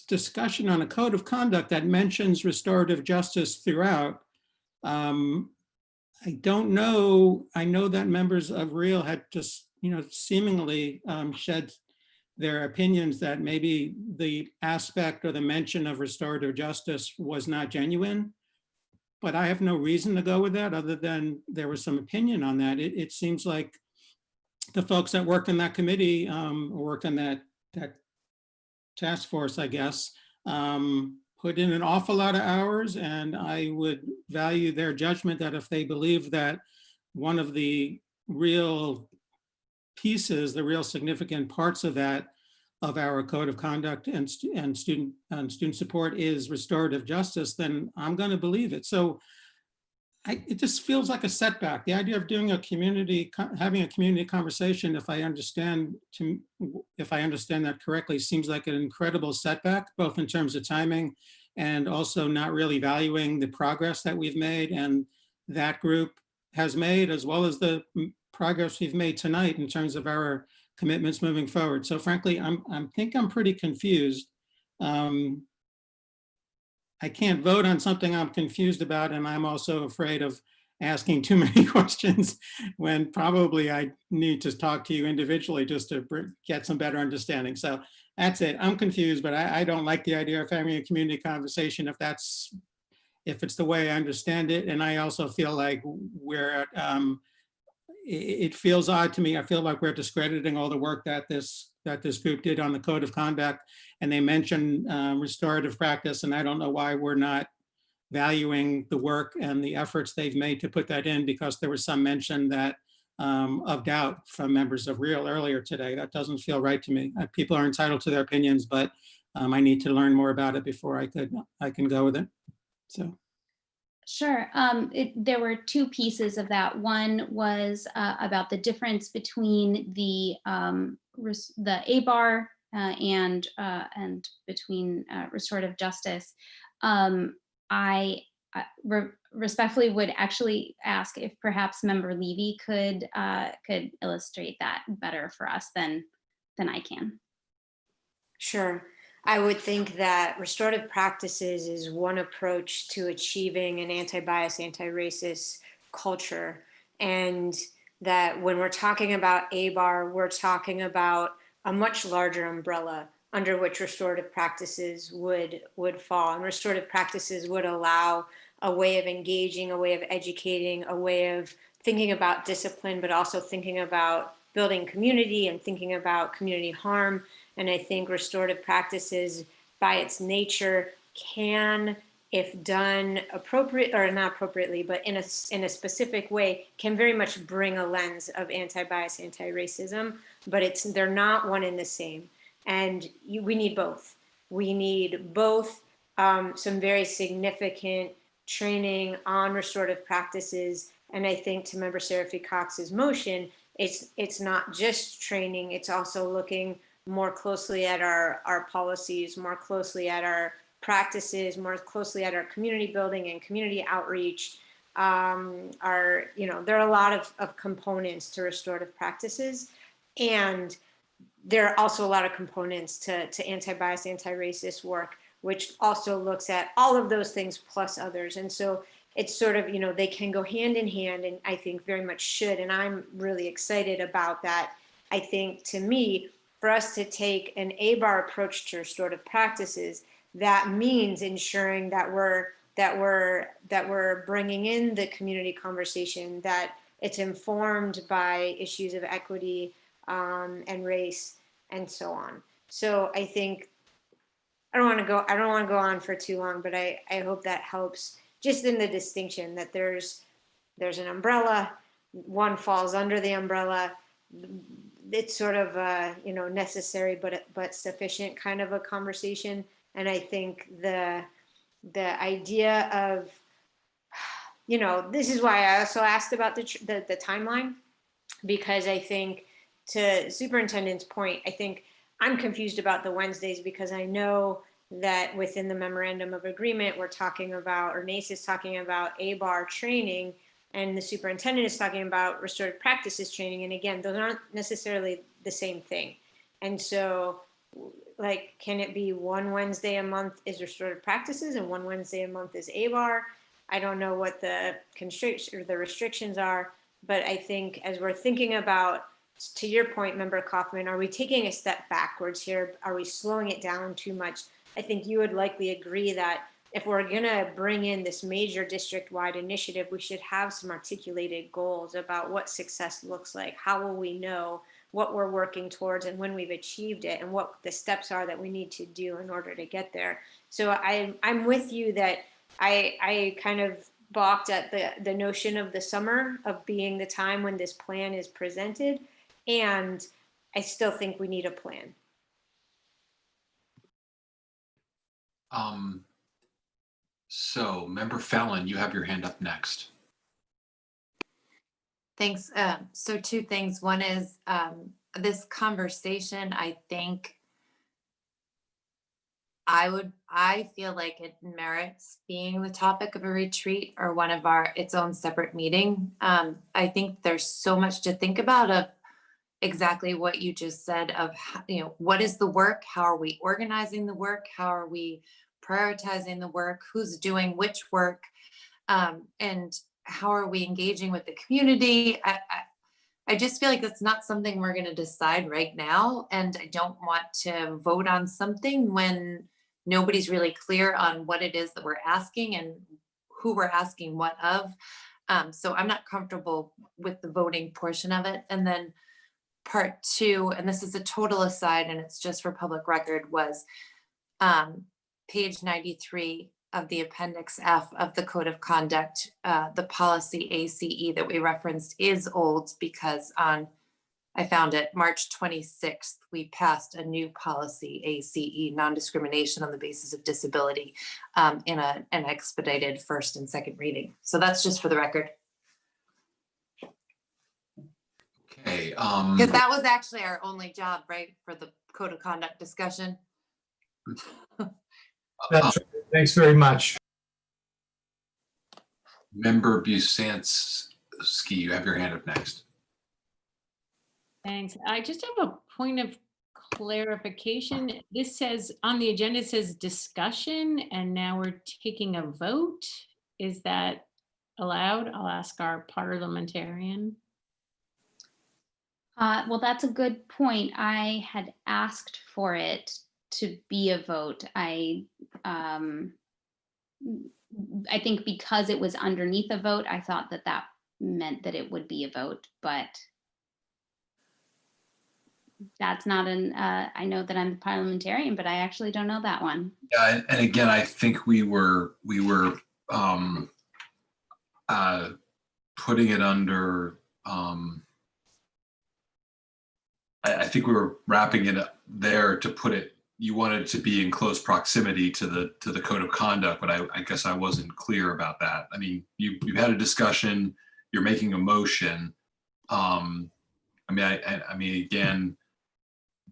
discussion on a code of conduct that mentions restorative justice throughout. I don't know. I know that members of REAL had just, seemingly shed their opinions that maybe the aspect or the mention of restorative justice was not genuine. But I have no reason to go with that other than there was some opinion on that. It seems like the folks that worked in that committee, or worked on that task force, I guess, put in an awful lot of hours, and I would value their judgment that if they believe that one of the real pieces, the real significant parts of that, of our code of conduct and student support is restorative justice, then I'm going to believe it. So it just feels like a setback. The idea of doing having a community conversation, if I understand that correctly, seems like an incredible setback, both in terms of timing and also not really valuing the progress that we've made and that group has made, as well as the progress we've made tonight in terms of our commitments moving forward. So frankly, I think I'm pretty confused. I can't vote on something I'm confused about, and I'm also afraid of asking too many questions when probably I need to talk to you individually just to get some better understanding. So that's it. I'm confused, but I don't like the idea of having a community conversation if it's the way I understand it. And I also feel like it feels odd to me. I feel like we're discrediting all the work that this group did on the code of conduct, and they mentioned restorative practice, and I don't know why we're not valuing the work and the efforts they've made to put that in, because there was some mention that of doubt from members of REAL earlier today. That doesn't feel right to me. People are entitled to their opinions, but I need to learn more about it before I can go with it. So. Sure. There were two pieces of that. One was about the difference between the ABAR and between restorative justice. I respectfully would actually ask if perhaps Member Levy could illustrate that better for us than I can. Sure. I would think that restorative practices is one approach to achieving an anti-bias, anti-racist culture. And that when we're talking about ABAR, we're talking about a much larger umbrella under which restorative practices would fall. And restorative practices would allow a way of engaging, a way of educating, a way of thinking about discipline, but also thinking about building community and thinking about community harm. And I think restorative practices, by its nature, can, if done appropriate or not appropriately, but in a specific way, can very much bring a lens of anti-bias, anti-racism. But they're not one and the same. And we need both. We need both some very significant training on restorative practices. And I think to Member Seraphy Cox's motion, it's not just training, it's also looking more closely at our policies, more closely at our practices, more closely at our community building and community outreach. There are a lot of components to restorative practices, and there are also a lot of components to anti-bias, anti-racist work, which also looks at all of those things plus others. And so it's sort of, they can go hand in hand, and I think very much should. And I'm really excited about that. I think, to me, for us to take an ABAR approach to restorative practices, that means ensuring that we're bringing in the community conversation, that it's informed by issues of equity and race and so on. So I think I don't want to go on for too long, but I hope that helps, just in the distinction that there's an umbrella, one falls under the umbrella. It's sort of necessary but sufficient kind of a conversation. And I think the idea of, this is why I also asked about the timeline, because I think, to Superintendent's point, I think I'm confused about the Wednesdays, because I know that within the memorandum of agreement, we're talking about, or NACE is talking about ABAR training, and the superintendent is talking about restorative practices training. And again, those aren't necessarily the same thing. And so, can it be one Wednesday a month is restorative practices and one Wednesday a month is ABAR? I don't know what the restrictions are, but I think as we're thinking about to your point, Member Kaufman, are we taking a step backwards here? Are we slowing it down too much? I think you would likely agree that if we're gonna bring in this major district-wide initiative, we should have some articulated goals about what success looks like. How will we know what we're working towards and when we've achieved it, and what the steps are that we need to do in order to get there? So I'm with you that I kind of balked at the notion of the summer of being the time when this plan is presented, and I still think we need a plan. So Member Fallon, you have your hand up next. Thanks. So two things. One is this conversation, I think I feel like it merits being the topic of a retreat or one of its own separate meeting. I think there's so much to think about of exactly what you just said of, what is the work? How are we organizing the work? How are we prioritizing the work? Who's doing which work? And how are we engaging with the community? I just feel like that's not something we're going to decide right now. And I don't want to vote on something when nobody's really clear on what it is that we're asking and who we're asking what of. So I'm not comfortable with the voting portion of it. And then part two, and this is a total aside and it's just for public record, was page 93 of the Appendix F of the Code of Conduct. The policy ACE that we referenced is old because I found it March 26th, we passed a new policy ACE, non-discrimination on the basis of disability, in an expedited first and second reading. So that's just for the record. Okay. Because that was actually our only job, right, for the Code of Conduct discussion. That's right. Thanks very much. Member Busanski, you have your hand up next. Thanks. I just have a point of clarification. This says on the agenda, it says discussion, and now we're taking a vote. Is that allowed? I'll ask our parliamentarian. Well, that's a good point. I had asked for it to be a vote. I think because it was underneath a vote, I thought that that meant that it would be a vote, but that's not I know that I'm the parliamentarian, but I actually don't know that one. Yeah, and again, I think we were putting it under, I think we were wrapping it up there to put it, you wanted it to be in close proximity to the Code of Conduct, but I guess I wasn't clear about that. I mean, you had a discussion, you're making a motion. I mean, again,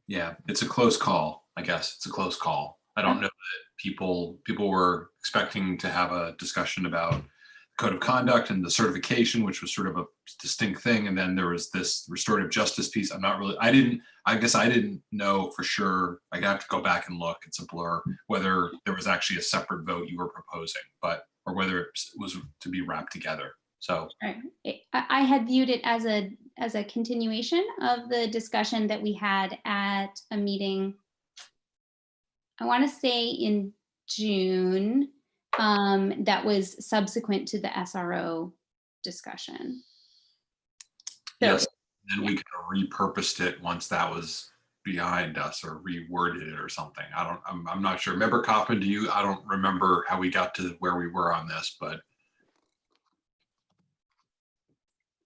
yeah, it's a close call, I guess. It's a close call. I don't know that people were expecting to have a discussion about Code of Conduct and the certification, which was sort of a distinct thing. And then there was this restorative justice piece. I guess I didn't know for sure. I have to go back and look. It's a blur whether there was actually a separate vote you were proposing, or whether it was to be wrapped together. So right. I had viewed it as a continuation of the discussion that we had at a meeting, I want to say in June, that was subsequent to the SRO discussion. So, yes, and we kind of repurposed it once that was behind us, or reworded it or something. I'm not sure. Member Kaufman, I don't remember how we got to where we were on this, but.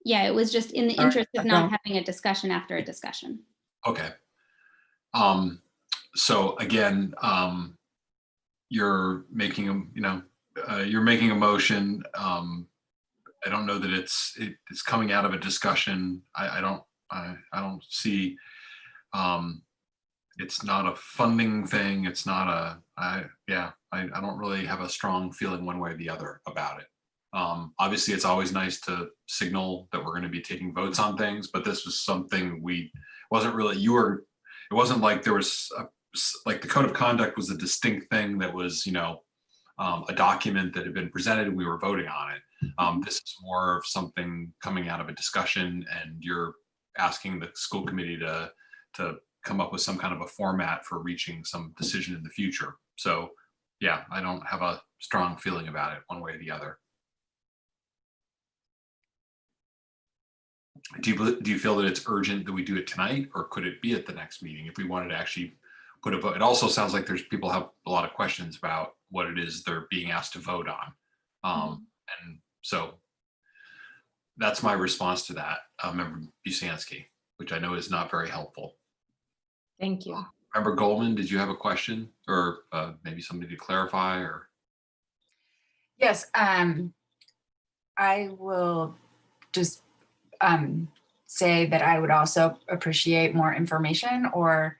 Yeah, it was just in the interest of not having a discussion after a discussion. Okay. So again, you're making a motion. I don't know that it's coming out of a discussion. I don't see. It's not a funding thing. It's not I don't really have a strong feeling one way or the other about it. Obviously, it's always nice to signal that we're going to be taking votes on things, but this was something it wasn't like there was like the Code of Conduct was a distinct thing that was, a document that had been presented and we were voting on it. This is more of something coming out of a discussion, and you're asking the school committee to come up with some kind of a format for reaching some decision in the future. So yeah, I don't have a strong feeling about it one way or the other. Do you feel that it's urgent that we do it tonight, or could it be at the next meeting if we wanted to actually put a vote? It also sounds like there's people have a lot of questions about what it is they're being asked to vote on. And so that's my response to that, Member Busansky, which I know is not very helpful. Thank you. Member Goldman, did you have a question, or maybe somebody to clarify? Or Yes, I will just say that I would also appreciate more information, or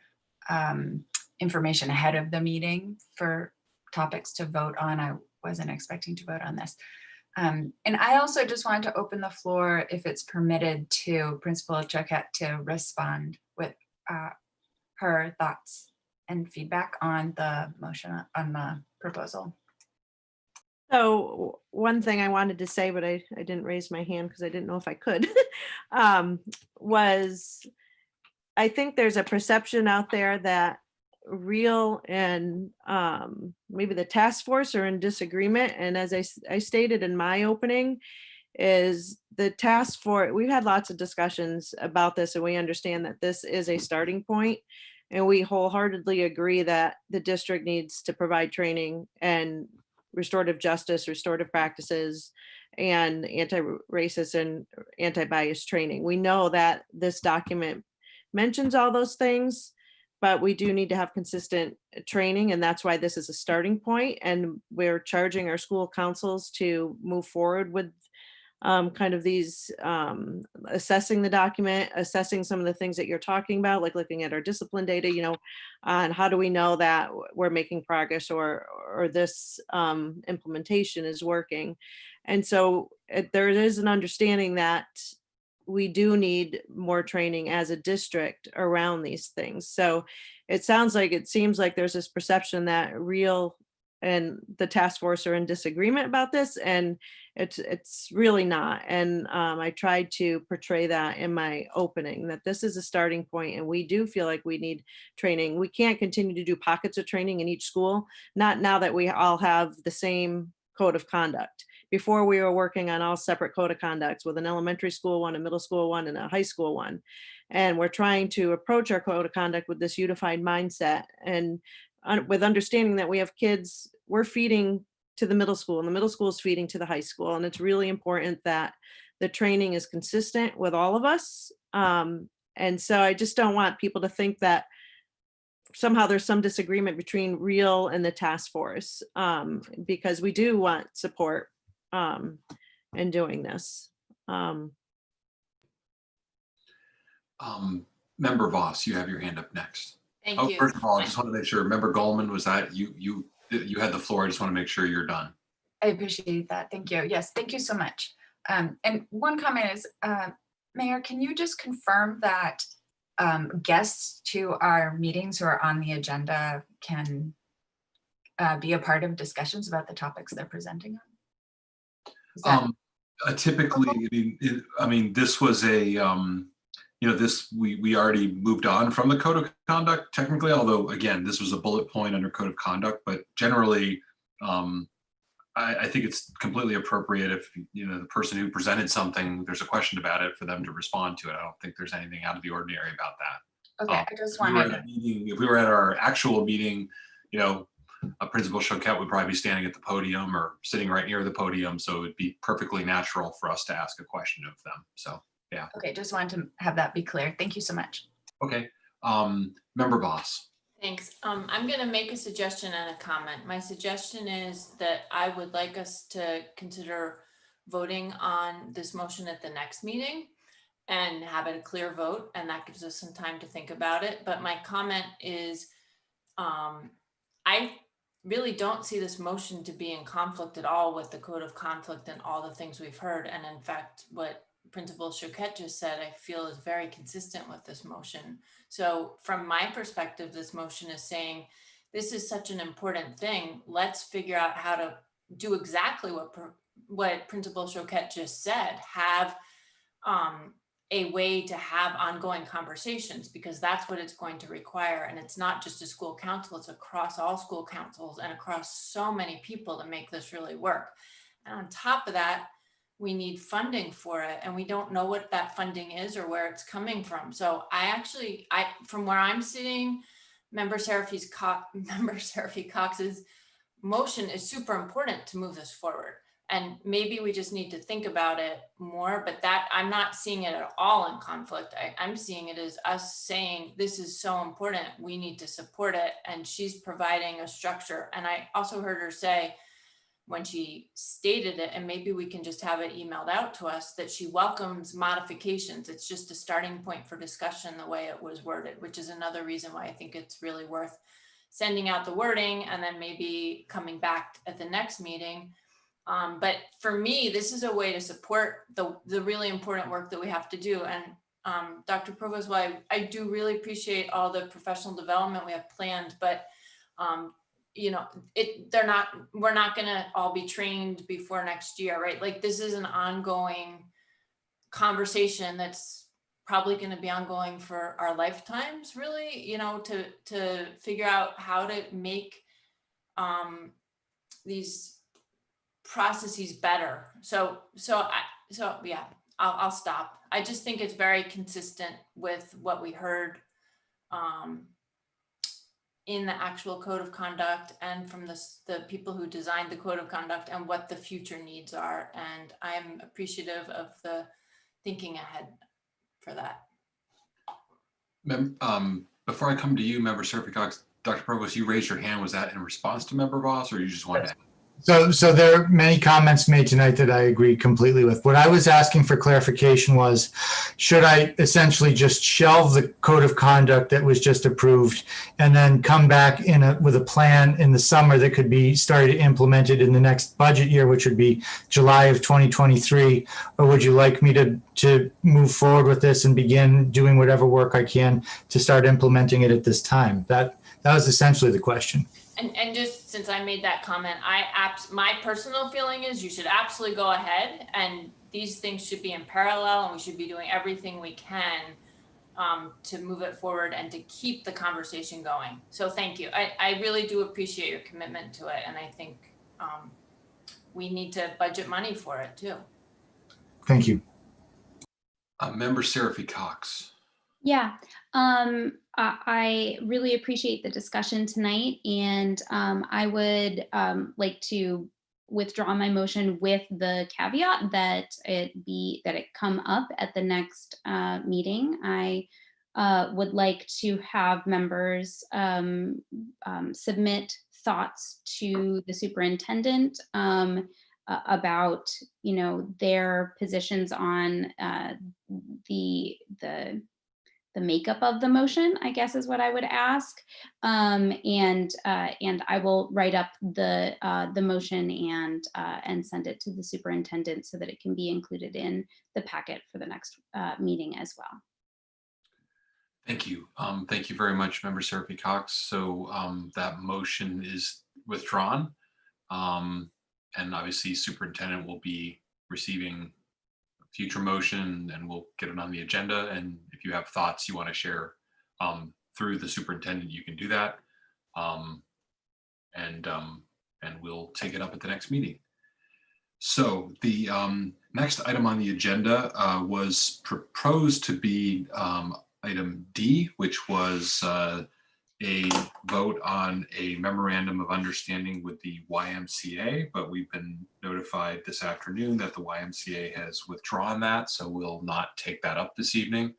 information ahead of the meeting for topics to vote on. I wasn't expecting to vote on this. And I also just wanted to open the floor, if it's permitted, to Principal Choquette to respond with her thoughts and feedback on the motion, on the proposal. So one thing I wanted to say, but I didn't raise my hand because I didn't know if I could, was I think there's a perception out there that Real and maybe the task force are in disagreement. And as I stated in my opening, is the task force, we've had lots of discussions about this, and we understand that this is a starting point. And we wholeheartedly agree that the district needs to provide training and restorative justice, restorative practices, and anti-racist and anti-bias training. We know that this document mentions all those things, but we do need to have consistent training, and that's why this is a starting point. And we're charging our school councils to move forward with kind of these assessing the document, assessing some of the things that you're talking about, like looking at our discipline data, you know, and how do we know that we're making progress, or this implementation is working. And so there is an understanding that we do need more training as a district around these things. So it seems like there's this perception that Real and the task force are in disagreement about this, and it's really not. And I tried to portray that in my opening, that this is a starting point, and we do feel like we need training. We can't continue to do pockets of training in each school, not now that we all have the same code of conduct. Before, we were working on all separate code of conducts, with an elementary school one, a middle school one, and a high school one. And we're trying to approach our code of conduct with this unified mindset, and with understanding that we have kids, we're feeding to the middle school, and the middle school is feeding to the high school. And it's really important that the training is consistent with all of us. And so I just don't want people to think that somehow there's some disagreement between Real and the task force, because we do want support in doing this. Member Voss, you have your hand up next. Thank Oh, you. first of all, I just want to make sure, Member Goldman, was that you had the floor. I just want to make sure you're done. I appreciate that. Thank you. Yes, thank you so much. And one comment is, Mayor, can you just confirm that guests to our meetings who are on the agenda can be a part of discussions about the topics they're presenting on? Is that Typically, I mean, this was a, we already moved on from the code of conduct technically, although again, this was a bullet point under code of conduct, but generally, I think it's completely appropriate if, the person who presented something, there's a question about it, for them to respond to it. I don't think there's anything out of the ordinary about that. Okay, I just If we were wanted at a meeting, if we were at our actual meeting, Principal Choquette would probably be standing at the podium or sitting right near the podium. So it'd be perfectly natural for us to ask a question of them. So, yeah. Okay, just wanted to have that be clear. Thank you so much. Okay. Member Voss. Thanks. I'm going to make a suggestion and a comment. My suggestion is that I would like us to consider voting on this motion at the next meeting and have it a clear vote, and that gives us some time to think about it. But my comment is, I really don't see this motion to be in conflict at all with the code of conflict and all the things we've heard. And in fact, what Principal Choquette just said, I feel is very consistent with this motion. So from my perspective, this motion is saying, this is such an important thing. Let's figure out how to do exactly what Principal Choquette just said. Have a way to have ongoing conversations, because that's what it's going to require. And it's not just a school council, it's across all school councils and across so many people to make this really work. And on top of that, we need funding for it, and we don't know what that funding is or where it's coming from. So from where I'm sitting, Member Seraphy Cox's motion is super important to move this forward. And maybe we just need to think about it more, but that I'm not seeing it at all in conflict. I'm seeing it as us saying, this is so important, we need to support it. And she's providing a structure. And I also heard her say, when she stated it, and maybe we can just have it emailed out to us, that she welcomes modifications. It's just a starting point for discussion the way it was worded, which is another reason why I think it's really worth sending out the wording and then maybe coming back at the next meeting. But for me, this is a way to support the really important work that we have to do. And Dr. Provost, while I do really appreciate all the professional development we have planned, but you know, we're not gonna all be trained before next year, right? Like, this is an ongoing conversation that's probably gonna be ongoing for our lifetimes, really, you know, to figure out how to make these processes better. So yeah, I'll stop. I just think it's very consistent with what we heard in the actual code of conduct and from the people who designed the code of conduct and what the future needs are. And I'm appreciative of the thinking ahead for that. Before I come to you, Member Seraphy Cox, Dr. Provost, you raised your hand. Was that in response to Member Voss, or you just wanted to? So there are many comments made tonight that I agree completely with. What I was asking for clarification was, should I essentially just shelve the code of conduct that was just approved and then come back with a plan in the summer that could be started implemented in the next budget year, which would be July of 2023? Or would you like me to move forward with this and begin doing whatever work I can to start implementing it at this time? That was essentially the question. And just since I made that comment, my personal feeling is you should absolutely go ahead, and these things should be in parallel, and we should be doing everything we can to move it forward and to keep the conversation going. So thank you. I really do appreciate your commitment to it, and I think we need to budget money for it too. Thank you. Member Seraphy Cox. Yeah, I really appreciate the discussion tonight, and I would like to withdraw my motion with the caveat that it come up at the next meeting. I would like to have members submit thoughts to the superintendent about, you know, their positions on the makeup of the motion, I guess is what I would ask. And I will write up the motion and send it to the superintendent so that it can be included in the packet for the next meeting as well. Thank you. Thank you very much, Member Seraphy Cox. So that motion is withdrawn. And obviously superintendent will be receiving future motion, and we'll get it on the agenda. And if you have thoughts you want to share through the superintendent, you can do that. And we'll take it up at the next meeting. So the next item on the agenda was proposed to be item D, which was a vote on a memorandum of understanding with the YMCA, but we've been notified this afternoon that the YMCA has withdrawn that, so we'll not take that up this evening.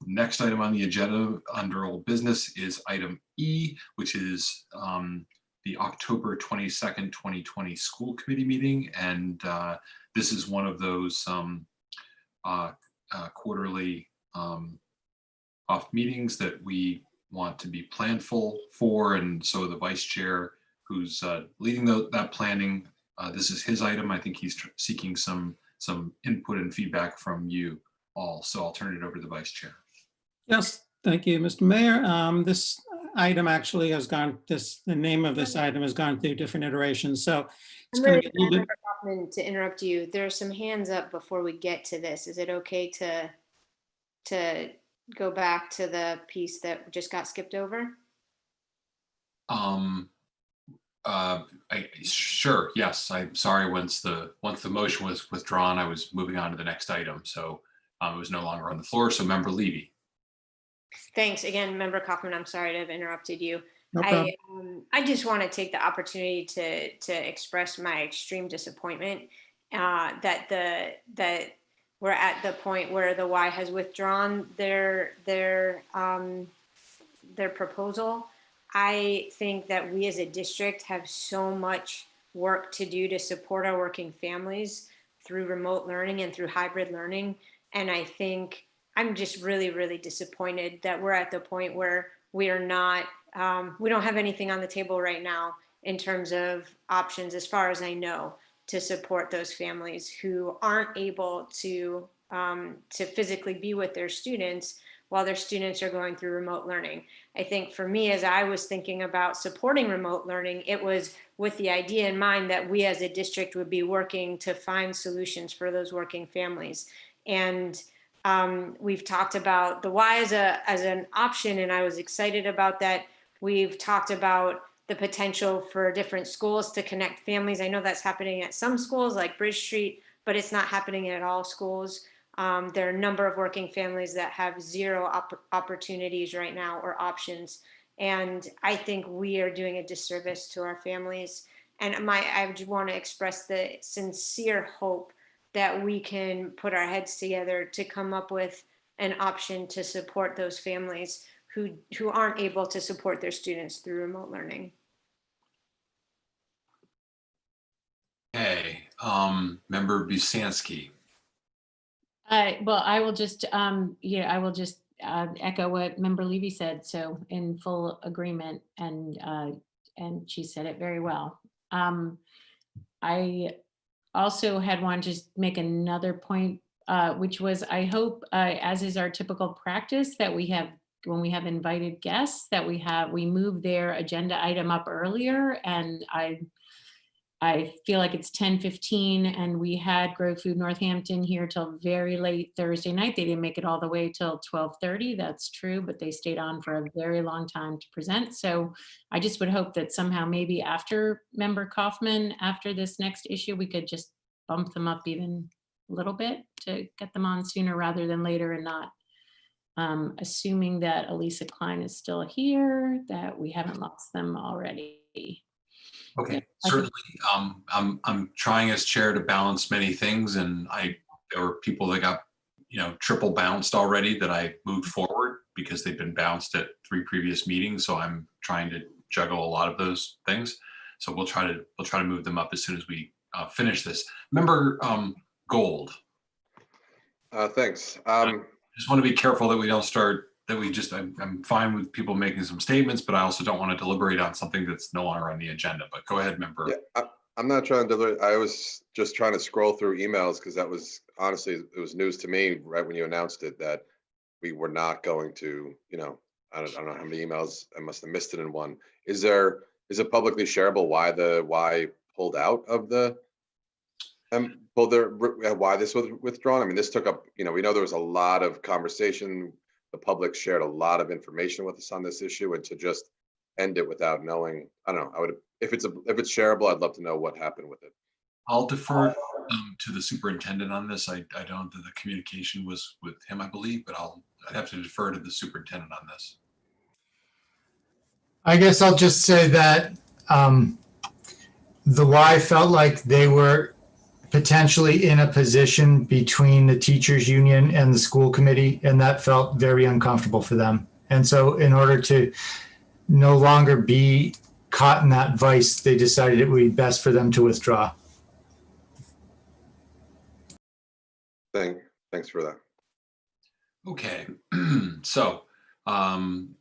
Next item on the agenda under old business is item E, which is the October 22nd, 2020 school committee meeting. And this is one of those quarterly off meetings that we want to be planful for. And so the vice chair who's leading that planning, this is his item. I think he's seeking some input and feedback from you all. So I'll turn it over to the vice chair. Yes, thank you, Mr. Mayor. This item actually has the name of this item has gone through different iterations. So it's going to be a little bit, Kaufman, to interrupt you, there are some hands up before we get to this. Is it okay to go back to the piece that just got skipped over? Sure, yes, I'm sorry, once the motion was withdrawn, I was moving on to the next item, so it was no longer on the floor, so Member Levy. Thanks again, Member Kaufman. I'm sorry to have interrupted you. No problem. I just want to take the opportunity to express my extreme disappointment that we're at the point where the Y has withdrawn their proposal. I think that we as a district have so much work to do to support our working families through remote learning and through hybrid learning. And I think I'm just really, really disappointed that we're at the point where we are not, we don't have anything on the table right now in terms of options, as far as I know, to support those families who aren't able to physically be with their students while their students are going through remote learning. I think for me, as I was thinking about supporting remote learning, it was with the idea in mind that we as a district would be working to find solutions for those working families. And we've talked about the Y as an option, and I was excited about that. We've talked about the potential for different schools to connect families. I know that's happening at some schools like Bridge Street, but it's not happening at all schools. There are a number of working families that have zero opportunities right now or options. And I think we are doing a disservice to our families. And I just want to express the sincere hope that we can put our heads together to come up with an option to support those families who aren't able to support their students through remote learning. Okay, Member Busansky. Well, I will just, echo what Member Levy said. So in full agreement, and she said it very well. I also had wanted to just make another point, which was, I hope, as is our typical practice, that we have, when we have invited guests, that we move their agenda item up earlier. And I feel like it's 10:15 and we had Grow Food Northampton here till very late Thursday night. They didn't make it all the way till 12:30. That's true, but they stayed on for a very long time to present. So I just would hope that somehow maybe after Member Kaufman, after this next issue, we could just bump them up even a little bit to get them on sooner rather than later, and not assuming that Elisa Klein is still here, that we haven't lost them already. Okay, certainly. I'm trying as chair to balance many things, and there were people that got, triple bounced already that I moved forward because they've been bounced at 3 previous meetings. So I'm trying to juggle a lot of those things. So we'll try to move them up as soon as we finish this. Member Gold. Thanks. Just want to be careful that we don't start. I'm fine with people making some statements, but I also don't want to deliberate on something that's no longer on the agenda. But go ahead, Member. Yeah, I'm not trying to deliberate. I was just trying to scroll through emails because that was, honestly, it was news to me right when you announced it that we were not going to, I don't know how many emails, I must have missed it in one. Is it publicly shareable why pulled out of the, why this was withdrawn? I mean, this took up, we know there was a lot of conversation. The public shared a lot of information with us on this issue, and to just end it without knowing, I don't know, if it's shareable, I'd love to know what happened with it. I'll defer to the superintendent on this. I don't know that the communication was with him, I believe, but I'd have to defer to the superintendent on this. I guess I'll just say that the Y felt like they were potentially in a position between the teachers union and the school committee, and that felt very uncomfortable for them. And so in order to no longer be caught in that vice, they decided it would be best for them to withdraw. Thanks for that. Okay, so Member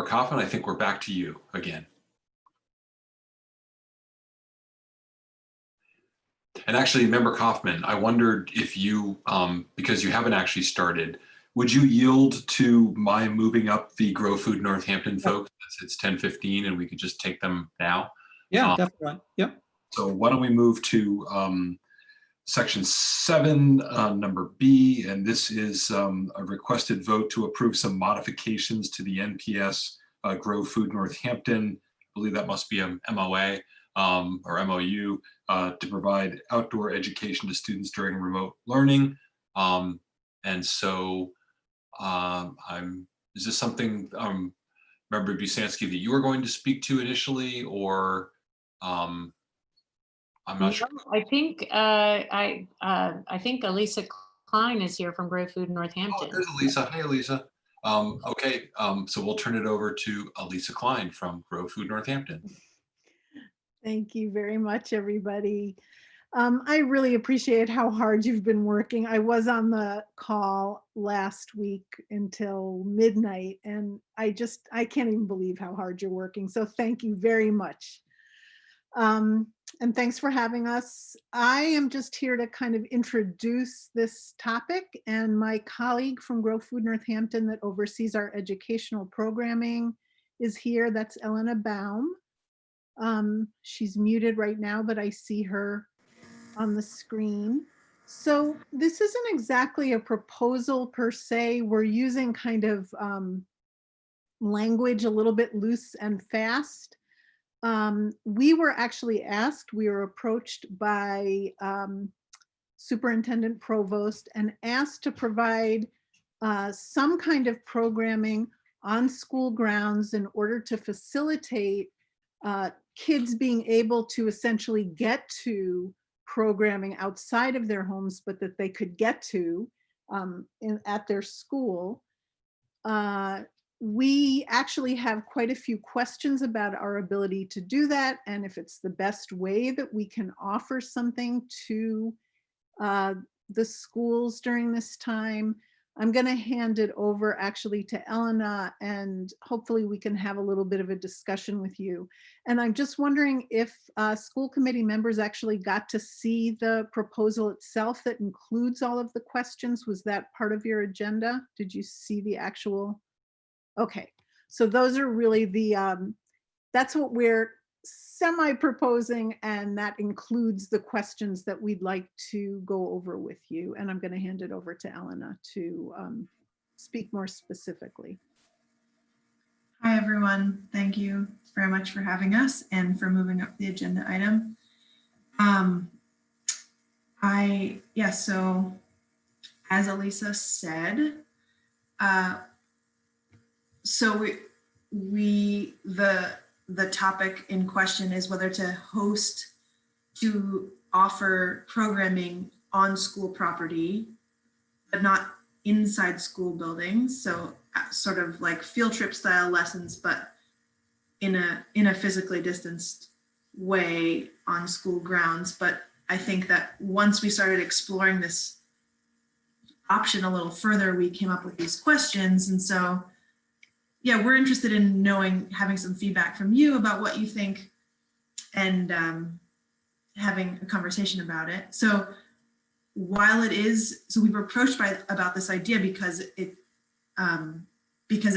Kaufman, I think we're back to you again. And actually, Member Kaufman, I wondered if you, because you haven't actually started, would you yield to my moving up the Grow Food Northampton folks? It's 10:15 and we could just take them now. Yeah, definitely. Yep. So why don't we move to section 7, number B, and this is a requested vote to approve some modifications to the NPS Grow Food Northampton. I believe that must be a MOA or MOU to provide outdoor education to students during remote learning. And so is this something, Member Busansky, that you were going to speak to initially, or I'm not sure. I think I think Elisa Klein is here from Grow Food Northampton. Oh, there's Elisa. Hey, Elisa. Okay, so we'll turn it over to Elisa Klein from Grow Food Northampton. Thank you very much, everybody. I really appreciate how hard you've been working. I was on the call last week until midnight, and I can't even believe how hard you're working. So thank you very much. And thanks for having us. I am just here to kind of introduce this topic, and my colleague from Grow Food Northampton that oversees our educational programming is here. That's Elena Baum. She's muted right now, but I see her on the screen. So this isn't exactly a proposal per se. We're using kind of language a little bit loose and fast. We were actually asked, we were approached by Superintendent Provost and asked to provide some kind of programming on school grounds in order to facilitate kids being able to essentially get to programming outside of their homes, but that they could get to at their school. We actually have quite a few questions about our ability to do that, and if it's the best way that we can offer something to the schools during this time. I'm going to hand it over actually to Elena, and hopefully we can have a little bit of a discussion with you. And I'm just wondering if school committee members actually got to see the proposal itself that includes all of the questions. Was that part of your agenda? Did you see the actual? Okay, so those are really the, that's what we're semi-proposing, and that includes the questions that we'd like to go over with you. And I'm going to hand it over to Elena to speak more specifically. Hi, everyone. Thank you very much for having us and for moving up the agenda item. So as Elisa said, the topic in question is whether to offer programming on school property, but not inside school buildings. So sort of like field trip style lessons, but in a physically distanced way on school grounds. But I think that once we started exploring this option a little further, we came up with these questions. And so yeah, we're interested in having some feedback from you about what you think, and having a conversation about it. So while we were approached about this idea because it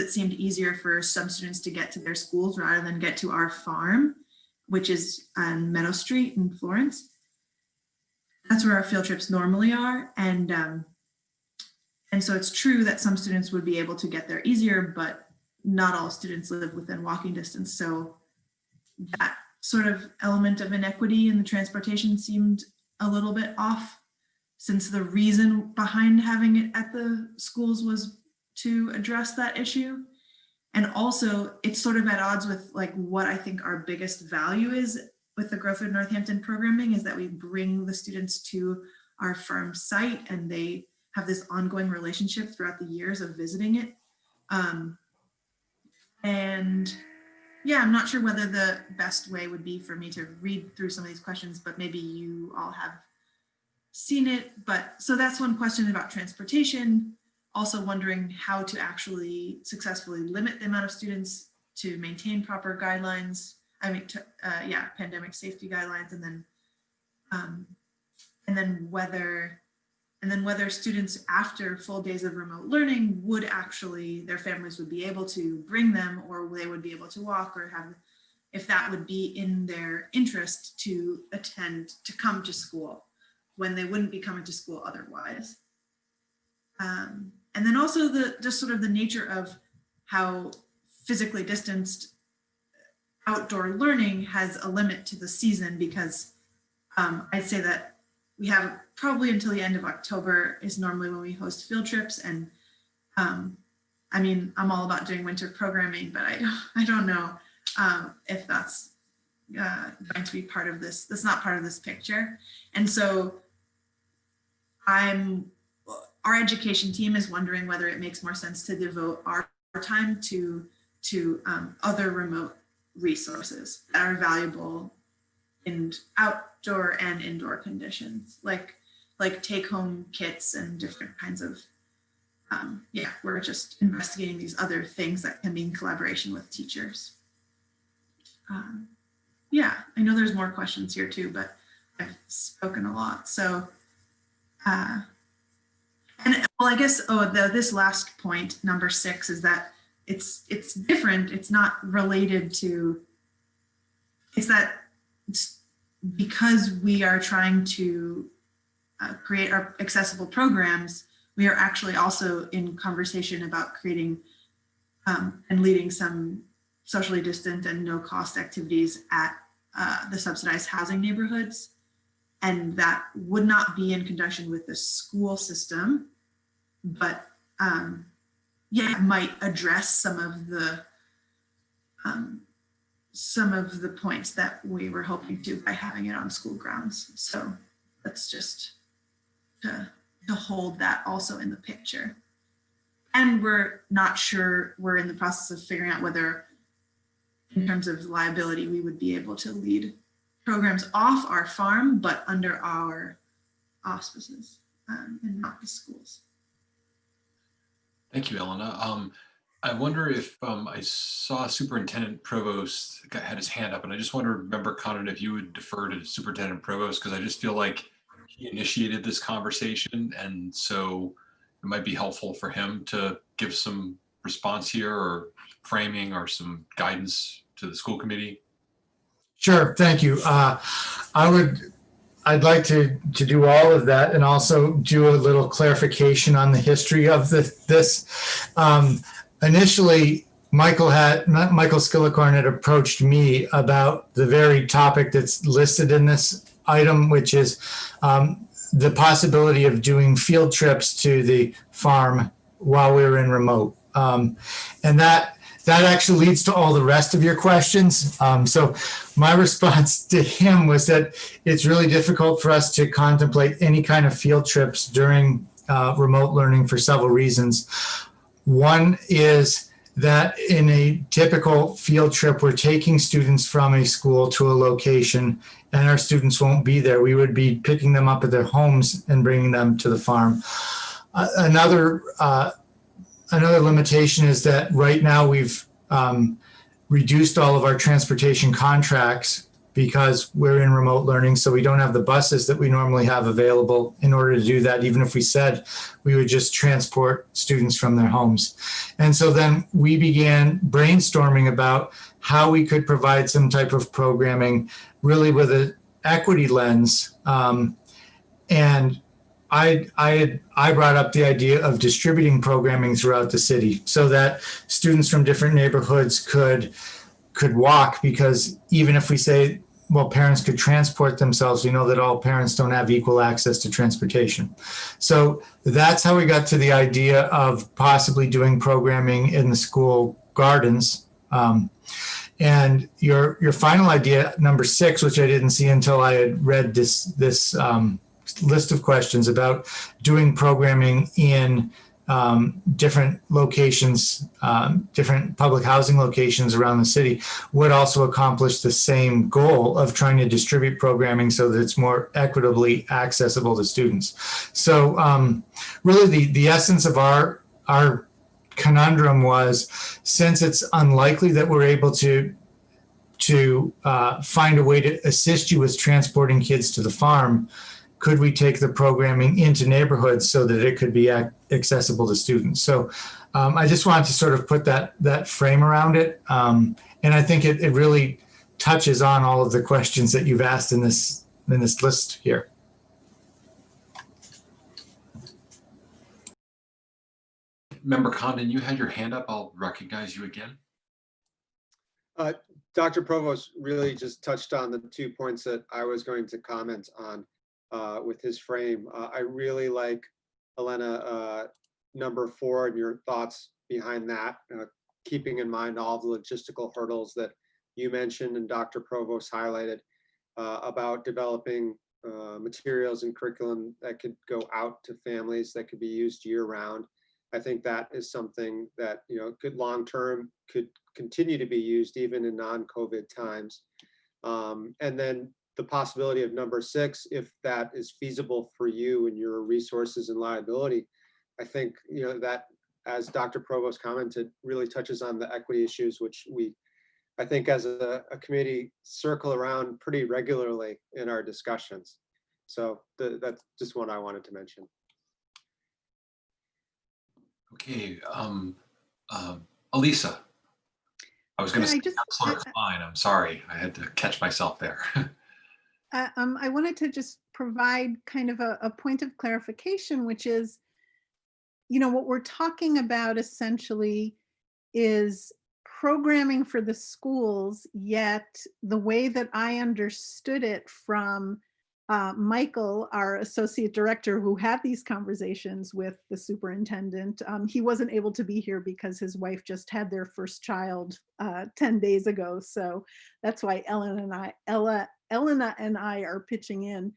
seemed easier for some students to get to their schools rather than get to our farm, which is on Meadow Street in Florence. That's where our field trips normally are. And so it's true that some students would be able to get there easier, but not all students live within walking distance. So that sort of element of inequity in the transportation seemed a little bit off, since the reason behind having it at the schools was to address that issue. And also it's sort of at odds with like what I think our biggest value is with the Grow Food Northampton programming, is that we bring the students to our farm site and they have this ongoing relationship throughout the years of visiting it. And yeah, I'm not sure whether the best way would be for me to read through some of these questions, but maybe you all have seen it. But so that's one question about transportation. Also wondering how to actually successfully limit the amount of students to maintain proper guidelines. Pandemic safety guidelines, and then whether students after full days of remote learning would actually, their families would be able to bring them, or they would be able to walk or have if that would be in their interest to attend, to come to school when they wouldn't be coming to school otherwise. And then also just sort of the nature of how physically distanced outdoor learning has a limit to the season, because I'd say that we have probably until the end of October is normally when we host field trips. And I mean, I'm all about doing winter programming, but I don't know if that's going to be part of this. That's not part of this picture. And so our education team is wondering whether it makes more sense to devote our time to other remote resources that are valuable in outdoor and indoor conditions, like take-home kits and different kinds of, we're just investigating these other things that can be in collaboration with teachers. I know there's more questions here too, but I've spoken a lot. So, I guess, this last point, number 6, is that it's different. It's not related to, it's because we are trying to create our accessible programs, we are actually also in conversation about creating and leading some socially distant and no cost activities at the subsidized housing neighborhoods. And that would not be in conjunction with the school system, but it might address some of the points that we were hoping to by having it on school grounds. So that's just to hold that also in the picture. And we're not sure, we're in the process of figuring out whether in terms of liability, we would be able to lead programs off our farm, but under our auspices and not the schools. Thank you, Elena. I wonder if I saw Superintendent Provost had his hand up, and I just want to remember, Conrad, if you would defer to Superintendent Provost, because I just feel like he initiated this conversation, and so it might be helpful for him to give some response here or framing or some guidance to the school committee. Sure, thank you. I'd like to do all of that and also do a little clarification on the history of this. Initially, Michael Skillicorn had approached me about the very topic that's listed in this item, which is the possibility of doing field trips to the farm while we were in remote. And that actually leads to all the rest of your questions. So my response to him was that it's really difficult for us to contemplate any kind of field trips during remote learning for several reasons. One is that in a typical field trip, we're taking students from a school to a location and our students won't be there. We would be picking them up at their homes and bringing them to the farm. Another limitation is that right now we've reduced all of our transportation contracts because we're in remote learning, so we don't have the buses that we normally have available in order to do that, even if we said we would just transport students from their homes. And so then we began brainstorming about how we could provide some type of programming really with an equity lens. And I brought up the idea of distributing programming throughout the city so that students from different neighborhoods could walk, because even if we say, well, parents could transport themselves, we know that all parents don't have equal access to transportation. So that's how we got to the idea of possibly doing programming in the school gardens. And your final idea, number 6, which I didn't see until I had read this list of questions about doing programming in different locations, different public housing locations around the city, would also accomplish the same goal of trying to distribute programming so that it's more equitably accessible to students. So really the essence of our conundrum was, since it's unlikely that we're able to find a way to assist you with transporting kids to the farm, could we take the programming into neighborhoods so that it could be accessible to students? So I just wanted to sort of put that frame around it. And I think it really touches on all of the questions that you've asked in this list here. Member Condon, you had your hand up. I'll recognize you again. Dr. Provost really just touched on the 2 points that I was going to comment on with his frame. I really like, Elena, number 4 and your thoughts behind that, keeping in mind all the logistical hurdles that you mentioned and Dr. Provost highlighted about developing materials and curriculum that could go out to families, that could be used year round. I think that is something that, could long-term could continue to be used even in non-COVID times. And then the possibility of number 6, if that is feasible for you and your resources and liability, I think, that, as Dr. Provost commented, really touches on the equity issues, which we, I think as a committee, circle around pretty regularly in our discussions. So that's just one I wanted to mention. Okay, Elisa. I was going to say Counselor Klein. I'm sorry, I had to catch myself there. I wanted to just provide kind of a point of clarification, which is, what we're talking about essentially is programming for the schools, yet the way that I understood it from Michael, our associate director, who had these conversations with the superintendent, he wasn't able to be here because his wife just had their first child 10 days ago. So that's why Elena and I are pitching in.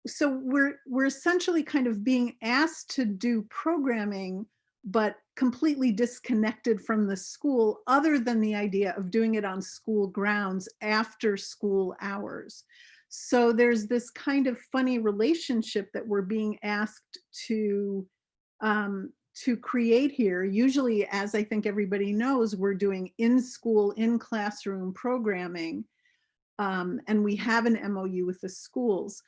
So we're essentially kind of being asked to do programming, but completely disconnected from the school, other than the idea of doing it on school grounds after school hours. So there's this kind of funny relationship that we're being asked to create here. Usually, as I think everybody knows, we're doing in-school, in-classroom programming, and we have an MOU with the schools.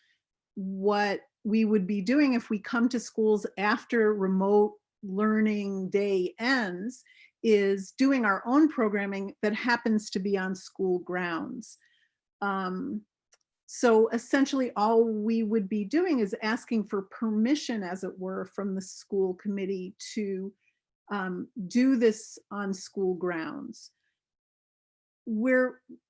What we would be doing if we come to schools after remote learning day ends is doing our own programming that happens to be on school grounds. So essentially all we would be doing is asking for permission, as it were, from the school committee to do this on school grounds.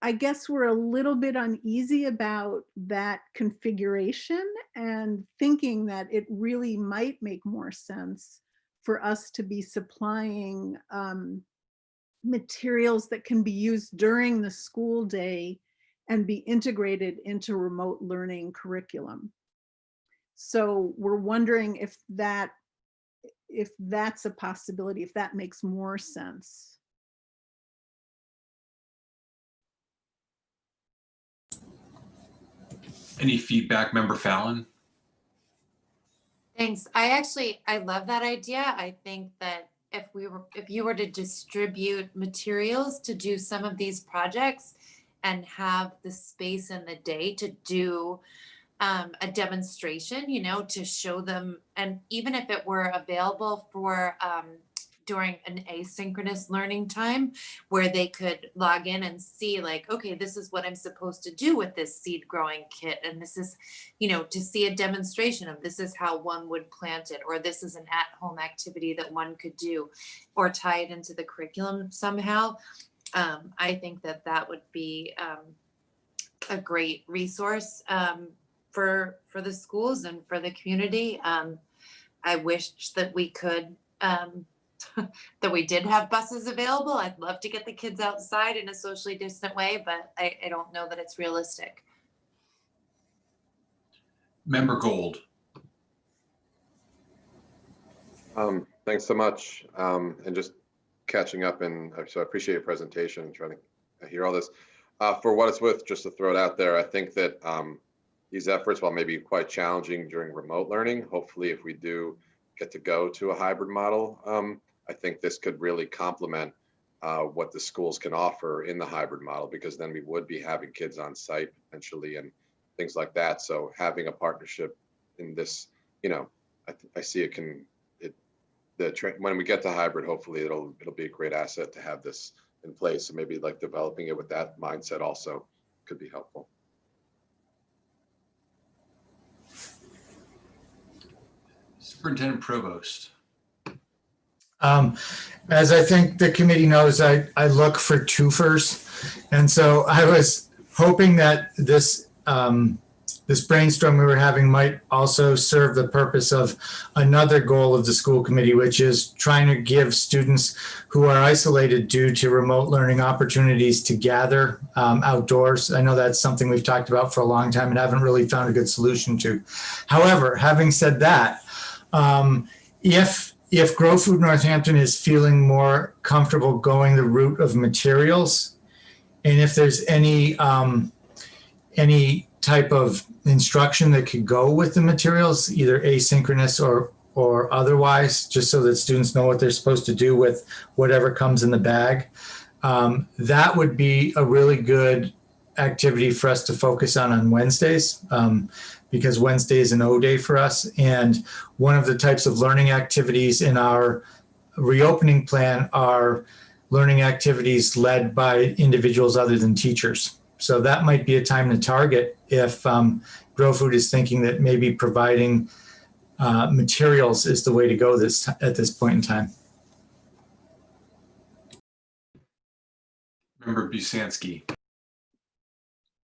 I guess we're a little bit uneasy about that configuration and thinking that it really might make more sense for us to be supplying materials that can be used during the school day and be integrated into remote learning curriculum. So we're wondering if that's a possibility, if that makes more sense. Any feedback, Member Fallon? Thanks. I love that idea. I think that if you were to distribute materials to do some of these projects and have the space in the day to do a demonstration, to show them, and even if it were available for during an asynchronous learning time where they could log in and see like, okay, this is what I'm supposed to do with this seed growing kit. And this is, to see a demonstration of this is how one would plant it, or this is an at-home activity that one could do, or tie it into the curriculum somehow. I think that would be a great resource for the schools and for the community. I wish that we could that we did have buses available. I'd love to get the kids outside in a socially distant way, but I don't know that it's realistic. Member Gold. Thanks so much. And just catching up, and so I appreciate your presentation and trying to hear all this. For what it's worth, just to throw it out there, I think that these efforts, while maybe quite challenging during remote learning, hopefully if we do get to go to a hybrid model, I think this could really complement what the schools can offer in the hybrid model, because then we would be having kids on site potentially and things like that. So having a partnership in this, I see when we get to hybrid, hopefully it'll be a great asset to have this in place. So maybe like developing it with that mindset also could be helpful. Superintendent Provost. As I think the committee knows, I look for twofers. And so I was hoping that this brainstorm we were having might also serve the purpose of another goal of the school committee, which is trying to give students who are isolated due to remote learning opportunities to gather outdoors. I know that's something we've talked about for a long time and haven't really found a good solution to. However, having said that, if Grow Food Northampton is feeling more comfortable going the route of materials, and if there's any type of instruction that could go with the materials, either asynchronous or otherwise, just so that students know what they're supposed to do with whatever comes in the bag, that would be a really good activity for us to focus on Wednesdays, because Wednesday is an O day for us. And one of the types of learning activities in our reopening plan are learning activities led by individuals other than teachers. So that might be a time to target if Grow Food is thinking that maybe providing materials is the way to go at this point in time. Member Busansky.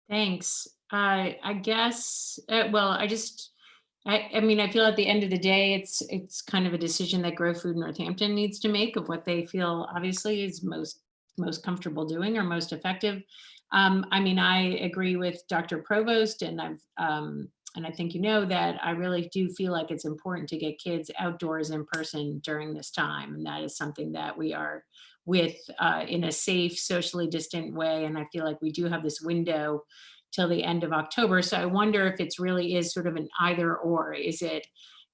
Thanks. I guess, well, I mean, I feel at the end of the day, it's kind of a decision that Grow Food Northampton needs to make of what they feel obviously is most comfortable doing or most effective. I mean, I agree with Dr. Provost, and I think you know that I really do feel like it's important to get kids outdoors in person during this time, and that is something that we are with in a safe, socially distant way. And I feel like we do have this window till the end of October. So I wonder if it's really is sort of an either or. Is it,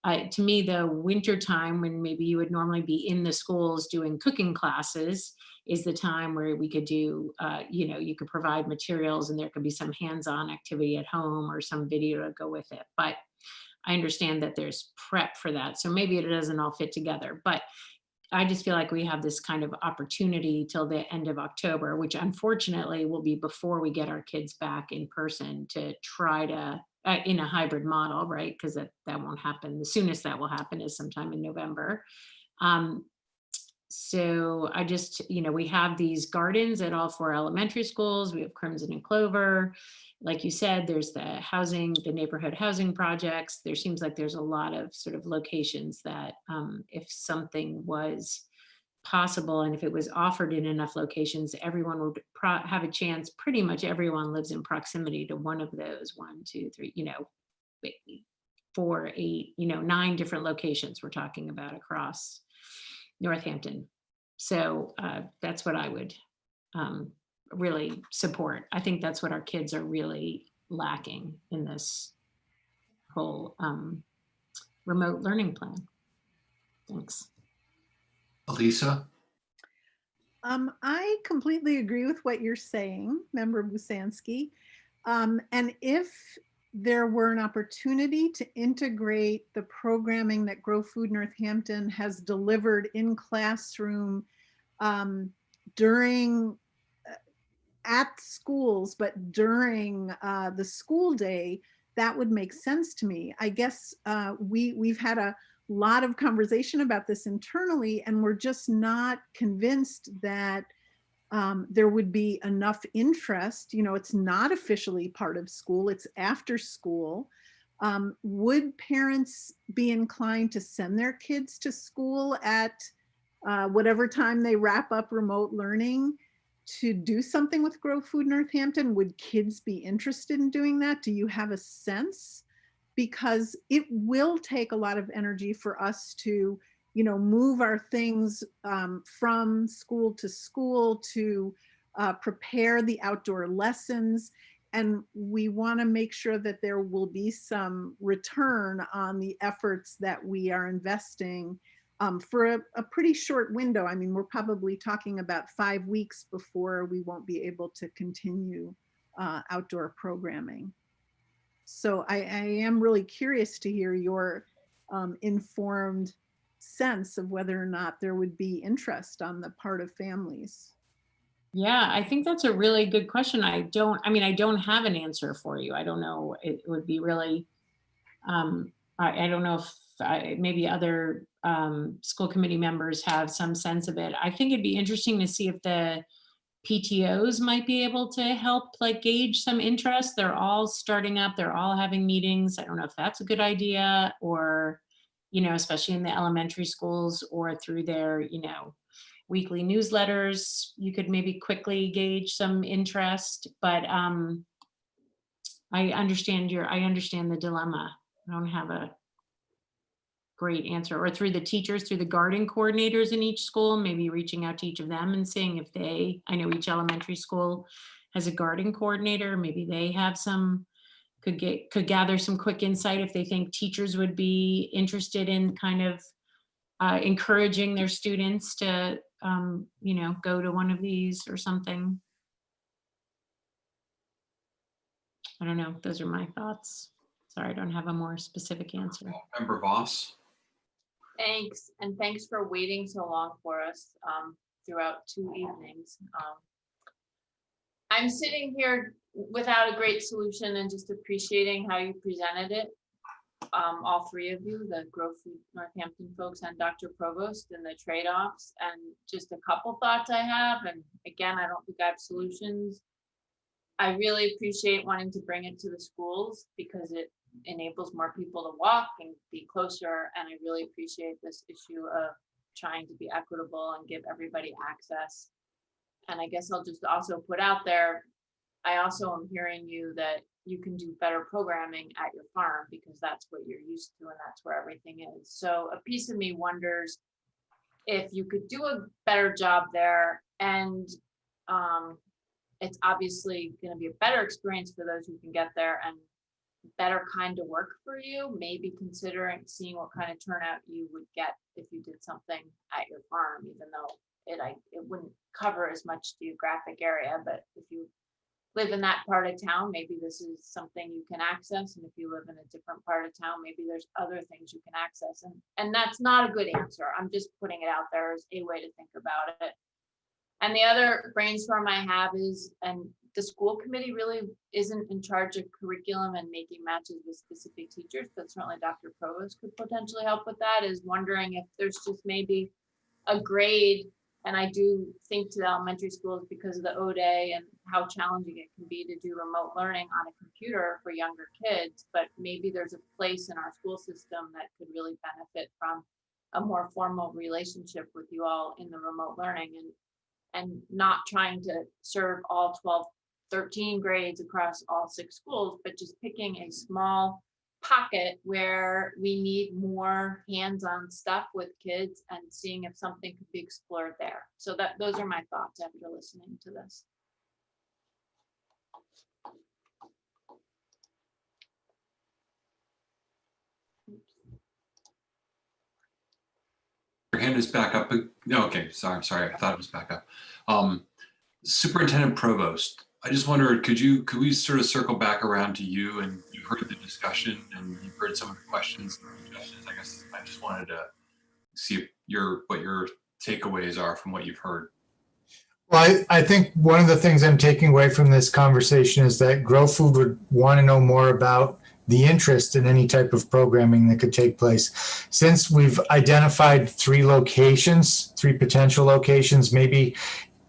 to me, the winter time when maybe you would normally be in the schools doing cooking classes is the time where we could do, you could provide materials and there could be some hands-on activity at home or some video to go with it. But I understand that there's prep for that. So maybe it doesn't all fit together. But I just feel like we have this kind of opportunity till the end of October, which unfortunately will be before we get our kids back in person to try to, in a hybrid model, right? Because that won't happen. The soonest that will happen is sometime in November. So I just, we have these gardens at all 4 elementary schools. We have Crimson and Clover. Like you said, there's the neighborhood housing projects. There seems like there's a lot of sort of locations that if something was possible and if it was offered in enough locations, everyone would have a chance. Pretty much everyone lives in proximity to one of those 1, 2, 3, 4, 8, 9 different locations we're talking about across Northampton. So that's what I would really support. I think that's what our kids are really lacking in this whole remote learning plan. Thanks. Elisa? I completely agree with what you're saying, Member Busansky. And if there were an opportunity to integrate the programming that Grow Food Northampton has delivered in classroom during at schools, but during the school day, that would make sense to me. I guess we've had a lot of conversation about this internally, and we're just not convinced that there would be enough interest. It's not officially part of school, it's after school. Would parents be inclined to send their kids to school at whatever time they wrap up remote learning to do something with Grow Food Northampton? Would kids be interested in doing that? Do you have a sense? Because it will take a lot of energy for us to move our things from school to prepare the outdoor lessons. And we want to make sure that there will be some return on the efforts that we are investing for a pretty short window. I mean, we're probably talking about 5 weeks before we won't be able to continue outdoor programming. So I am really curious to hear your informed sense of whether or not there would be interest on the part of families. Yeah, I think that's a really good question. I don't have an answer for you. I don't know. It would be really, I don't know if maybe other school committee members have some sense of it. I think it'd be interesting to see if the PTOs might be able to help like gauge some interest. They're all starting up, they're all having meetings. I don't know if that's a good idea, or, especially in the elementary schools or through their, weekly newsletters, you could maybe quickly gauge some interest. But I understand the dilemma. I don't have a great answer. Or through the teachers, through the guarding coordinators in each school, maybe reaching out to each of them and seeing if I know each elementary school has a guarding coordinator, maybe they have could gather some quick insight if they think teachers would be interested in kind of encouraging their students to go to one of these or something. I don't know. Those are my thoughts. Sorry, I don't have a more specific answer. Member Voss. Thanks, and thanks for waiting so long for us throughout 2 evenings. I'm sitting here without a great solution and just appreciating how you presented it. All three of you, the Grove Food Northampton folks and Dr. Provost, and the trade-offs, and just a couple thoughts I have. And again, I don't think I have solutions. I really appreciate wanting to bring it to the schools because it enables more people to walk and be closer. And I really appreciate this issue of trying to be equitable and give everybody access. And I guess I'll just also put out there, I also am hearing you that you can do better programming at your farm because that's what you're used to and that's where everything is. So a piece of me wonders if you could do a better job there, and it's obviously going to be a better experience for those who can get there and better kind of work for you, maybe considering seeing what kind of turnout you would get if you did something at your farm, even though it wouldn't cover as much geographic area. But if you live in that part of town, maybe this is something you can access. And if you live in a different part of town, maybe there's other things you can access. And that's not a good answer. I'm just putting it out there as a way to think about it. And the other brainstorm I have is, and the school committee really isn't in charge of curriculum and making matches with specific teachers, but certainly Dr. Provost could potentially help with that, is wondering if there's just maybe a grade. And I do think to the elementary schools because of the O-Day and how challenging it can be to do remote learning on a computer for younger kids, but maybe there's a place in our school system that could really benefit from a more formal relationship with you all in the remote learning, and not trying to serve all 12, 13 grades across all 6 schools, but just picking a small pocket where we need more hands-on stuff with kids and seeing if something could be explored there. So those are my thoughts after listening to this. Your hand is back up. No, okay, sorry. I thought it was back up. Superintendent Provost, I just wondered, could we sort of circle back around to you? And you heard the discussion and you've heard some of the questions and suggestions. I guess I just wanted to see what your takeaways are from what you've heard. Well, I think one of the things I'm taking away from this conversation is that Grove Food would want to know more about the interest in any type of programming that could take place. Since we've identified 3 potential locations, maybe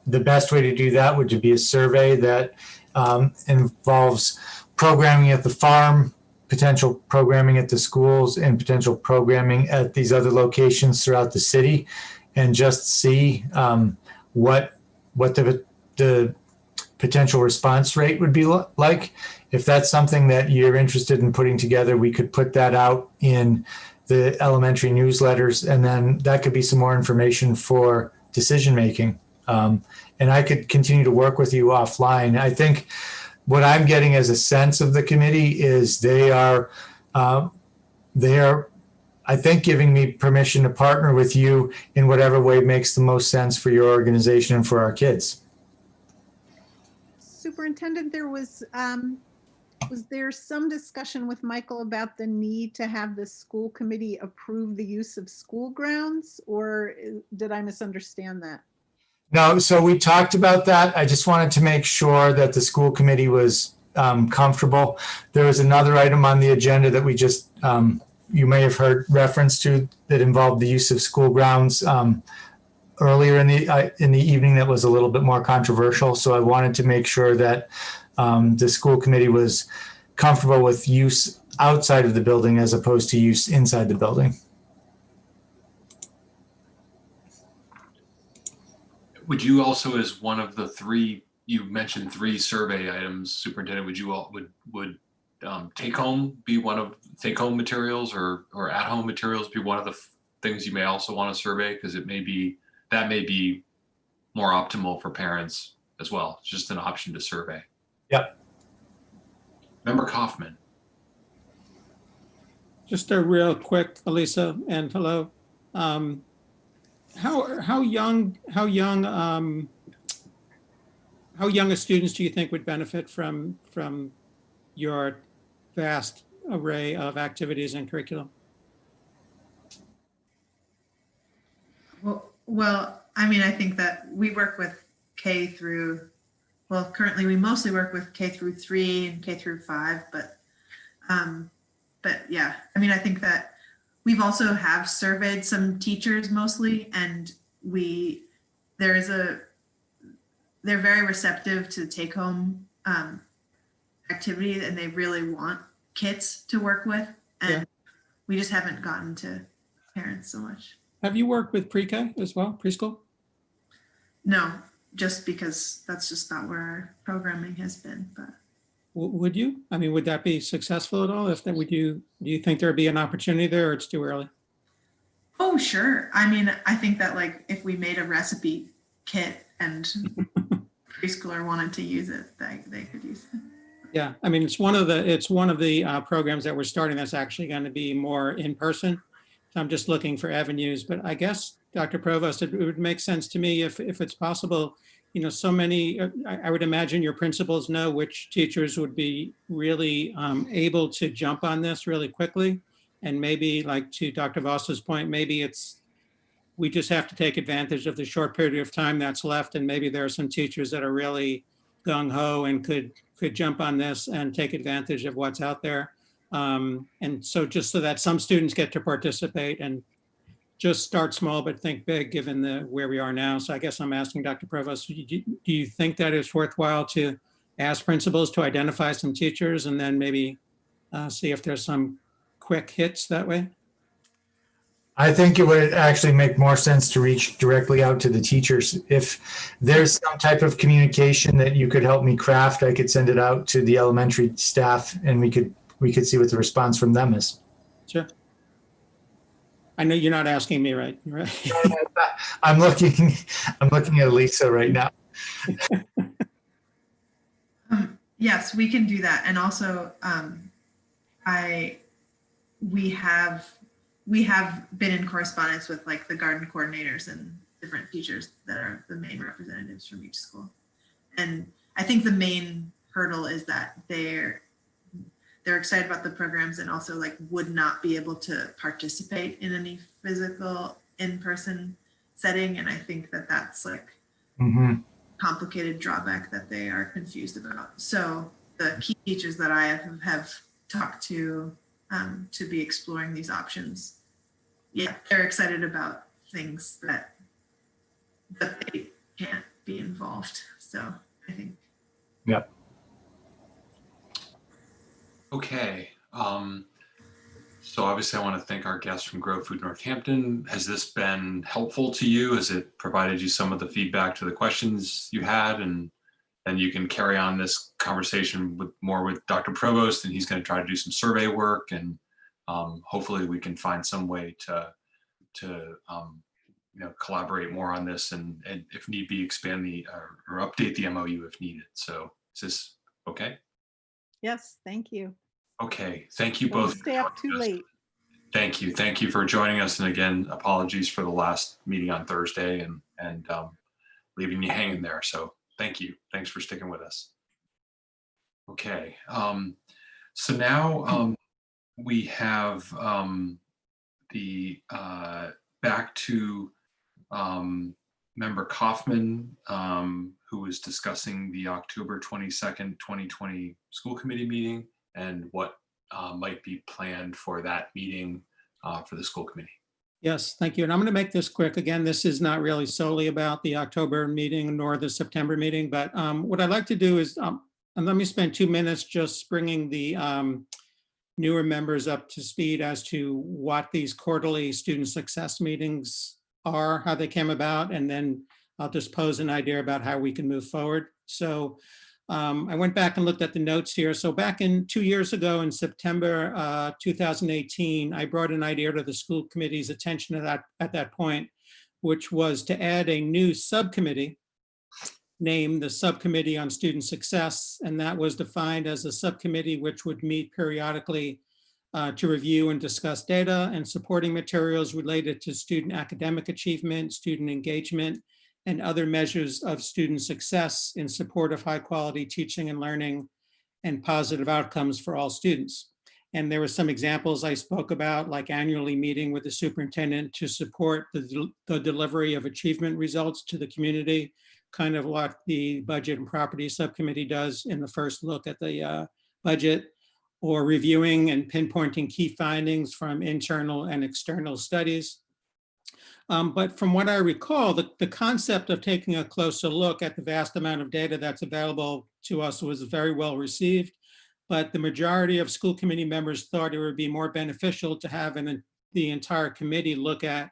the best way to do that would be a survey that involves programming at the farm, potential programming at the schools, and potential programming at these other locations throughout the city, and just see what the potential response rate would be like. If that's something that you're interested in putting together, we could put that out in the elementary newsletters, and then that could be some more information for decision making. And I could continue to work with you offline. I think what I'm getting as a sense of the committee is they are, I think, giving me permission to partner with you in whatever way makes the most sense for your organization and for our kids. Superintendent, was there some discussion with Michael about the need to have the school committee approve the use of school grounds, or did I misunderstand that? No, so we talked about that. I just wanted to make sure that the school committee was comfortable. There was another item on the agenda that we just, you may have heard reference to, that involved the use of school grounds earlier in the evening that was a little bit more controversial. So I wanted to make sure that the school committee was comfortable with use outside of the building as opposed to use inside the building. Would you also, as one of the three, you mentioned 3 survey items, Superintendent, would you all, would take home be one of materials or at home materials be one of the things you may also want to survey? Because that may be more optimal for parents as well. It's just an option to survey. Yep. Member Kaufman. Just a real quick, Elisa, and hello. How young a students do you think would benefit from your vast array of activities and curriculum? Well, I mean, I think that we work with K through, well, currently we mostly work with K through 3 and K through 5, but yeah, I mean, I think that we've also have surveyed some teachers mostly, and they're very receptive to take home activities, and they really want kits to work with, and we just haven't gotten to parents so much. Have you worked with pre-K as well, preschool? No, just because that's just not where our programming has been, but. Would you? I mean, would that be successful at all? If that, do you think there'd be an opportunity there, or it's too early? Oh, sure. I mean, I think that like if we made a recipe kit and preschooler wanted to use it, they could use it. Yeah, I mean, it's one of the programs that we're starting that's actually going to be more in person. So I'm just looking for avenues, but I guess, Dr. Provost, it would make sense to me if it's possible. You know, so many, I would imagine your principals know which teachers would be really able to jump on this really quickly. And maybe, like to Dr. Voss's point, maybe we just have to take advantage of the short period of time that's left. And maybe there are some teachers that are really gung-ho and could jump on this and take advantage of what's out there. And so just so that some students get to participate and just start small, but think big given where we are now. So I guess I'm asking Dr. Provost, do you think that it's worthwhile to ask principals to identify some teachers and then maybe see if there's some quick hits that way? I think it would actually make more sense to reach directly out to the teachers. If there's some type of communication that you could help me craft, I could send it out to the elementary staff and we could see what the response from them is. Sure. I know you're not asking me, right? I'm looking at Lisa right now. Yes, we can do that. And also, we have been in correspondence with like the garden coordinators and different teachers that are the main representatives from each school. And I think the main hurdle is that they're excited about the programs and also like would not be able to participate in any physical in-person setting. And I think that that's like complicated drawback that they are confused about. So the key teachers that I have talked to be exploring these options, yeah, they're excited about things that they can't be involved. So I think. Yep. Okay. So obviously I want to thank our guests from Grow Food Northampton. Has this been helpful to you? Has it provided you some of the feedback to the questions you had? And then you can carry on this conversation with Dr. Provost, and he's going to try to do some survey work, and hopefully we can find some way to collaborate more on this, and if need be, expand or update the MOU if needed. So is this okay? Yes, thank you. Okay, thank you Don't both. stay up too late. Thank you for joining us, and again, apologies for the last meeting on Thursday and leaving you hanging there. So thank you. Thanks for sticking with us. Okay, so now we have the back to Member Kaufman, who was discussing the October 22nd, 2020 school committee meeting and what might be planned for that meeting for the school committee. Yes, thank you. And I'm going to make this quick. Again, this is not really solely about the October meeting nor the September meeting, but what I'd like to do is, and let me spend 2 minutes just bringing the newer members up to speed as to what these quarterly student success meetings are, how they came about, and then I'll just pose an idea about how we can move forward. So I went back and looked at the notes here. So back in 2 years ago in September 2018, I brought an idea to the school committee's attention at that point, which was to add a new subcommittee named the Subcommittee on Student Success. And that was defined as a subcommittee which would meet periodically to review and discuss data and supporting materials related to student academic achievement, student engagement, and other measures of student success in support of high quality teaching and learning and positive outcomes for all students. And there were some examples I spoke about, like annually meeting with the superintendent to support the delivery of achievement results to the community, kind of what the Budget and Property Subcommittee does in the first look at the budget, or reviewing and pinpointing key findings from internal and external studies. But from what I recall, the concept of taking a closer look at the vast amount of data that's available to us was very well received, but the majority of school committee members thought it would be more beneficial to have the entire committee look at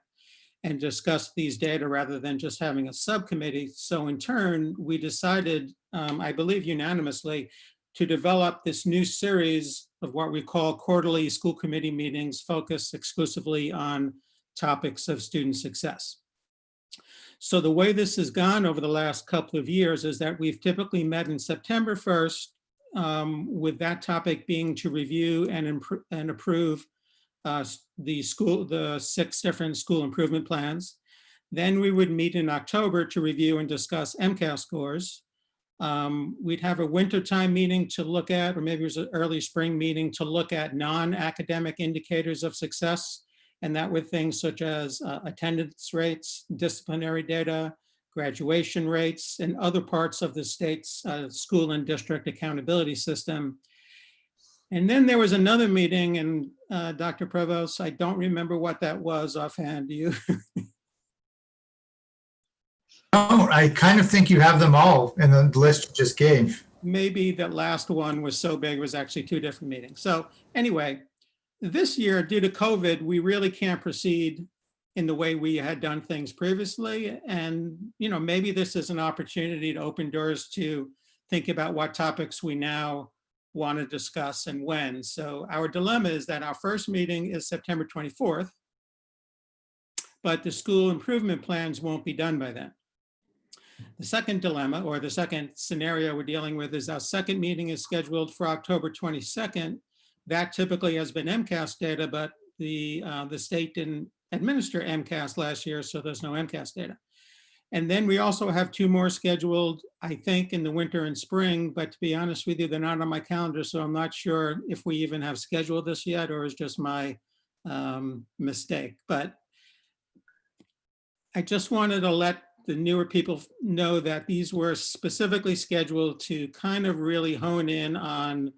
and discuss these data rather than just having a subcommittee. So in turn, we decided, I believe unanimously, to develop this new series of what we call quarterly school committee meetings focused exclusively on topics of student success. So the way this has gone over the last couple of years is that we've typically met in September 1st, with that topic being to review and approve the 6 different school improvement plans. Then we would meet in October to review and discuss MCAS scores. We'd have a wintertime meeting to look at, or maybe it was an early spring meeting to look at non-academic indicators of success. And that with things such as attendance rates, disciplinary data, graduation rates, and other parts of the state's school and district accountability system. And then there was another meeting, and Dr. Provost, I don't remember what that was offhand. Do you? Oh, I kind of think you have them all in the list you just gave. Maybe that last one was so big, it was actually 2 different meetings. So anyway, this year, due to COVID, we really can't proceed in the way we had done things previously. And, maybe this is an opportunity to open doors to think about what topics we now want to discuss and when. So our dilemma is that our first meeting is September 24th, but the school improvement plans won't be done by then. The second dilemma, or the second scenario we're dealing with, is our second meeting is scheduled for October 22nd. That typically has been MCAS data, but the state didn't administer MCAS last year, so there's no MCAS data. And then we also have 2 more scheduled, I think, in the winter and spring, but to be honest with you, they're not on my calendar, so I'm not sure if we even have scheduled this yet, or is just my mistake. But I just wanted to let the newer people know that these were specifically scheduled to kind of really hone in on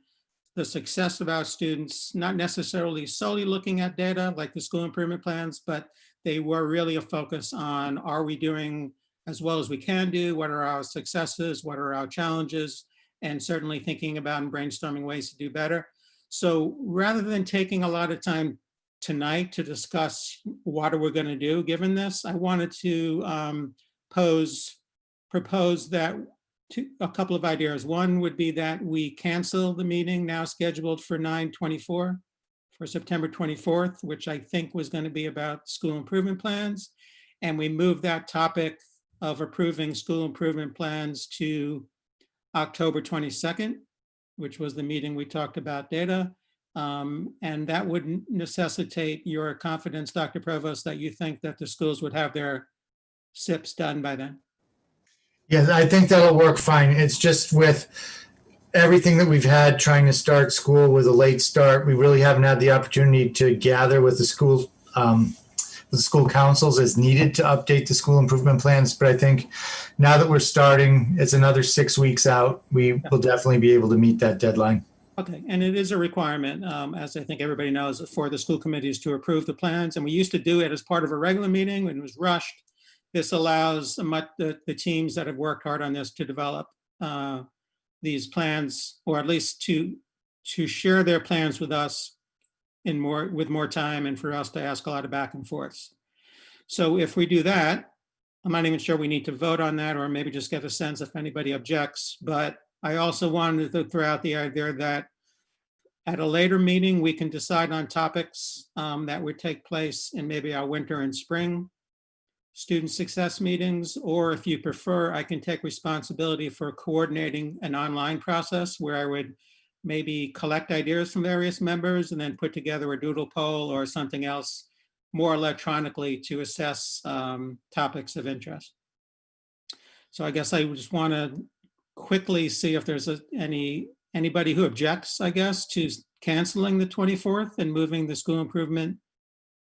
the success of our students, not necessarily solely looking at data like the school improvement plans, but they were really a focus on, are we doing as well as we can do? What are our successes? What are our challenges? And certainly thinking about and brainstorming ways to do better. So rather than taking a lot of time tonight to discuss what are we going to do given this, I wanted to propose that a couple of ideas. One would be that we cancel the meeting now scheduled for 9/24 for September 24th, which I think was going to be about school improvement plans. And we move that topic of approving school improvement plans to October 22nd, which was the meeting we talked about data. And that would necessitate your confidence, Dr. Provost, that you think that the schools would have their SIPs done by then. Yes, I think that'll work fine. It's just with everything that we've had trying to start school with a late start, we really haven't had the opportunity to gather with the schools, the school councils as needed to update the school improvement plans. But I think now that we're starting, it's another 6 weeks out. We will definitely be able to meet that deadline. Okay, and it is a requirement, as I think everybody knows, for the school committees to approve the plans. And we used to do it as part of a regular meeting when it was rushed. This allows the teams that have worked hard on this to develop these plans, or at least to share their plans with us with more time, and for us to ask a lot of back and forths. So if we do that, I'm not even sure we need to vote on that, or maybe just get a sense if anybody objects. But I also wanted to throw out the idea that at a later meeting, we can decide on topics that would take place in maybe our winter and spring student success meetings, or if you prefer, I can take responsibility for coordinating an online process where I would maybe collect ideas from various members and then put together a doodle poll or something else more electronically to assess topics of interest. So I guess I just want to quickly see if there's anybody who objects, I guess, to canceling the 24th and moving the school improvement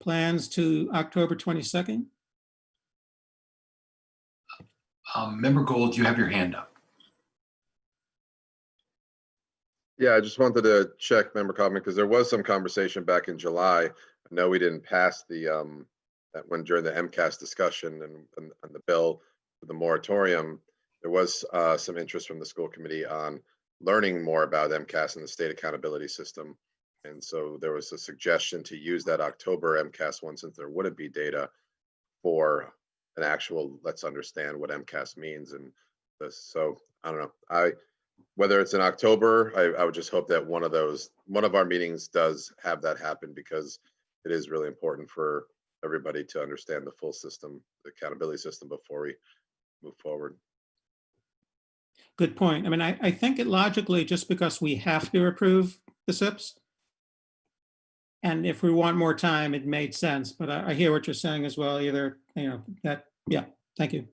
plans to October 22nd. Member Gold, you have your hand up. Yeah, I just wanted to check, Member Kaufman, because there was some conversation back in July. I know we didn't pass the that one during the MCAS discussion and the bill for the moratorium. There was some interest from the school committee on learning more about MCAS and the state accountability system. And so there was a suggestion to use that October MCAS one, since there wouldn't be data, for an actual, let's understand what MCAS means. And this, so I don't know, whether it's in October, I would just hope that one of our meetings does have that happen, because it is really important for everybody to understand the full system, the accountability system, before we move forward. Good point. I mean, I think it logically, just because we have to approve the SIPs, and if we want more time, it made sense. But I hear what you're saying as well. Either, yeah, thank you.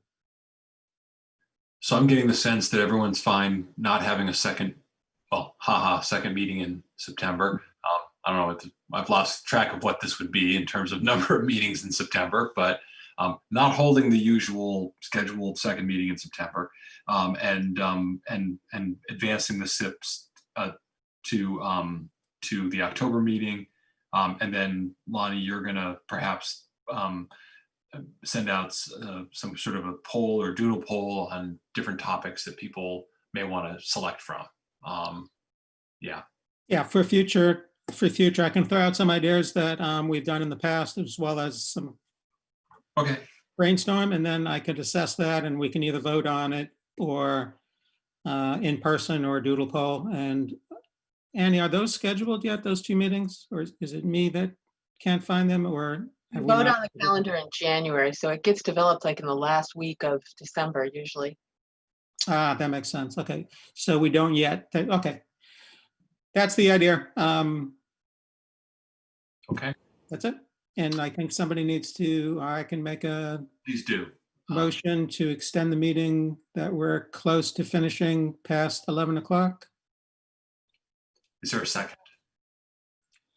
So I'm getting the sense that everyone's fine not having a second meeting in September. I don't know, I've lost track of what this would be in terms of number of meetings in September, but not holding the usual scheduled second meeting in September, and advancing the SIPs to the October meeting. And then Lonnie, you're gonna perhaps send out some sort of a poll or doodle poll on different topics that people may want to select from. Yeah, for future, I can throw out some ideas that we've done in the past, as well as some brainstorm, and then I could assess that, and we can either vote on it or in person or doodle poll. And Annie, are those scheduled yet, those two meetings, or is it me that can't find them, or have we Vote not? on the calendar in January, so it gets developed like in the last week of December usually. That makes sense. Okay, so we don't yet. Okay, that's the idea. Okay, that's it. And I think somebody needs to, I can make a please do motion to extend the meeting that we're close to finishing past 11 o'clock. Is there a second?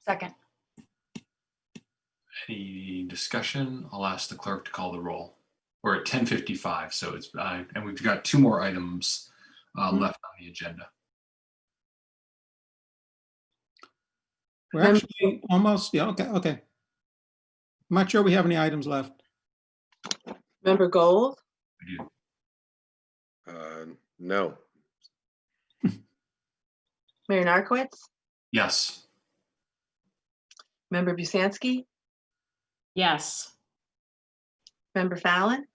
Second. Any discussion? I'll ask the clerk to call the roll. We're at 10:55, so it's and we've got two more items left on the agenda. We're actually almost, yeah, okay. I'm not sure we have any items left. Member Gold? No. Mayor Narcoitz? Yes. Member Busansky? Yes. Member Fallon?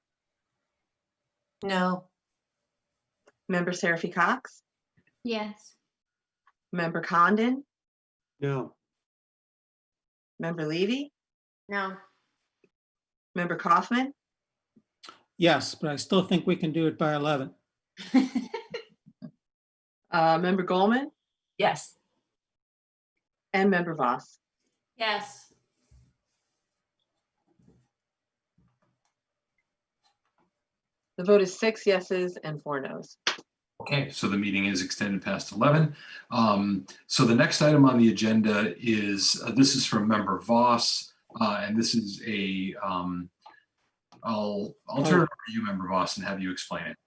No. Member Seraphy Cox? Yes. Member Condon? No. Member Levy? No. Member Kaufman? Yes, but I still think we can do it by 11. Member Goldman? Yes. And Member Voss? Yes. The vote is 6 yeses and 4 noes. Okay, so the meeting is extended past 11. So the next item on the agenda is, this is from Member Voss. And this is a, I'll turn it over to you, Member Voss, and have you explain it.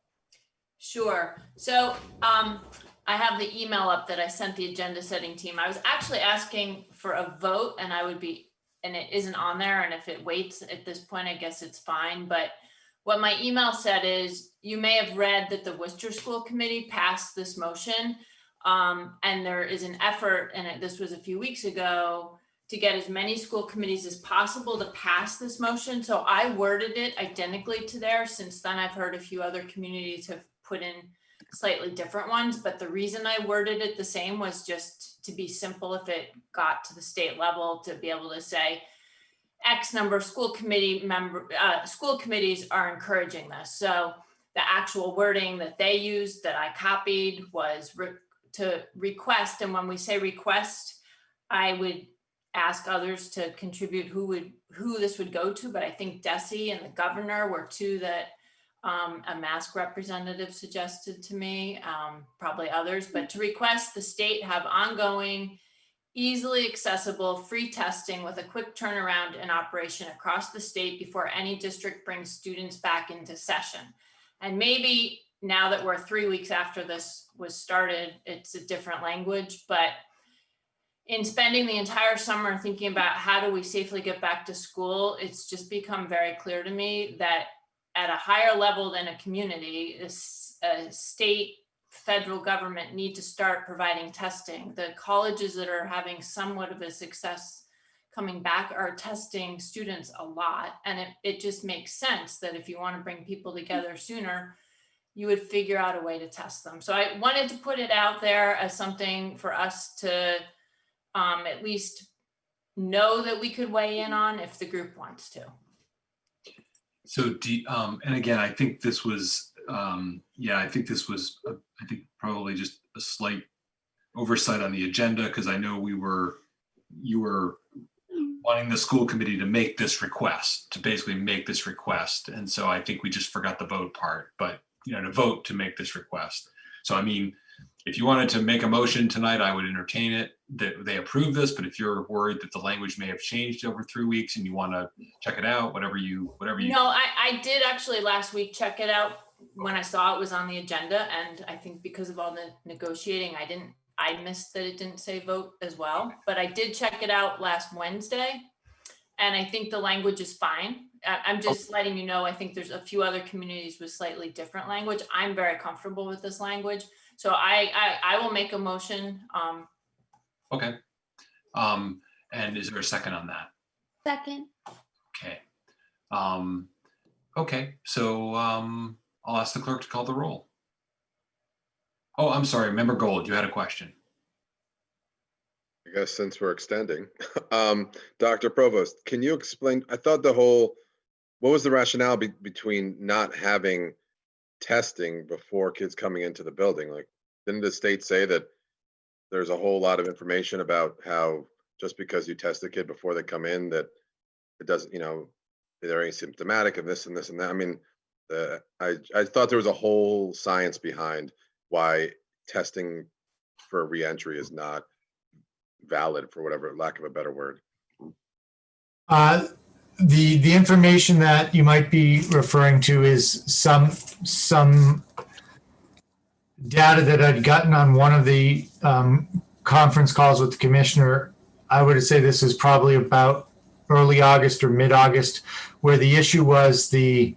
Sure. So I have the email up that I sent the agenda setting team. I was actually asking for a vote, and and it isn't on there. And if it waits at this point, I guess it's fine. But what my email said is, you may have read that the Worcester School Committee passed this motion. And there is an effort, and this was a few weeks ago, to get as many school committees as possible to pass this motion. So I worded it identically to there. Since then, I've heard a few other communities have put in slightly different ones, but the reason I worded it the same was just to be simple if it got to the state level, to be able to say X number of school committees are encouraging this. So the actual wording that they used that I copied was to request. And when we say request, I would ask others to contribute who this would go to, but I think DESE and the governor were two that a mask representative suggested to me, probably others, but to request the state have ongoing, easily accessible, free testing with a quick turnaround in operation across the state before any district brings students back into session. And maybe now that we're 3 weeks after this was started, it's a different language, but in spending the entire summer thinking about how do we safely get back to school, it's just become very clear to me that at a higher level than a community, a state, federal government need to start providing testing. The colleges that are having somewhat of a success coming back are testing students a lot. And it just makes sense that if you want to bring people together sooner, you would figure out a way to test them. So I wanted to put it out there as something for us to at least know that we could weigh in on if the group wants to. So, and again, I think this was, I think probably just a slight oversight on the agenda, because I know you were wanting the school committee to make this request, to basically make this request. And so I think we just forgot the vote part, but to vote to make this request. So, I mean, if you wanted to make a motion tonight, I would entertain it, that they approve this. But if you're worried that the language may have changed over 3 weeks and you want to check it out, whatever you. No, I did actually last week check it out when I saw it was on the agenda. And I think because of all the negotiating, I missed that it didn't say vote as well. But I did check it out last Wednesday. And I think the language is fine. I'm just letting you know, I think there's a few other communities with slightly different language. I'm very comfortable with this language. So I will make a motion. Okay. And is there a second on that? Second. Okay. Okay, so I'll ask the clerk to call the roll. Oh, I'm sorry, Member Gold, you had a question. I guess since we're extending, Dr. Provost, can you explain, I thought what was the rationale between not having testing before kids coming into the building? Like, didn't the state say that there's a whole lot of information about how just because you test the kid before they come in, that it doesn't, they're asymptomatic and this and this and that. I mean, I thought there was a whole science behind why testing for reentry is not valid, for whatever, lack of a better word. The information that you might be referring to is some data that I'd gotten on one of the conference calls with the commissioner. I would say this is probably about early August or mid-August, where the issue was the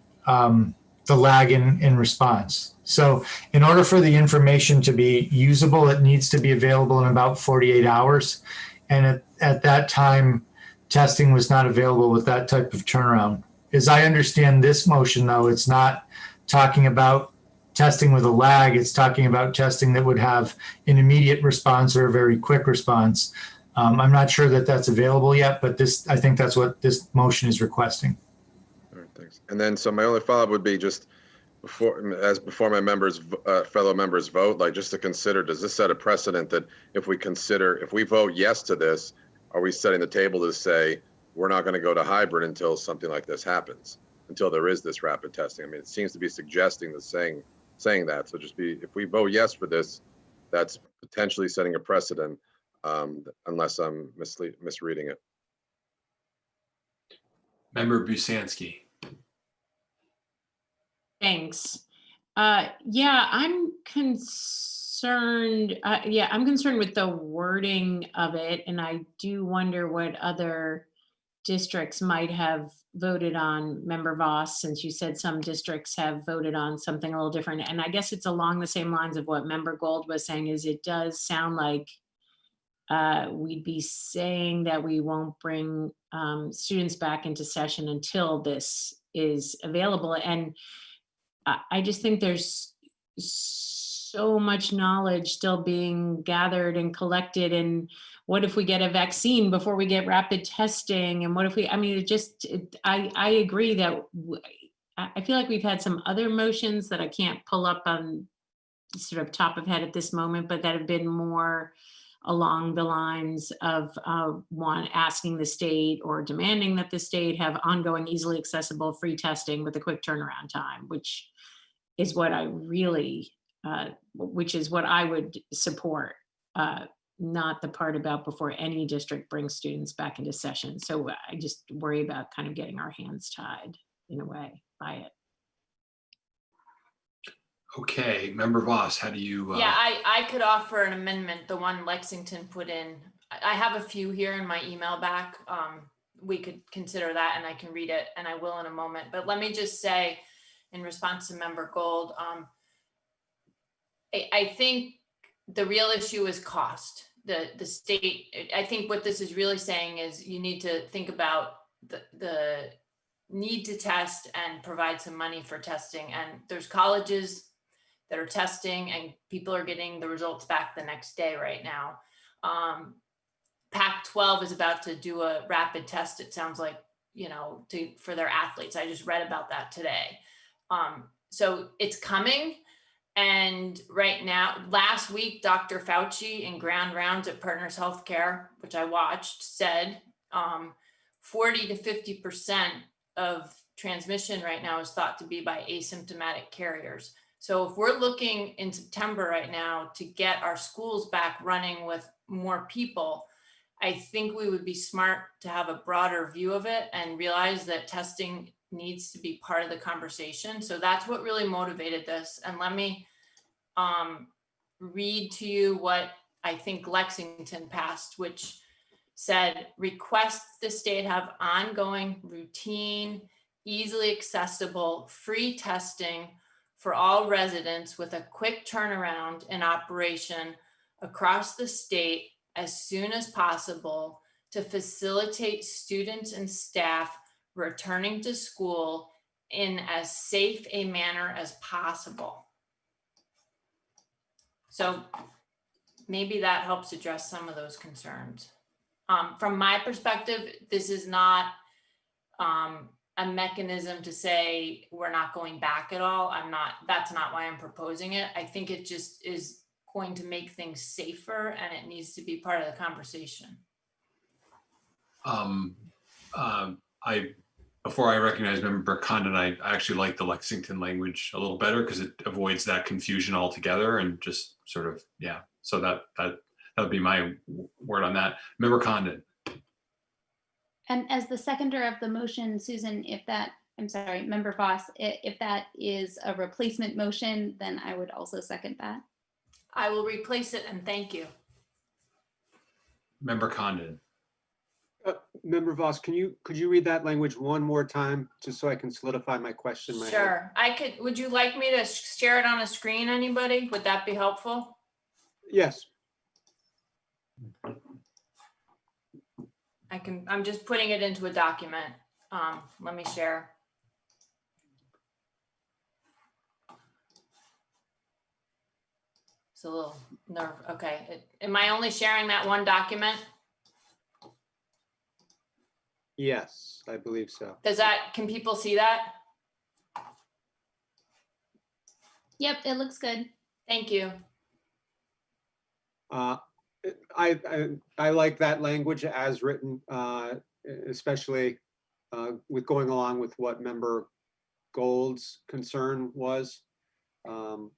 lag in response. So in order for the information to be usable, it needs to be available in about 48 hours. And at that time, testing was not available with that type of turnaround. As I understand this motion, though, it's not talking about testing with a lag. It's talking about testing that would have an immediate response or a very quick response. I'm not sure that that's available yet, but I think that's what this motion is requesting. All right, thanks. And then, so my only follow-up would be just before my fellow members vote, like just to consider, does this set a precedent that if we vote yes to this, are we setting the table to say we're not going to go to hybrid until something like this happens, until there is this rapid testing? I mean, it seems to be suggesting the saying that. So if we vote yes for this, that's potentially setting a precedent, unless I'm misreading it. Member Busansky. Thanks. Yeah, I'm concerned. I'm concerned with the wording of it, and I do wonder what other districts might have voted on. Member Voss, since you said some districts have voted on something a little different, and I guess it's along the same lines of what Member Gold was saying. Is it does sound like we'd be saying that we won't bring students back into session until this is available, and I just think there's so much knowledge still being gathered and collected. And what if we get a vaccine before we get rapid testing? And what if I mean, I agree that I feel like we've had some other motions that I can't pull up on sort of top of head at this moment, but that have been more along the lines of one, asking the state or demanding that the state have ongoing, easily accessible free testing with a quick turnaround time, which is what I really, which is what I would support, not the part about before any district brings students back into session. So I just worry about kind of getting our hands tied in a way by it. Okay, Member Voss, how do you? Yeah, I could offer an amendment, the one Lexington put in. I have a few here in my email back. We could consider that, and I can read it, and I will in a moment. But let me just say, in response to Member Gold, I think the real issue is cost. The state, I think what this is really saying is you need to think about the need to test and provide some money for testing. And there's colleges that are testing and people are getting the results back the next day right now. Pac-12 is about to do a rapid test, it sounds like, for their athletes. I just read about that today. So it's coming. And right now, last week, Dr. Fauci in Ground Rounds at Partners Healthcare, which I watched, said 40 to 50% of transmission right now is thought to be by asymptomatic carriers. So if we're looking in September right now to get our schools back running with more people, I think we would be smart to have a broader view of it and realize that testing needs to be part of the conversation. So that's what really motivated this. And let me read to you what I think Lexington passed, which said, request the state have ongoing, routine, easily accessible, free testing for all residents with a quick turnaround in operation across the state as soon as possible to facilitate students and staff returning to school in as safe a manner as possible. So maybe that helps address some of those concerns. From my perspective, this is not a mechanism to say we're not going back at all. That's not why I'm proposing it. I think it just is going to make things safer and it needs to be part of the conversation. Before I recognize Member Condon, I actually like the Lexington language a little better because it avoids that confusion altogether and just sort of, yeah. So that would be my word on that. Member Condon. And as the seconder of the motion, Susan, Member Voss, if that is a replacement motion, then I would also second that. I will replace it and thank you. Member Condon. Member Voss, could you read that language one more time, just so I can solidify my question? Sure, I could. Would you like me to share it on a screen, anybody? Would that be helpful? Yes. I'm just putting it into a document. Let me share. It's a little nerve. Okay. Am I only sharing that one document? Yes, I believe so. Can people see that? Yep, it looks good. Thank you. I like that language as written, especially with going along with what Member Gold's concern was. So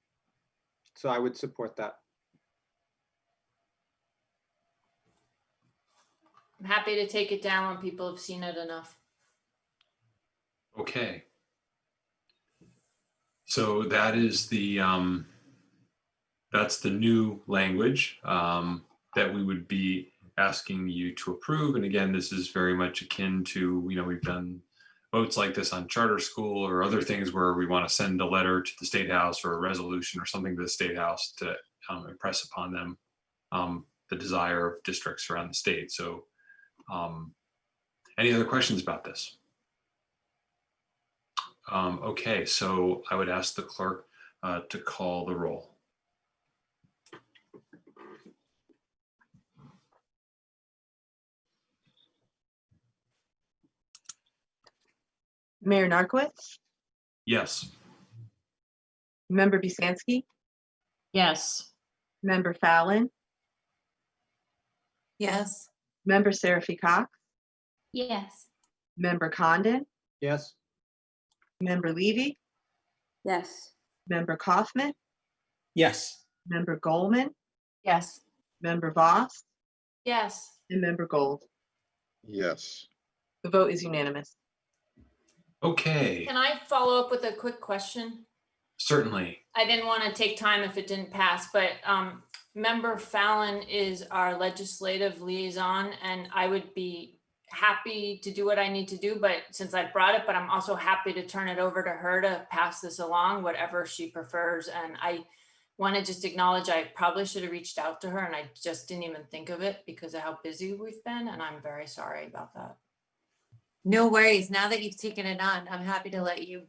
I would support that. I'm happy to take it down when people have seen it enough. Okay. So that is that's the new language that we would be asking you to approve. And again, this is very much akin to, we've done votes like this on charter school or other things where we want to send a letter to the State House or a resolution or something to the State House to impress upon them the desire of districts around the state. So any other questions about this? Okay, so I would ask the clerk to call the roll. Mayor Narcoitz, Yes. Member Busansky, Yes. Member Fallon, Yes. Member Seraphy Cox, Yes. Member Condon, Yes. Member Levy, Yes. Member Kaufman, Yes. Member Goldman, Yes. Member Voss, Yes. and Member Gold. Yes. The vote is unanimous. Okay, Can I follow up with a quick question? certainly. I didn't want to take time if it didn't pass, but Member Fallon is our legislative liaison, and I would be happy to do what I need to do, but since I brought it, but I'm also happy to turn it over to her to pass this along, whatever she prefers. And I want to just acknowledge I probably should have reached out to her and I just didn't even think of it because of how busy we've been, and I'm very sorry about that. No worries. Now that you've taken it on, I'm happy to let you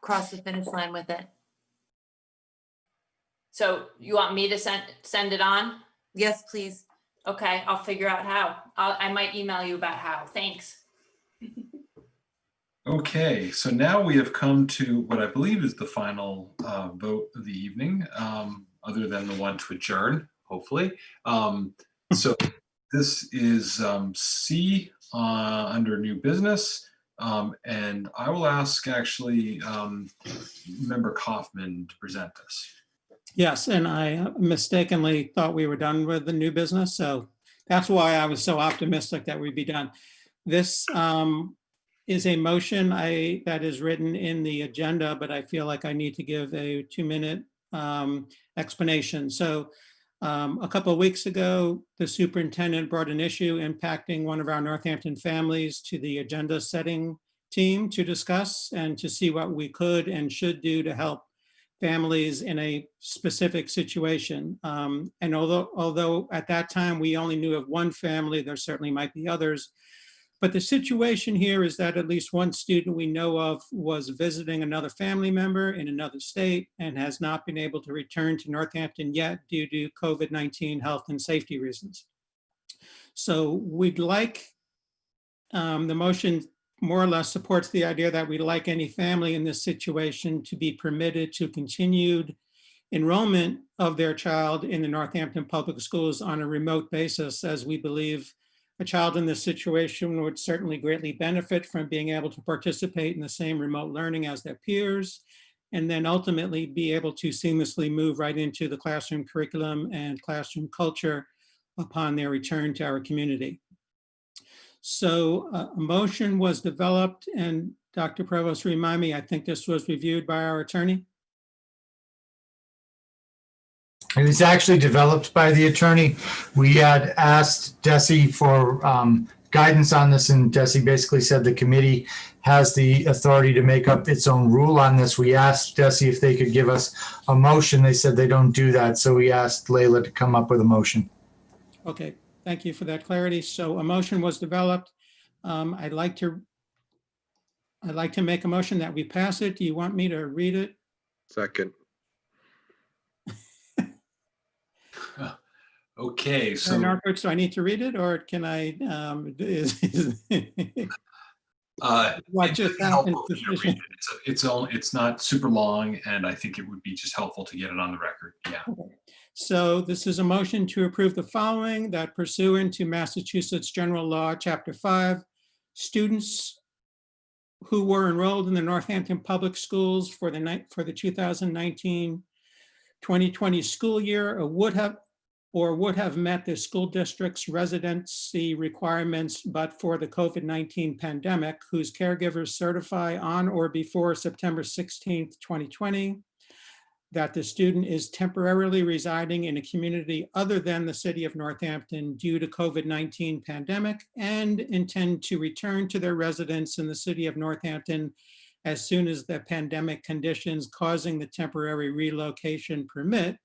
cross the finish line with it. So you want me to send it on? Yes, please. Okay, I'll figure out how. I might email you about how. Thanks. Okay, so now we have come to what I believe is the final vote of the evening, other than the one to adjourn, hopefully. So this is C under new business. And I will ask actually Member Kaufman to present this. Yes, and I mistakenly thought we were done with the new business, so that's why I was so optimistic that we'd be done. This is a motion that is written in the agenda, but I feel like I need to give a 2-minute explanation. So a couple of weeks ago, the superintendent brought an issue impacting one of our Northampton families to the agenda setting team to discuss and to see what we could and should do to help families in a specific situation. And although at that time we only knew of one family, there certainly might be others. But the situation here is that at least one student we know of was visiting another family member in another state and has not been able to return to Northampton yet due to COVID-19 health and safety reasons. So we'd like, the motion more or less supports the idea that we'd like any family in this situation to be permitted to continued enrollment of their child in the Northampton Public Schools on a remote basis, as we believe a child in this situation would certainly greatly benefit from being able to participate in the same remote learning as their peers, and then ultimately be able to seamlessly move right into the classroom curriculum and classroom culture upon their return to our community. So a motion was developed, and Dr. Provost, remind me, I think this was reviewed by our attorney. It was actually developed by the attorney. We had asked DESE for guidance on this, and DESE basically said the committee has the authority to make up its own rule on this. We asked DESE if they could give us a motion. They said they don't do that, so we asked Layla to come up with a motion. Okay, thank you for that clarity. So a motion was developed. I'd like to make a motion that we pass it. Do you want me to read it? Second. Okay, so Narcoitz, do I need to read it, or can I? What just happened? It's not super long, and I think it would be just helpful to get it on the record. Yeah. Okay. So this is a motion to approve the following: that pursuant to Massachusetts General Law, Chapter 5, students who were enrolled in the Northampton Public Schools for the 2019-2020 school year or would have or would have met the school district's residency requirements but for the COVID-19 pandemic, whose caregivers certify on or before September 16th, 2020, that the student is temporarily residing in a community other than the city of Northampton due to COVID-19 pandemic and intend to return to their residence in the city of Northampton as soon as the pandemic conditions causing the temporary relocation permit,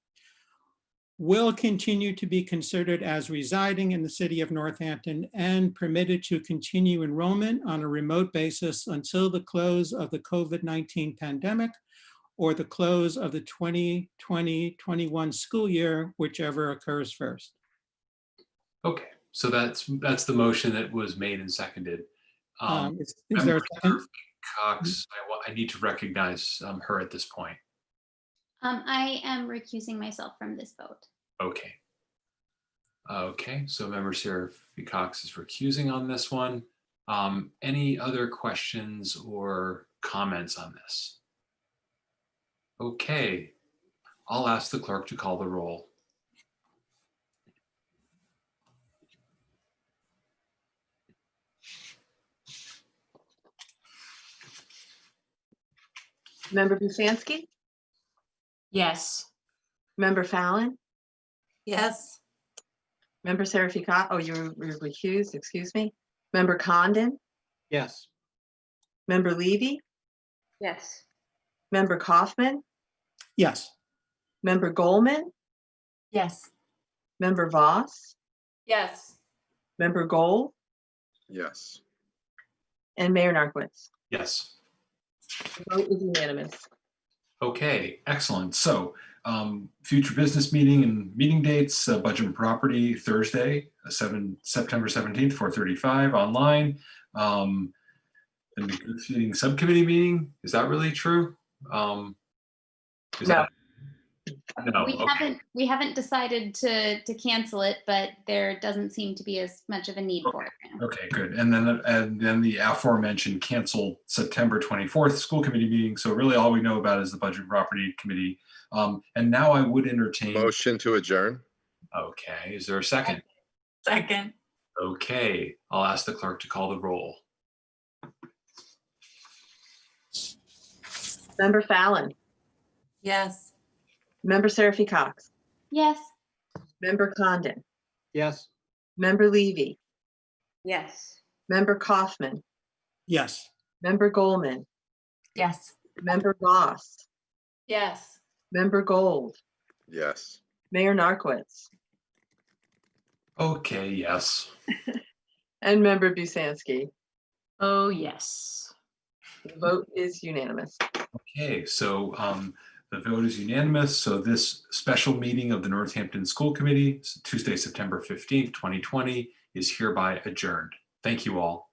will continue to be considered as residing in the city of Northampton and permitted to continue enrollment on a remote basis until the close of the COVID-19 pandemic or the close of the 2020-21 school year, whichever occurs first. Okay, so that's the motion that was made and seconded. Is there a second? Cox, I need to recognize her at this point. I am recusing myself from this vote. Okay. Okay, so member Sarah Cox is recusing on this one. Any other questions or comments on this? Okay, I'll ask the clerk to call the roll. Member Busansky? Yes. Member Fallon? Yes. Member Seraphy, oh, you're recused, excuse me. Member Condon? Yes. Member Levy? Yes. Member Kaufman? Yes. Member Goldman? Yes. Member Voss? Yes. Member Gold? Yes. And Mayor Narcoitz. Yes. The vote is unanimous. Okay, excellent. So future business meeting and meeting dates, budget and property Thursday, September 17th, 4:35 online. The negotiating subcommittee meeting, is that really true? No. No, We haven't decided to cancel it, but there doesn't seem to be as much of a need for it now. Okay, good. And then the aforementioned canceled September 24th school committee meeting. So really all we know about is the budget and property committee. And now I would entertain. Motion to adjourn. Okay, is there a second? Second. Okay, I'll ask the clerk to call the roll. Member Fallon? Yes. Member Seraphy Cox? Yes. Member Condon? Yes. Member Levy? Yes. Member Kaufman? Yes. Member Goldman? Yes. Member Voss? Yes. Member Gold? Yes. Mayor Narcoitz? Okay, yes. And Member Busansky? Oh, yes. The vote is unanimous. Okay, so the vote is unanimous. So this special meeting of the Northampton School Committee, Tuesday, September 15th, 2020, is hereby adjourned. Thank you all.